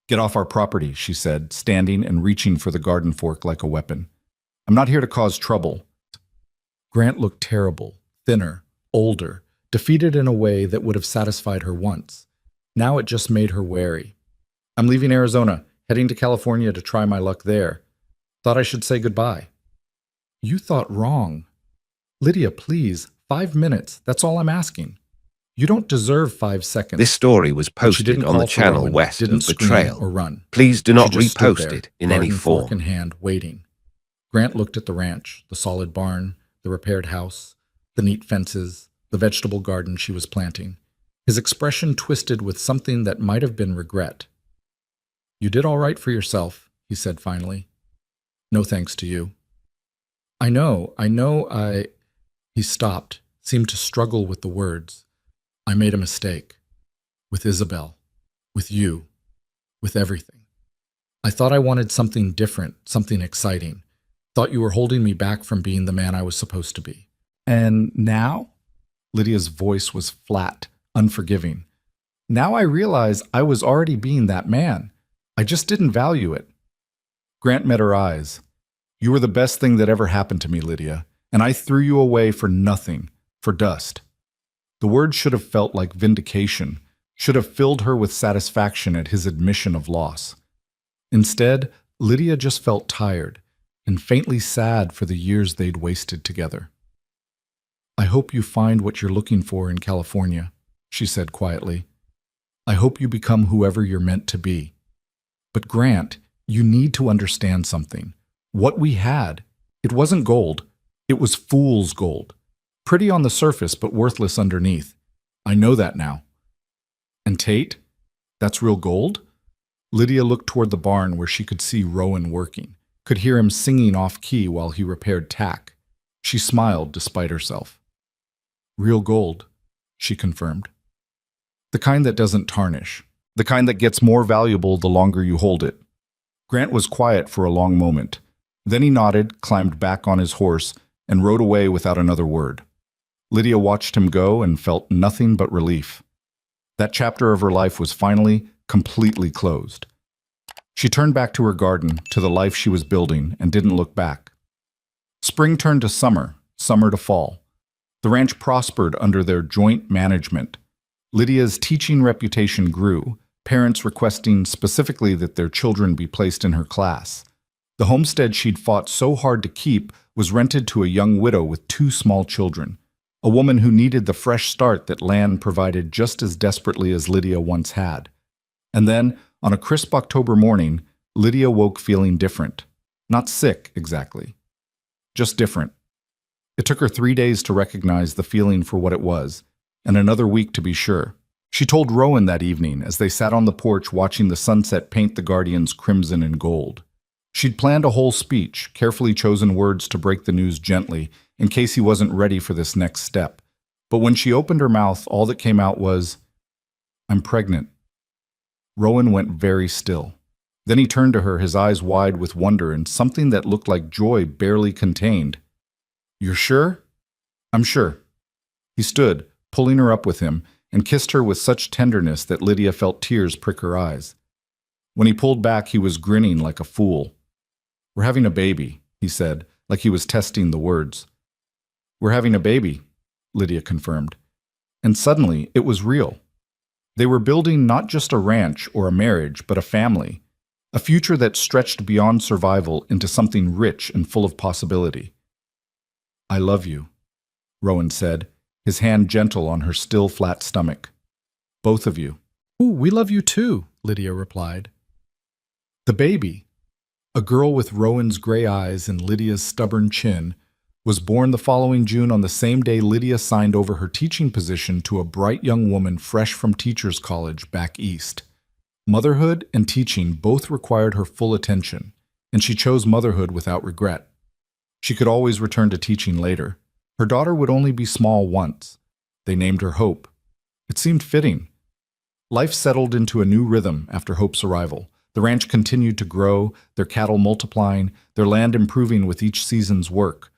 "Get off our property," she said, standing and reaching for the garden fork like a weapon. "I'm not here to cause trouble." Grant looked terrible, thinner, older, defeated in a way that would have satisfied her once. Now it just made her wary. "I'm leaving Arizona, heading to California to try my luck there. Thought I should say goodbye." "You thought wrong." "Lydia, please, 5 minutes, that's all I'm asking. You don't deserve 5 seconds." This story was posted on the channel west of Betrayal. Or run. Please do not She just stood repost there, it in any garden fork form. in hand, waiting. Grant looked at the ranch, the solid barn, the repaired house, the neat fences, the vegetable garden she was planting. His expression twisted with something that might have been regret. "You did all right for yourself," he said finally. "No thanks to you." I know, He stopped, seemed to struggle with the words. "I made a mistake. With Isabel. With you. With everything. I thought I wanted something different, something exciting. Thought you were holding me back from being the man I was supposed to be." "And now?" Lydia's voice was flat, unforgiving. "Now I realize I was already being that man. I just didn't value it." Grant met her eyes. "You were the best thing that ever happened to me, Lydia, and I threw you away for nothing, for dust." The words should have felt like vindication, should have filled her with satisfaction at his admission of loss. Instead, Lydia just felt tired and faintly sad for the years they'd wasted together. "I hope you find what you're looking for in California," she said quietly. "I hope you become whoever you're meant to be. But Grant, you need to understand something. What we had, it wasn't gold. It was fool's gold. Pretty on the surface, but worthless underneath. I know that now." "And Tate? That's real gold?" Lydia looked toward the barn where she could see Rowan working, could hear him singing off-key while he repaired tack. She smiled despite herself. "Real gold," she confirmed. "The kind that doesn't tarnish. The kind that gets more valuable the longer you hold it." Grant was quiet for a long moment. Then he nodded, climbed back on his horse, and rode away without another word. Lydia watched him go and felt nothing but relief. That chapter of her life was finally, completely closed. She turned back to her garden, to the life she was building, and didn't look back. Spring turned to summer, summer to fall. The ranch prospered under their joint management. Lydia's teaching reputation grew, parents requesting specifically that their children be placed in her class. The homestead she'd fought so hard to keep was rented to a young widow with 2 small children, a woman who needed the fresh start that land provided just as desperately as Lydia once had. And then, on a crisp October morning, Lydia woke feeling different. Not sick, exactly. Just different. It took her 3 days to recognize the feeling for what it was, and another week to be sure. She told Rowan that evening as they sat on the porch watching the sunset paint the Guardians crimson and gold. She'd planned a whole speech, carefully chosen words to break the news gently, in case he wasn't ready for this next step. But when she opened her mouth, all that came out was, "I'm pregnant." Rowan went very still. Then he turned to her, his eyes wide with wonder and something that looked like joy barely contained. "You're sure?" "I'm sure." He stood, pulling her up with him, and kissed her with such tenderness that Lydia felt tears prick her eyes. When he pulled back, he was grinning like a fool. "We're having a baby," he said, like he was testing the words. "We're having a baby," Lydia confirmed. And suddenly, it was real. They were building not just a ranch or a marriage, but a family, a future that stretched beyond survival into something rich and full of possibility. "I love you," Rowan said, his hand gentle on her still flat stomach. "Both of you." "Ooh, we love you too," Lydia replied. The baby, a girl with Rowan's gray eyes and Lydia's stubborn chin, was born the following June on the same day Lydia signed over her teaching position to a bright young woman fresh from teachers' college back east. Motherhood and teaching both required her full attention, and she chose motherhood without regret. She could always return to teaching later. Her daughter would only be small once. They named her Hope. It seemed fitting. Life settled into a new rhythm after Hope's arrival. The ranch continued to grow, their cattle multiplying, their land improving with each season's work.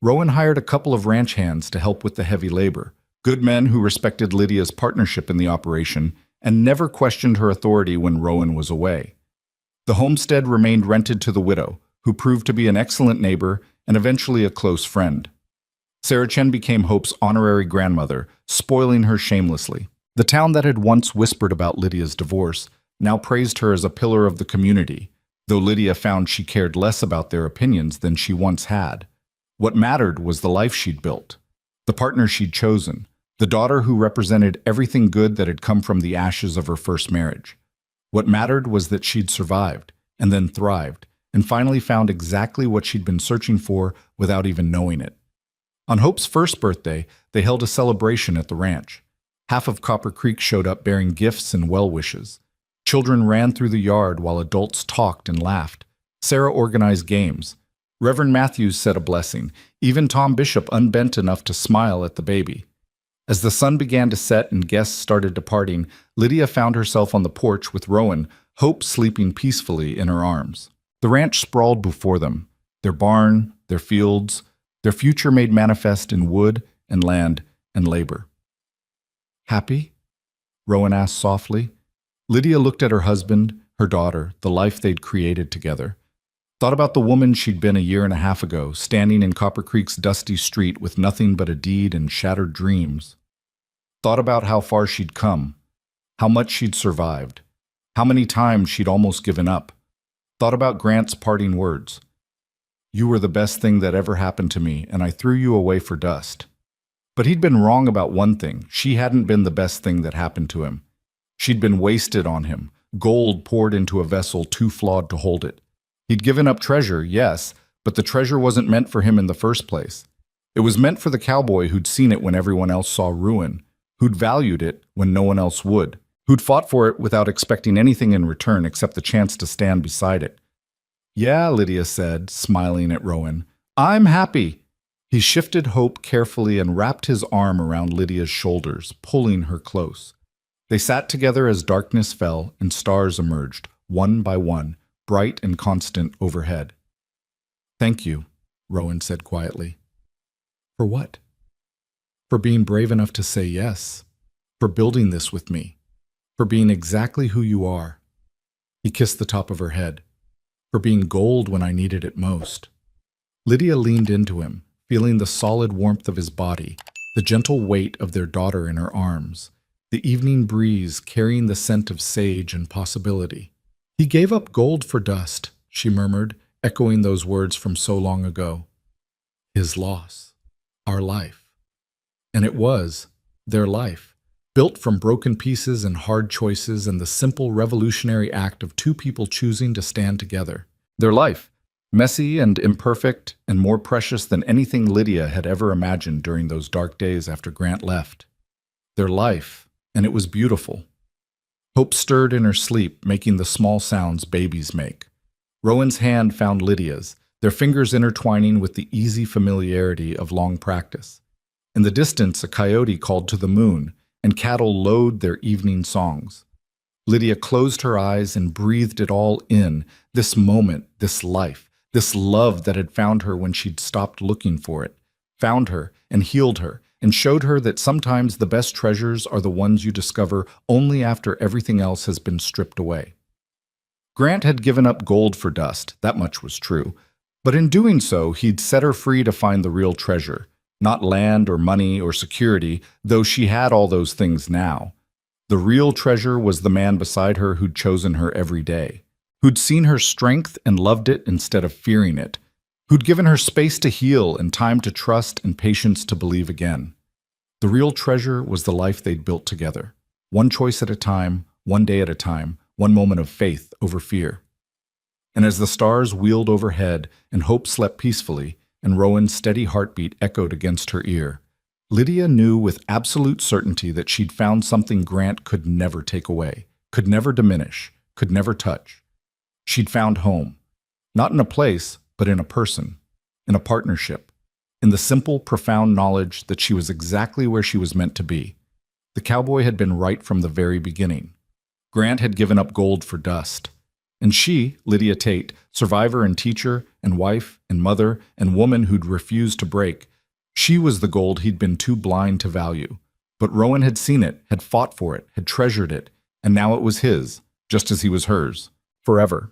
Rowan hired a couple of ranch hands to help with the heavy labor, good men who respected Lydia's partnership in the operation and never questioned her authority when Rowan was away. The homestead remained rented to the widow, who proved to be an excellent neighbor and eventually a close friend. Sarah Chen became Hope's honorary grandmother, spoiling her shamelessly. The town that had once whispered about Lydia's divorce now praised her as a pillar of the community, though Lydia found she cared less about their opinions than she once had. What mattered was the life she'd built, the partner she'd chosen, the daughter who represented everything good that had come from the ashes of her first marriage. What mattered was that she'd survived, and then thrived, and finally found exactly what she'd been searching for without even knowing it. On Hope's first birthday, they held a celebration at the ranch. Half of Copper Creek showed up bearing gifts and well wishes. Children ran through the yard while adults talked and laughed. Sarah organized games. Reverend Matthews said a blessing. Even Tom Bishop unbent enough to smile at the baby. As the sun began to set and guests started departing, Lydia found herself on the porch with Rowan, Hope sleeping peacefully in her arms. The ranch sprawled before them, their barn, their fields, their future made manifest in wood and land and labor. "Happy?" Rowan asked softly. Lydia looked at her husband, her daughter, the life they'd created together. Thought about the woman she'd been a year and a half ago, standing in Copper Creek's dusty street with nothing but a deed and shattered dreams. Thought about how far she'd come, how much she'd survived, how many times she'd almost given up. thought about Grant's parting words. You were the best thing that ever happened to me, and I threw you away for dust. But he'd been wrong about one thing. She hadn't been the best thing that happened to him. She'd been wasted on him, gold poured into a vessel too flawed to hold it. He'd given up treasure, yes, but the treasure wasn't meant for him in the first place. It was meant for the cowboy who'd seen it when everyone else saw ruin, who'd valued it when no one else would, who'd fought for it without expecting anything in return except the chance to stand beside it. Yeah, Lydia said, smiling at Rowan. I'm happy. He shifted hope carefully and wrapped his arm around Lydia's shoulders, pulling her close. They sat together as darkness fell and stars emerged, one by one, bright and constant overhead. Thank you, Rowan said quietly. For what? For being brave enough to say yes. For building this with me. For being exactly who you are. He kissed the top of her head. For being gold when I needed it most. Lydia leaned into him, feeling the solid warmth of his body, the gentle weight of their daughter in her arms, the evening breeze carrying the scent of sage and possibility. He gave up gold for dust, she murmured, echoing those words from so long ago. His loss. Our life. And it was their life, built from broken pieces and hard choices and the simple revolutionary act of two people choosing to stand together. Their life, messy and imperfect and more precious than anything Lydia had ever imagined during those dark days after Grant left. Their life, and it was beautiful. Hope stirred in her sleep, making the small sounds babies make. Rowan's hand found Lydia's, their fingers intertwining with the easy familiarity of long practice. In the distance, a coyote called to the moon, and cattle lowed their evening songs. Lydia closed her eyes and breathed it all in, this moment, this life, this love that had found her when she'd stopped looking for it, found her and healed her, and showed her that sometimes the best treasures are the ones you discover only after everything else has been stripped away. Grant had given up gold for dust, that much was true, but in doing so, he'd set her free to find the real treasure, not land or money or security, though she had all those things now. The real treasure was the man beside her who'd chosen her every day, who'd seen her strength and loved it instead of fearing it, who'd given her space to heal and time to trust and patience to believe again. The real treasure was the life they'd built together, one choice at a time, one day at a time, one moment of faith over fear. And as the stars wheeled overhead and hope slept peacefully, and Rowan's steady heartbeat echoed against her ear, Lydia knew with absolute certainty that she'd found something Grant could never take away, could never diminish, could never touch. She'd found home, not in a place, but in a person, in a partnership, in the simple, profound knowledge that she was exactly where she was meant to be. The cowboy had been right from the very beginning. Grant had given up gold for dust. And she, Lydia Tate, survivor and teacher and wife and mother and woman who'd refused to break, she was the gold he'd been too blind to value. But Rowan had seen it, had fought for it, had treasured it, and now it was his, just as he was hers, forever.